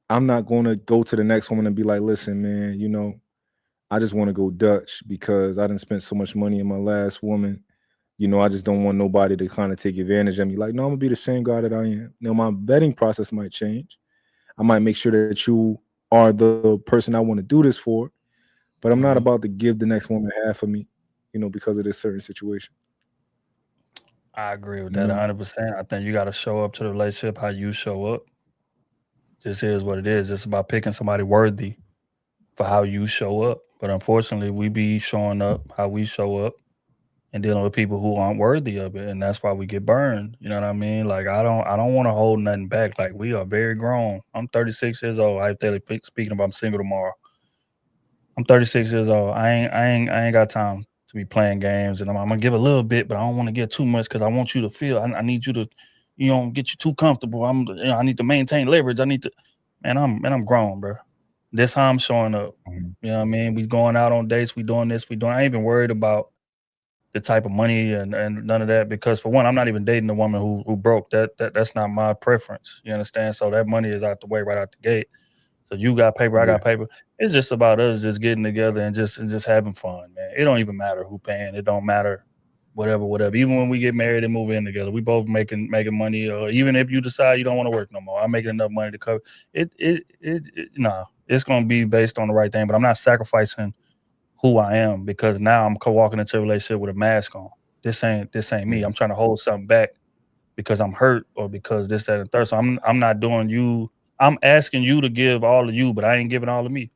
I'm not going to go to the next woman and be like, listen, man, you know, I just want to go Dutch because I didn't spend so much money in my last woman. You know, I just don't want nobody to kind of take advantage of me. Like, no, I'm gonna be the same guy that I am. Now, my vetting process might change. I might make sure that you are the person I want to do this for, but I'm not about to give the next woman half of me, you know, because of this certain situation. I agree with that 100%. I think you got to show up to the relationship how you show up. Just is what it is. It's about picking somebody worthy for how you show up. But unfortunately, we be showing up how we show up and dealing with people who aren't worthy of it, and that's why we get burned. You know what I mean? Like I don't want to hold nothing back. Like we are very grown. I'm 36 years old. Hypothetically speaking, if I'm single tomorrow, I'm 36 years old. I ain't got time to be playing games, and I'm gonna give a little bit, but I don't want to get too much because I want you to feel. I need you to, you know, get you too comfortable. I need to maintain leverage. I need to, I'm grown, bro. This how I'm showing up. You know what I mean? We going out on dates. We doing this. I ain't even worried about the type of money and none of that because for one, I'm not even dating a woman who broke. That's not my preference. You understand? So that money is out the way right out the gate. So you got paper, I got paper. It's just about us just getting together and just having fun, man. It don't even matter who paying. It don't matter whatever. Even when we get married and move in together, we both making money. Or even if you decide you don't want to work no more, I'm making enough money to cover it. Nah, it's gonna be based on the right thing. But I'm not sacrificing who I am because now I'm walking into a relationship with a mask on. This ain't me. I'm trying to hold something back because I'm hurt or because this, that, and third. So I'm not doing you. I'm asking you to give all of you, but I ain't giving all of me.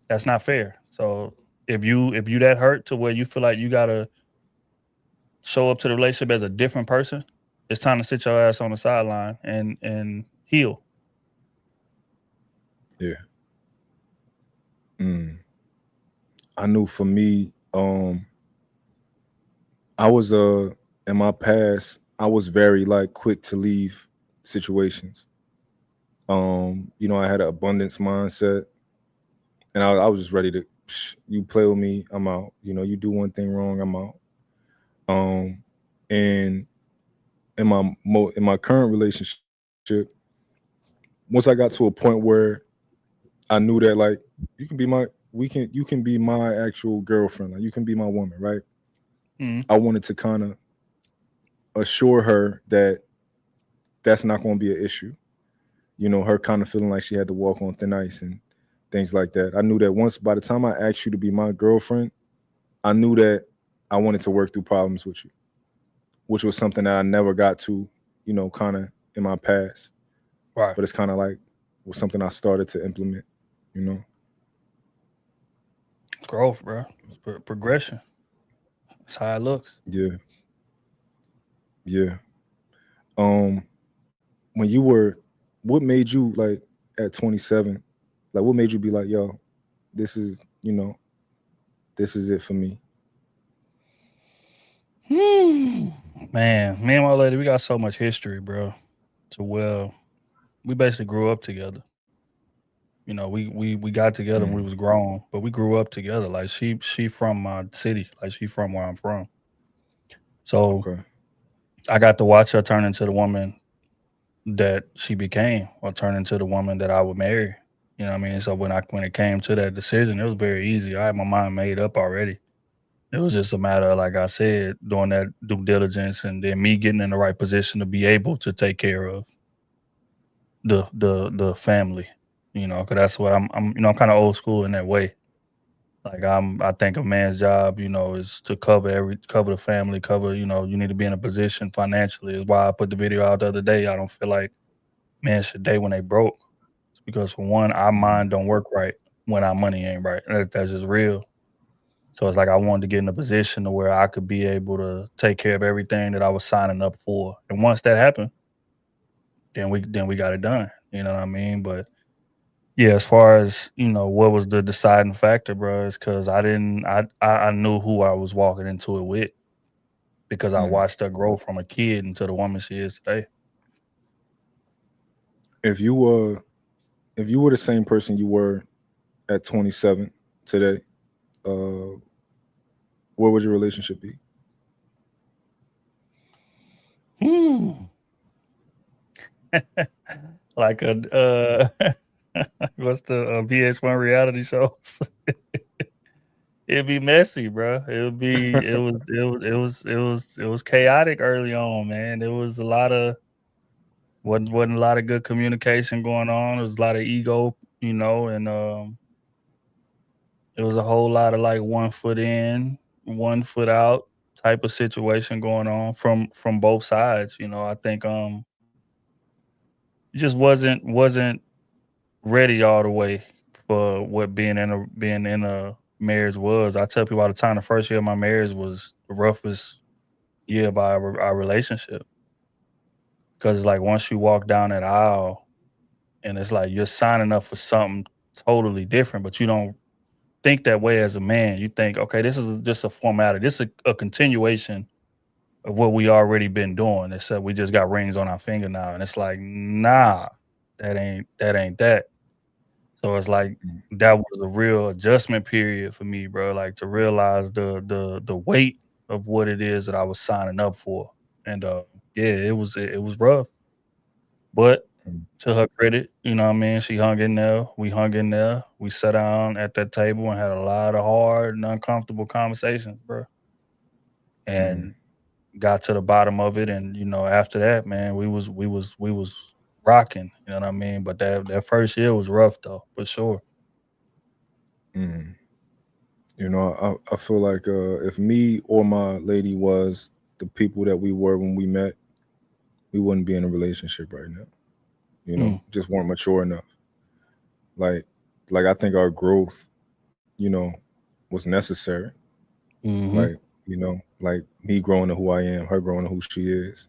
That's not fair. So if you that hurt to where you feel like you gotta show up to the relationship as a different person, it's time to sit your ass on the sideline and heal. Yeah. I knew for me, I was in my past, I was very like quick to leave situations. I had an abundance mindset, and I was just ready to. You play with me, I'm out. You do one thing wrong, I'm out. Um, and in my current relationship, once I got to a point where I knew that like you can be my you can be my actual girlfriend, like you can be my woman, right? Mm. I wanted to kind of assure her that that's not going to be an issue. Her kind of feeling like she had to walk on thin ice and things like that. I knew that once by the time I asked you to be my girlfriend, I knew that I wanted to work through problems with you, which was something that I never got to, kind of in my past. Right. But it's kind of like was something I started to implement, you know. Growth, bro. It's progression. That's how it looks. Yeah, yeah. Um, when you were, what made you like at 27? Like, what made you be like, yo, this is, this is it for me? Man, me and my lady, we got so much history, bro. So well, we basically grew up together. We got together when we Mm, was grown, but we grew up together. Like she from my city, like she from where I'm from. So okay. I got to watch her turn into the woman that she became, or turn into the woman that I would marry. You know what I mean? So when it came to that decision, it was very easy. I had my mind made up already. It was just a matter of, like I said, doing that due diligence and then me getting in the right position to be able to take care of the family. Because that's what I'm kind of old school in that way. Like I think a man's job, is to cover the family, you need to be in a position financially. Is why I put the video out the other day. I don't feel like men should date when they broke. It's because for one, our Mm, mind don't work right when our money ain't right. That's just real. So it's like I wanted to get in a position to where I could be able to take care of everything that I was signing up for. And once that happened, then we got it done. You know what I mean? But yeah, as far as what was the deciding factor, bro, is because I didn't. I knew who I was walking into it with because I mm. watched her grow from a kid into the woman she is today. If you were, if you were the same person you were at 27 today, uh, what would your relationship be? Hmm. Like what's the VH1 reality shows? It'd be messy, bro. It was chaotic early on, man. There was a lot of wasn't a lot of good communication going on. There was a lot of ego, and it was a whole lot of like one foot in, one foot out type of situation going on from both sides. I think it just wasn't ready all the way for what being in a marriage was. I tell people all the time the first year of my marriage was the roughest year of our relationship because it's like once you walk down that aisle and it's like you're signing up for something totally different, but you don't think that way as a man. You think, okay, this is just a formality. This is a continuation of what we already been doing, except we just got rings on our finger now. And it's like, nah, that ain't that. So it's like Mm, that was a real adjustment period for me, bro. Like to realize the weight of what it is that I was signing up for. And yeah, it was rough. But mm, to her credit, you know what I mean? She hung in there. We hung in there. We sat down at that table and had a lot of hard and uncomfortable conversations, bro. mm, And got to the bottom of it. And after that, man, we was rocking. You know what I mean? But that first year was rough though, for sure. mm. I feel like if me or my lady was the people that we were when we met, we wouldn't be in a relationship right now. Mm. Just weren't mature enough. Like, like I think our growth, was necessary. Hmm. Like me growing to who I am, her growing to who she is.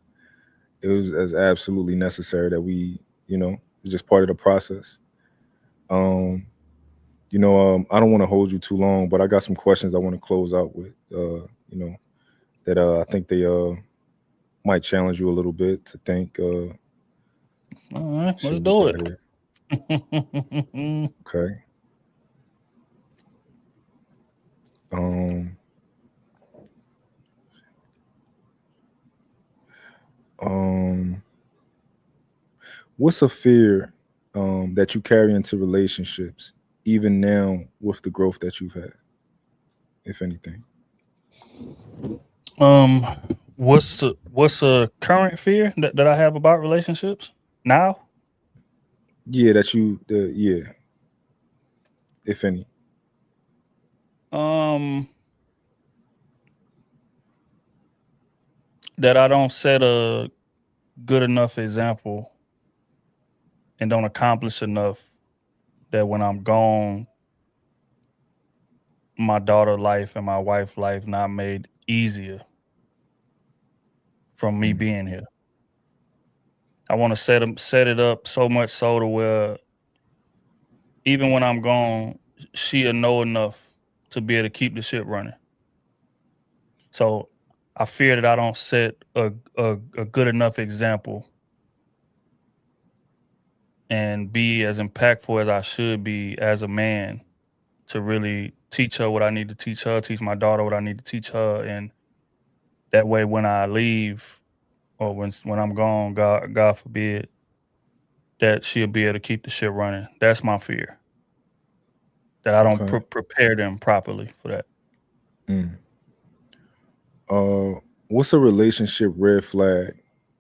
It was as absolutely necessary that we, it's just part of the process. Um, I don't want to hold you too long, but I got some questions I want to close out with. That I think they might challenge you a little bit to think. All right, See let's what we do got it. here. Okay. Um. Um. What's a fear that you carry into relationships, even now with the growth that you've had, if anything? um, what's a current fear that I have about relationships now? Yeah, yeah, if any. Um, that I don't set a good enough example and don't accomplish enough that when I'm gone, my daughter life and my wife life not made easier from me Mm, being here. I want to set it up so much so to where even when I'm gone, she'll know enough to be able to keep the ship running. So I fear that I don't set a good enough example and be as impactful as I should be as a man to really teach her what I need to teach her, teach my daughter what I need to teach her, and that way when I leave or when I'm gone, God forbid, that she'll be able to keep the ship running. That's my fear. That I don't okay. prepare them properly for that. Mm. Uh, what's a relationship red flag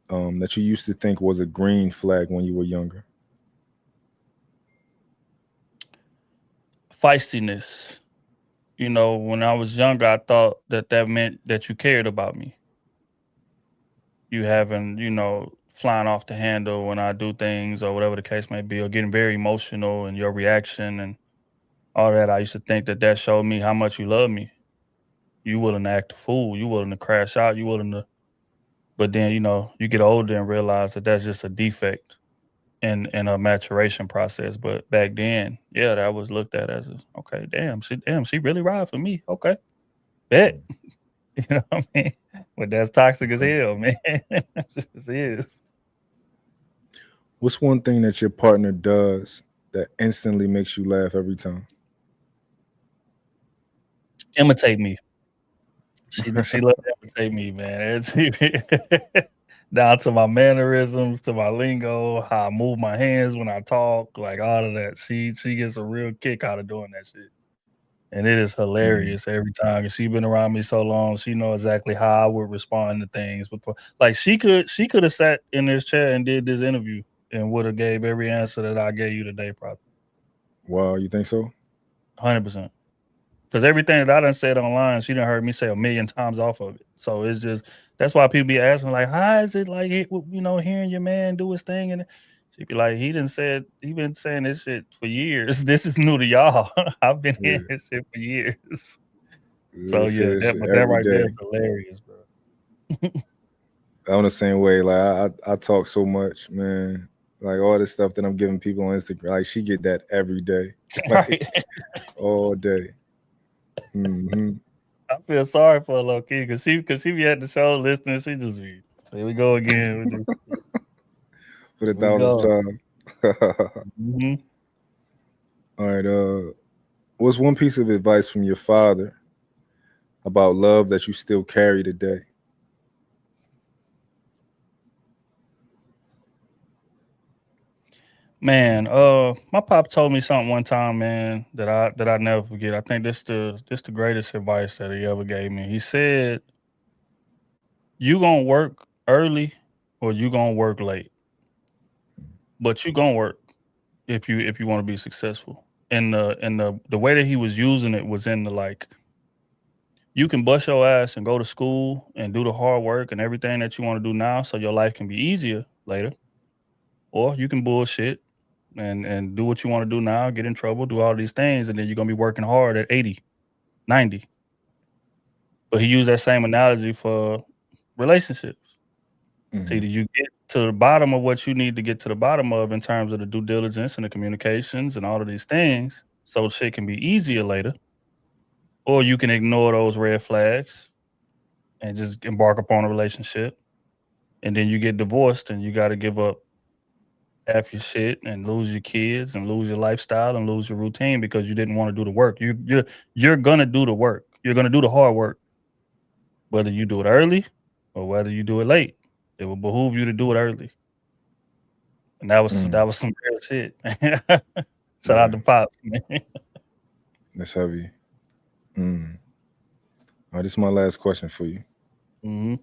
that you used to think was a green flag when you were younger? Feistiness. When I was younger, I thought that meant that you cared about me. You having, flying off the handle when I do things or whatever the case may be, or getting very emotional and your reaction and all that. I used to think that showed me how much you love me. You willing to act a fool. You willing to crash out. You willing to, but then, you get older and realize that that's just a defect in a maturation process. But back then, yeah, that was looked at as okay, she really ride for me. Okay, bet. You know what I mean? But that's toxic as Okay. hell, man. It just is. What's one thing that your partner does that instantly makes you laugh every time? Imitate me. She love to imitate me, man. Down to my mannerisms, to my lingo, how I move my hands when I talk, like all of that. She gets a real kick out of doing that shit. And it is Mm, hilarious every time. 'Cause she been around me so long, she know exactly how I would respond to things before. Like she could have sat in this chair and did this interview and would have gave every answer that I gave you today, probably wow, you think so? 100%. Because everything that I done said online, she done heard me say a million times off of it. So it's just that's why people be asking like, "How is it like hearing your man do his thing?" And she be like, he been saying this shit for years. This is new to y'all. I've been hearing Yeah, this shit for years." yeah, So say yeah, that that shit but that every right there day. is hilarious, bro. I'm the same way. Like I talk so much, man. Like all this stuff that I'm giving people on Instagram, like she get that every day, like Right. all day. Hmm. I feel sorry for her low key because she be at the show listening. She just be, here we go again with this shit. For the Here we thousandth go. time. Mhm. All right. What's one piece of advice from your father about love that you still carry today? Man, my pop told me something one time, man, that I never forget. I think this the greatest advice that he ever gave me. He said, "You gonna work early or you gonna work late, but you gonna work if you want to be successful." And the way that he was using it was in the like, you can bust your ass and go to school and do the hard work and everything that you want to do now, so your life can be easier later, or you can bullshit and do what you want to do now, get in trouble, do all these things, and then you're gonna be working hard at 80, 90. But he used that same analogy for relationships. So Hmm. either you get to the bottom of what you need to get to the bottom of in terms of the due diligence and the communications and all of these things, so shit can be easier later, or you can ignore those red flags and just embark upon a relationship, and then you get divorced and you got to give up half your shit and lose your kids and lose your lifestyle and lose your routine because you didn't want to do the work. You're gonna do the work. You're gonna do the hard work, whether you do it early or whether you do it late. It will behoove you to do it early. And that was some real shit. Shout out Yeah, to Pops, man. that's heavy. Mm. All right, this is my last question for you. hmm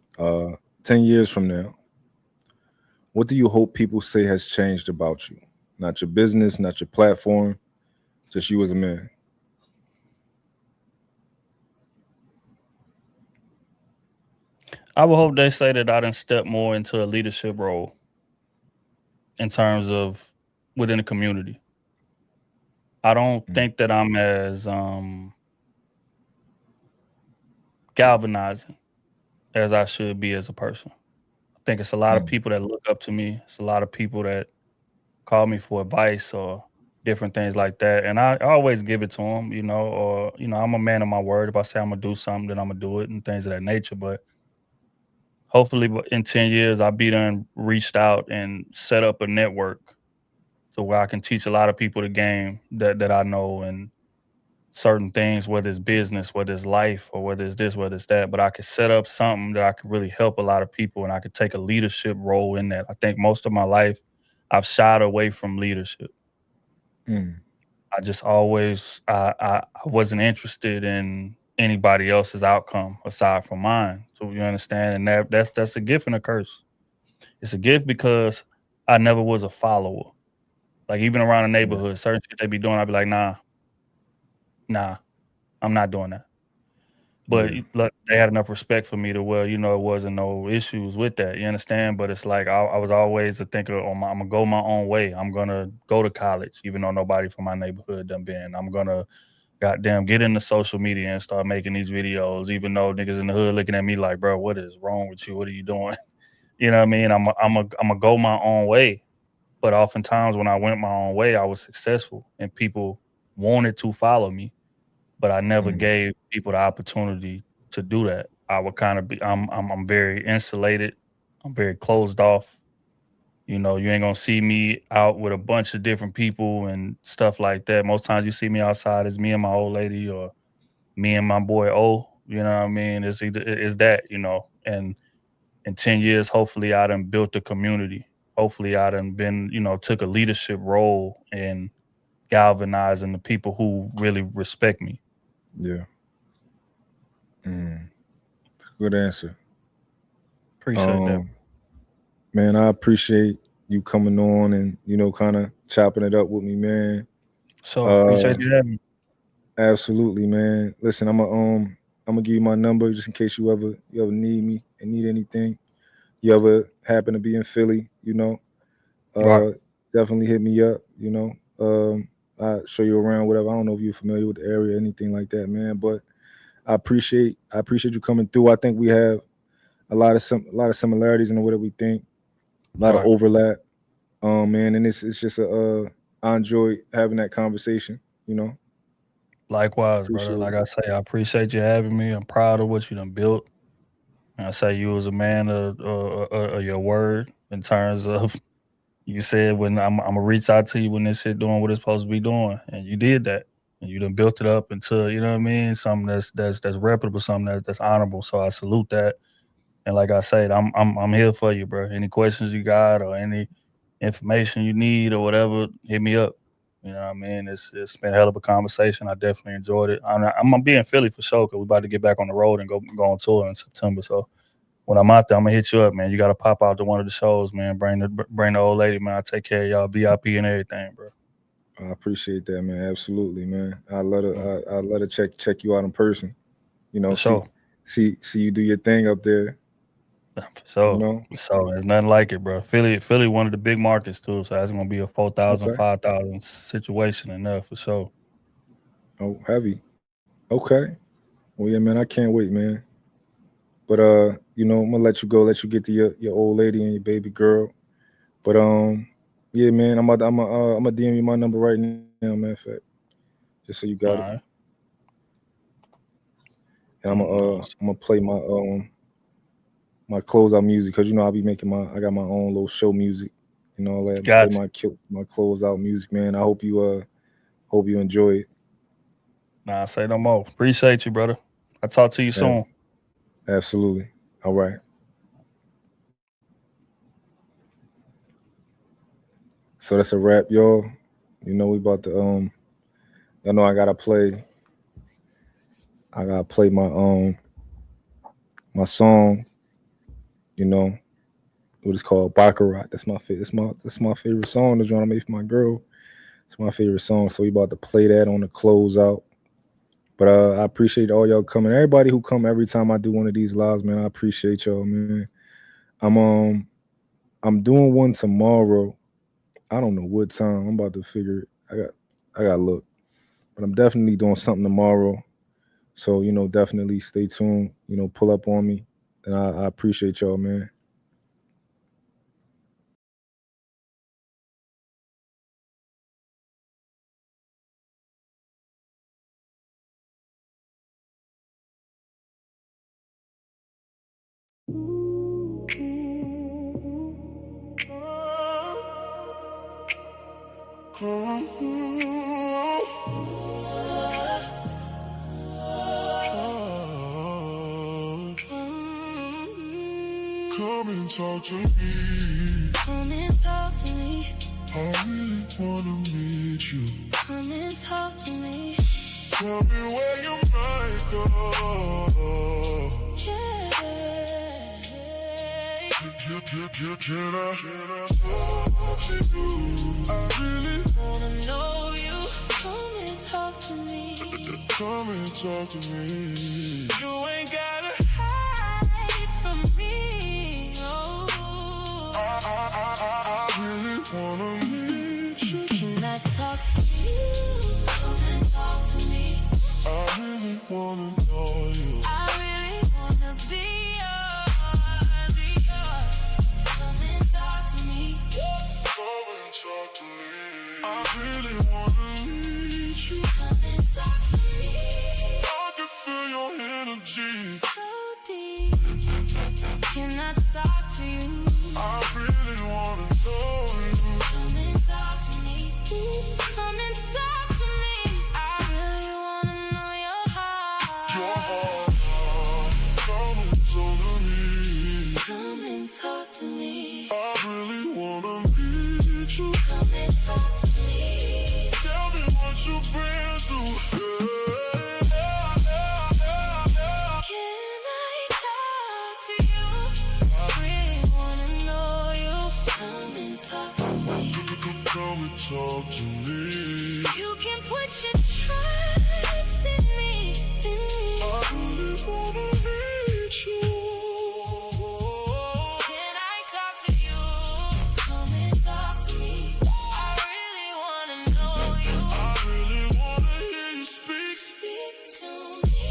10 years from now, what do you hope people say has changed about you? Not your business, not your platform, just you as a man. I would hope they say that I done step more into a leadership role in terms of within the community. I don't Mm. think that I'm as galvanizing as I should be as a person. I think it's a lot of Mm. people that look up to me. It's a lot of people that call me for advice or different things like that, and I always give it to them, or I'm a man of my word. If I say I'm gonna do something, then I'm gonna do it, and things of that nature. But hopefully, in 10 years, I'll be done reached out and set up a network to where I can teach a lot of people the game that I know and certain things, whether it's business, whether it's life, or whether it's this, whether it's that. But I could set up something that I could really help a lot of people, and I could take a leadership role in that. I think most of my life, I've shied away from leadership. Mm. I just always I wasn't interested in anybody else's outcome aside from mine. So you understand, and that's a gift and a curse. It's a gift because I never was a follower. Like even around the Yeah. neighborhood, certain shit they be doing, I'd be like, nah, I'm not doing that. But Yeah. look, they had enough respect for me to where, it wasn't no issues with that. You understand? But it's like I was always a thinker I'm gonna go my own way. I'm gonna go to college, even though nobody from my neighborhood done been. I'm gonna goddamn get into social media and start making these videos, even though niggas in the hood looking at me like, bro, what is wrong with you? What are you doing? You know what I mean? I'm a go my own way. But oftentimes when I went my own way, I was successful and people wanted to follow me, but I never Mm. gave people the opportunity to do that. I would kind of be I'm very insulated. I'm very closed off. You ain't gonna see me out with a bunch of different people and stuff like that. Most times you see me outside is me and my old lady or me and my boy O. You know what I mean? It's either is that, and in 10 years, hopefully I done built a community. Hopefully I done been, took a leadership role in galvanizing the people who really respect me. Yeah. Mm. Good answer. Appreciate that. Um, man, I appreciate you coming on and kind of chopping it up with me, man. So Uh, appreciate you having me. absolutely, man. Listen, I'm gonna give you my number just in case you ever need me and need anything. You ever happen to be in Philly, Right. uh, definitely hit me up. I'll show you around, whatever. I don't know if you're familiar with the area, or anything like that, man. But I appreciate you coming through. I think we have a lot of similarities in the way that we think, a lot of Right. overlap. Man, and it's just I enjoy having that conversation. You know, Likewise, brother. appreciate it. Like I say, I appreciate you having me. I'm proud of what you done built. And I say you was a man of your word in terms of you said when I'm gonna reach out to you when this shit doing what it's supposed to be doing, and you did that, and you done built it up into you know what I mean, something that's reputable, something that's honorable. So I salute that, and like I said, I'm here for you, bro. Any questions you got or any information you need or whatever, hit me up. You know what I mean? It's been a hell of a conversation. I definitely enjoyed it. I'm gonna be in Philly for sure because we're about to get back on the road and go on tour in September. So when I'm out there, I'm gonna hit you up, man. You gotta pop out to one of the shows, man. Bring the old lady, man. I take care of y'all VIP and everything, bro. I appreciate that, man. Absolutely, man. I love Mm, to I love to check you out in person. For See sure. see you do your thing up there. For You sure. know. For sure. There's nothing like it, bro. Philly, one of the big markets too. So that's gonna be a 4,000, Okay. 5,000 situation in there for sure. Oh, heavy. Okay. Well, yeah, man. I can't wait, man. But I'm gonna let you go. Let you get to your old lady and your baby girl. But yeah, man. I'm gonna DM you my number right now, man. In fact. just so you got it. Alright. And I'm gonna play my closeout music because I be making I got my own little show music and all that. Gotcha. Play my closeout music, man. I hope you enjoy it. Nah, say no more. Appreciate you, brother. I'll talk to you soon. Absolutely. All right. So that's a wrap, y'all. We about to I know I gotta play my song, what it's called, Baccarat. That's my favorite. That's my favorite song. That's what I made for my girl. It's my favorite song. So we about to play that on the closeout. But I appreciate all y'all coming. Everybody who come every time I do one of these lives, man. I appreciate y'all, man. I'm doing one tomorrow. I don't know what time. I'm about to figure it. I got to look. But I'm definitely doing something tomorrow. So, definitely stay tuned. Pull up on me. And I appreciate y'all, man. Come and talk to me. Come and talk to me. I really wanna meet you. Come and talk to me. Tell me where you might go. Yeah. Can I talk to you? I really Wanna know you. Come and talk to me. come and talk to me. You ain't gotta. Hide from me. Oh. I really wanna meet you. Can I talk to you? Come and talk to me. I really wanna know you. I really wanna be yours. Come and talk to me. Come and talk to me. I really wanna meet you. Come and talk to me. I can feel your energy. So deep. Can I talk to you? I really wanna know you. Come and talk to me. Come and talk to me. I really wanna know your heart. Your heart, come and talk to me. Come and talk to me. I really wanna meet you. Come and talk to me. Tell me what you've been through. Can I talk to you? I really wanna know you. Come and talk to me. Come and talk to me. You can put your trust in me. I really wanna meet you. Can I talk to you? Come and talk to me. I really wanna know you. I really wanna hear you speak. Speak to me.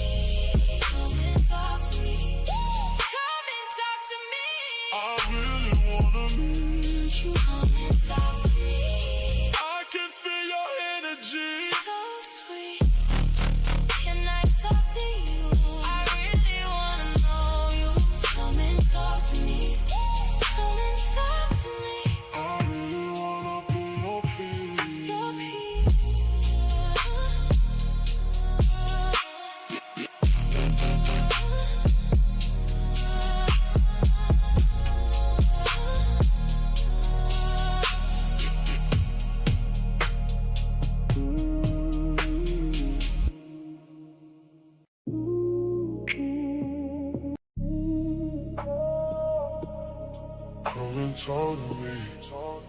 Come and talk to me. Come and talk to me. I really wanna meet you. Come and talk to me. I can feel your energy. So sweet. Can I talk to you? I really wanna know you. Come and talk to me. Come and talk to me. I really wanna be your peace. Your peace. Come and talk to me.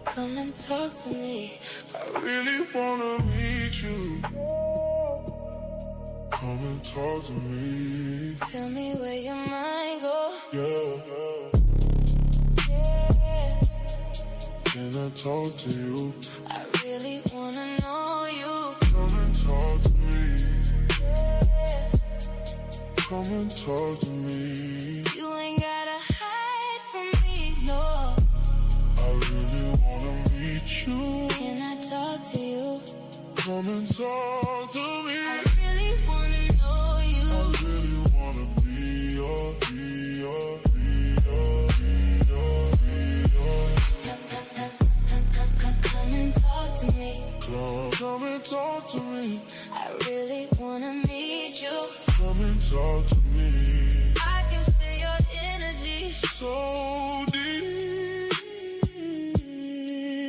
Come and talk to me. I really wanna meet you. Come and talk to me. Tell me where your mind go. Yeah. Yeah. Can I talk to you? I really wanna know you. Come and talk to me. Yeah. Come and talk to me. You ain't gotta hide from me, no. I really wanna meet you. Can I talk to you? Come and talk to me. I really wanna know you. I really wanna be your. Come and talk to me. Come and talk to me. I really wanna meet you. Come and talk to me. I can feel your energy So deep.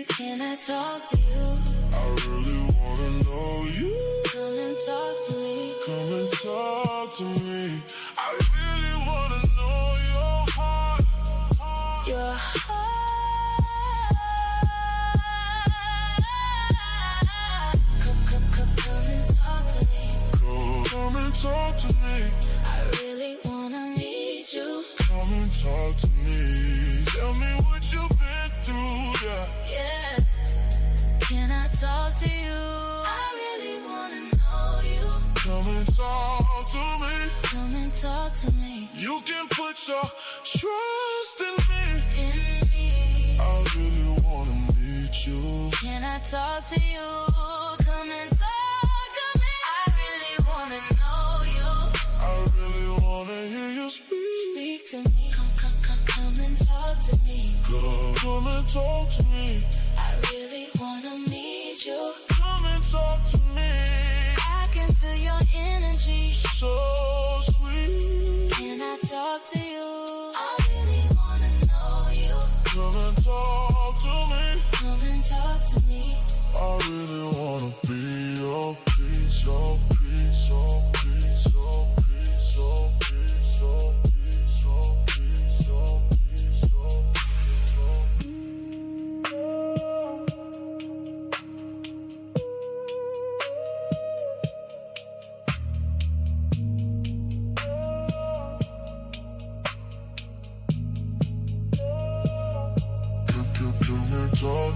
Can I talk to you? I really wanna know you. Come and talk to me. Come and talk to me. I really wanna know your heart. Your heart. Come and talk to me. Come and talk to me. I really wanna meet you. Come and talk to me. Tell me what you've been through, Yeah. Can I talk to you? I really wanna know you. Come and talk to me. Come and talk to me. You can put your trust in me. In me. I really wanna meet you. Can I talk to you? Come and talk to me. I really wanna know you. I really wanna hear you speak. Speak to me. Come and talk to me. Come and talk to me. I really wanna meet you. Come and talk to me. I can feel your energy. So sweet. Can I talk to you? I really wanna know you. Come and talk to me. Come and talk to me. I really wanna be your peace, your peace, your peace, your peace, your peace, your peace, your peace, your peace, your Come and talk.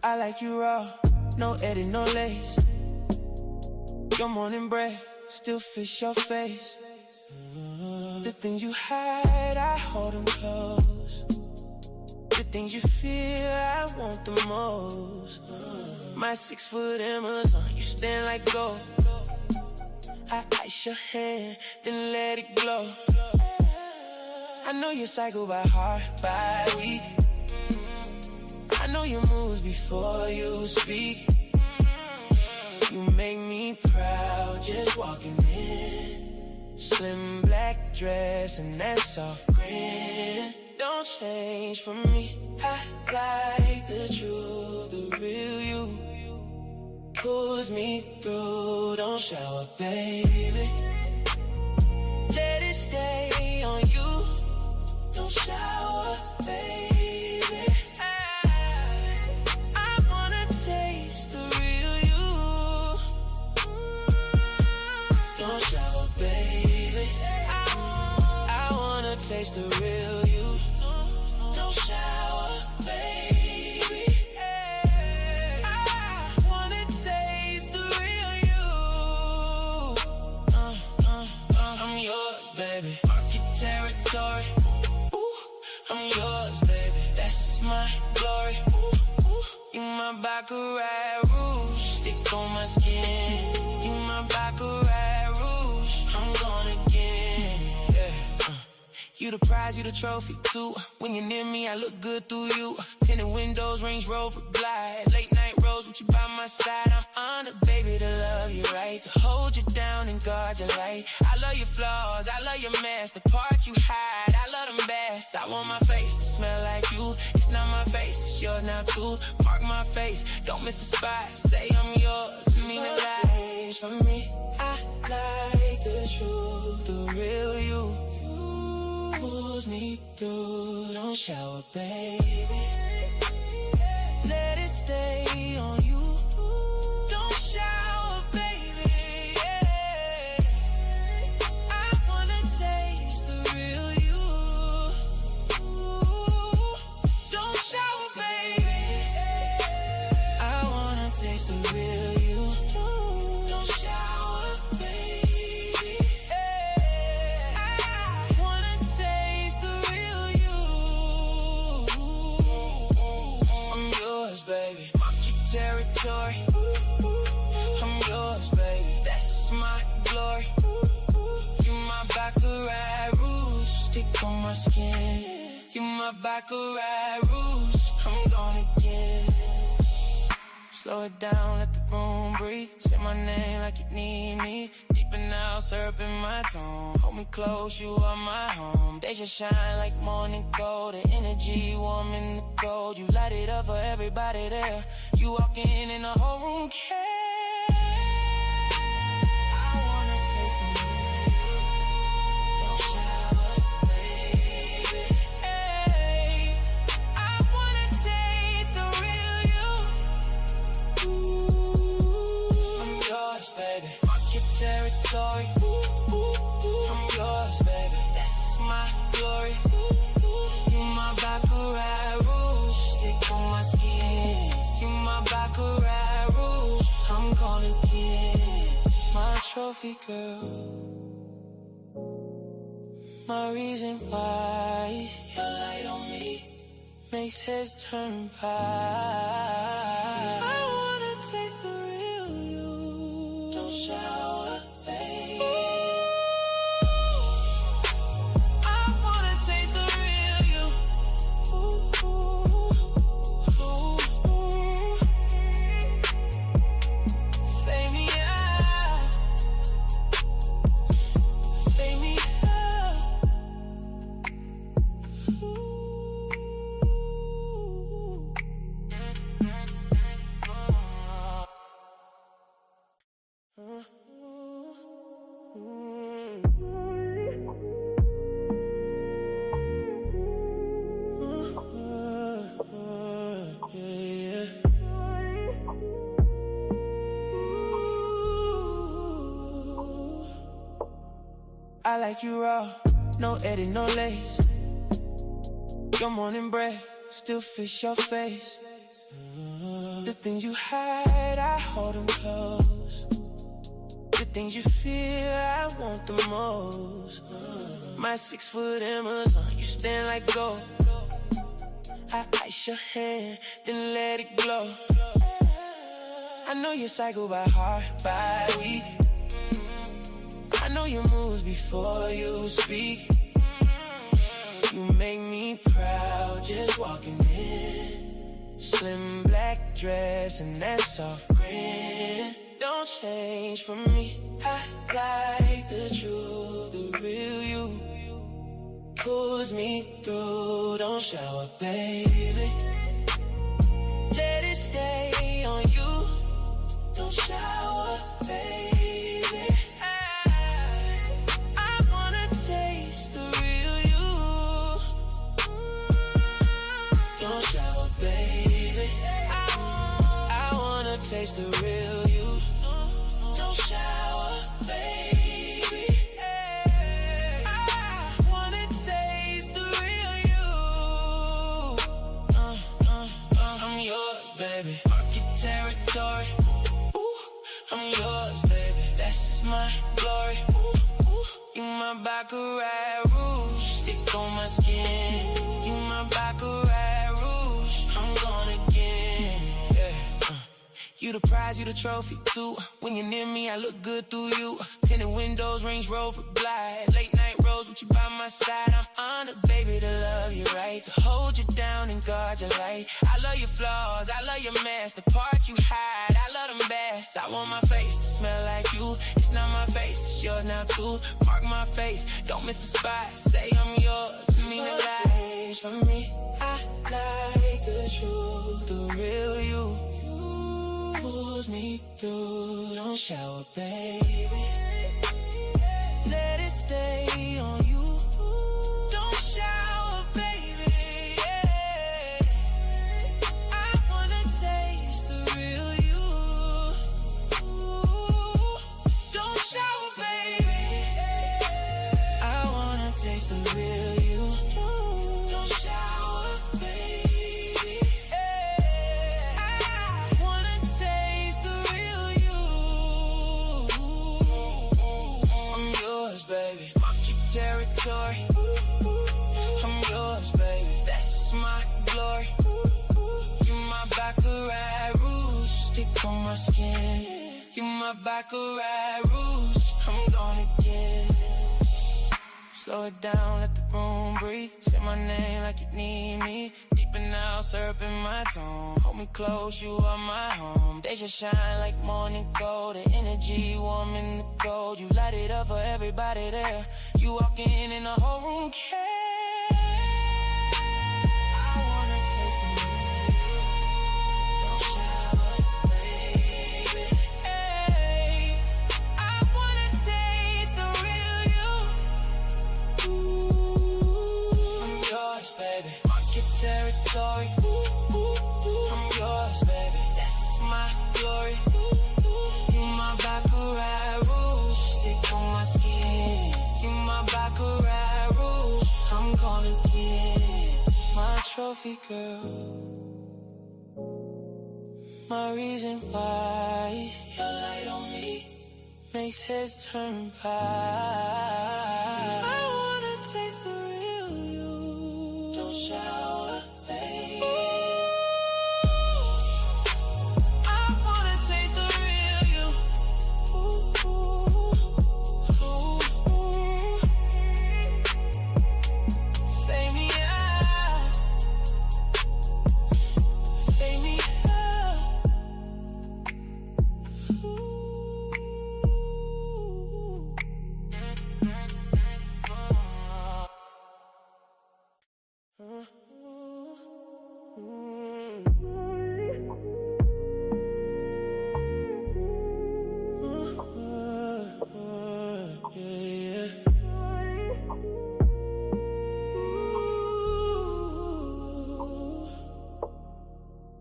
I like you raw, no edit, no lace. Your morning bread still fits your face. The things you hide, I hold them close. The things you feel, I want the most. My 6-foot Amazon, you stand like gold. I ice your hand, then let it glow. I know you cycle by heart, by week. I know your moves before you speak. You make me proud just walking in. Slim black dress and that soft grin. Don't change for me. I like the truth, the real you. Pulls me through, don't shower, baby. Let it stay on you. Don't shower, baby. I wanna taste the real you. Don't shower, baby. I wanna taste the real you. Don't shower, baby. I wanna taste the real you. I'm yours, baby. Mark your territory. I'm yours, baby. That's my glory. You my Baccarat rouge. Stick on my skin. You my Baccarat rouge. I'm gone again. Yeah. You the prize, you the trophy too. When you're near me, I look good through you. Tinted windows, Range Rover glide. Late night rose with you by my side. I'm honored, baby, to love you right. To hold you down and guard your light. I love your flaws, I love your mess. The parts you hide, I love them best. I want my face to smell like you. It's not my face, it's yours now too. Mark my face, don't miss a spot. Say I'm yours, mean a lot for me. I like the truth, the real you. Pulls me through, don't shower, baby. Let it stay on you. Don't shower, baby. Yeah. I wanna taste the real you. Don't shower, baby. the real you. Don't shower, baby. I wanna taste the real you. I'm yours, baby. Mark your territory. I'm yours, baby. That's my glory. You my baccarat rouge, stick on my skin. You my baccarat rouge, I'm gone again. Slow it down, let the room breathe. Say my name like you need me. Deeper now, syrup in my tone. Hold me close, you are my home. They just shine like morning gold. The energy warm in the cold. You light it up for everybody there. You walk in and the whole room cares. I wanna taste the real you. Don't shower, baby. Hey, I wanna taste the real you. I'm yours, baby. Mark your territory. I'm yours, baby. That's my glory. You my baccarat rouge, stick on my skin. You my baccarat rouge, I'm gonna get my trophy girl. My reason why your light on me makes heads turn pie. I wanna taste the real you. Don't shower, baby. I wanna taste the real you. Fade me out. Fade me out. I like you raw, no edit, no lace. Your morning bread still fits your face. The things you hide, I hold them close. The things you feel, I want the most. My 6-foot Amazon, you stand like gold. I ice your hand, then let it glow. I know you cycle by heart, by week. I know your moves before you speak. You make me proud just walking in. Slim black dress and that soft grin. Don't change for me. I like the truth, the real you. Pulls me through, don't shower, baby. Let it stay on you. Don't shower, baby. I wanna taste the real you. Don't shower, baby. I wanna taste the real you. Don't shower, baby. I wanna taste the real you. I'm yours, baby. Mark your territory. I'm yours, baby. That's my glory. You my baccarat rouge, stick on my skin. You my baccarat rouge, I'm gone again. Yeah. You the prize, you the trophy too. When you're near me, I look good through you. Tinted windows, Range Rover glide. Late night roads with you by my side. I'm honored, baby, to love you right. To hold you down and guard your light. I love your flaws, I love your mess. The parts you hide, I love them best. I want my face to smell like you. It's not my face, it's yours now too. Mark my face, don't miss a spot. Say I'm yours, mean a lot for me. I like the truth, the real you. Pulls me through, don't shower, baby. Let it stay on you. Don't shower, baby. I wanna taste the real you. Don't shower, baby. I wanna taste the real you. Don't shower, baby. I wanna taste the territory. I'm yours, baby. That's my glory. You my baccarat rouge, stick on my skin. You my baccarat rouge, I'm gonna get. Slow it down, let the room breathe. Say my name like you need me. Deeper now, syrup in my tone. Hold me close, you are my home. They just shine like morning gold. The energy warm in the cold. You light it up for everybody there. You walk in and the whole room cares. I wanna taste the real. Don't shower, baby. Hey, I wanna taste the real you. I'm yours, baby. Market territory. I'm yours, baby. That's my glory. You my baccarat rouge, stick on my skin. You my baccarat rouge, I'm gonna get my trophy girl. My reason why your light on me makes heads turn pie. I wanna taste the real you. Don't shower, baby. I wanna taste the real you. Fade me out. Fade me out.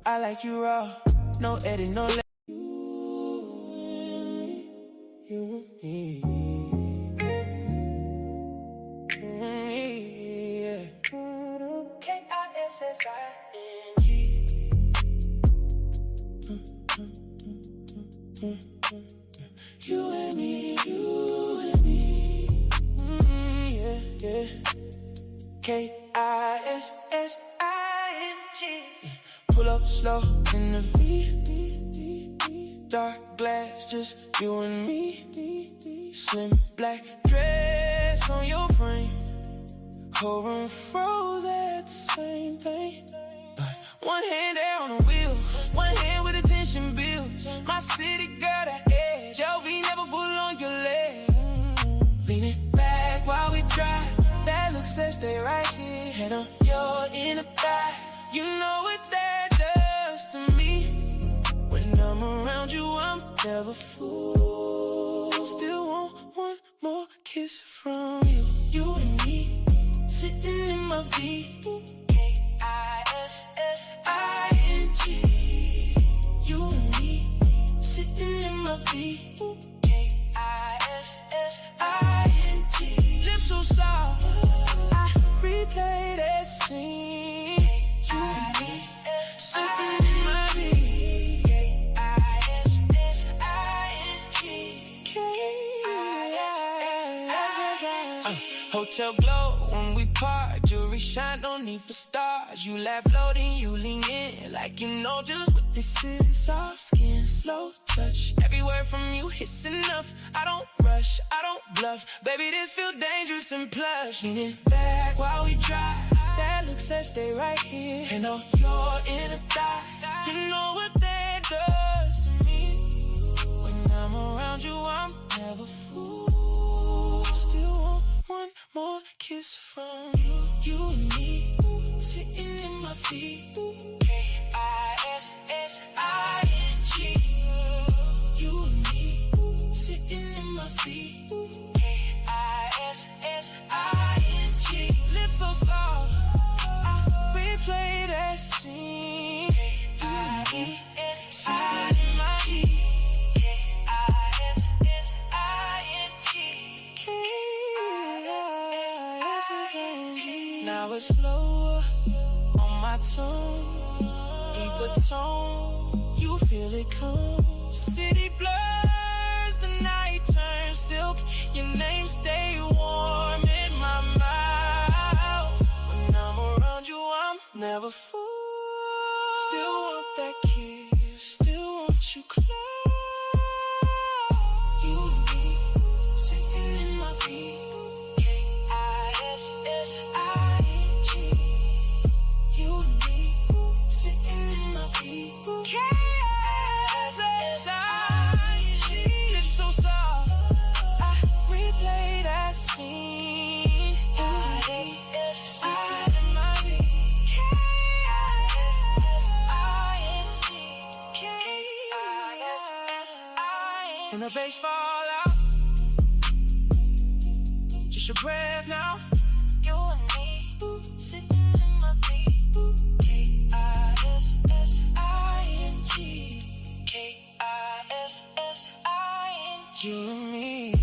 I like you raw, no edit, no let. You and me, yeah. Kissing. You and me, yeah, yeah. Kissing. Pull up slow in the V. Dark glass, just you and me. Slim black dress on your frame. Whole room froze at the same thing. One hand there on the wheel, one hand with attention bills. My city girl, that edge. LV never pull on your leg. Leaning back while we drive. That look says stay right here. Head on your inner thigh. You know what that does to me. When I'm around you, I'm never fooled. Still want one more kiss from you. You and me, sitting in my V. Kissing. You and me, sitting in my V. Kissing. Lips so soft, I replay that scene. You and me, sitting in my V. Hotel glow when we part, jewelry shine, no need for stars. You laugh low, then you lean in, like you know just what this is. Soft skin, slow touch, every word from you hits enough. I don't rush, I don't bluff, baby this feel dangerous and plush. Leaning back while we drive, that look says stay right here. And on your inner thigh, you know what that does to me. When I'm around you, I'm never fooled. Still want one more kiss from you. You and me, sitting in my feet. Kissing. You and me, sitting in my feet. Kissing. Lips so soft, I replay that scene. You and me, sitting in my feet. Now it's slower on my tongue, deeper tone, you feel it come. City blurs, the night turns silk, your name stay warm in my never fall. Still want that kiss, still want you close. You and me, sitting in my feet. K-I-S-S-I-N-G. You and me, sitting in my feet. K-I-S-S-I-N-G. Lips so soft, I replay that scene. Side of my feet. K-I-S-S-I-N-G. K-I-S-S-I-N-G. And the bass fall out. Just your breath now. You and me, sitting in my feet. K-I-S-S-I-N-G. K-I-S-S-I-N-G. You and me.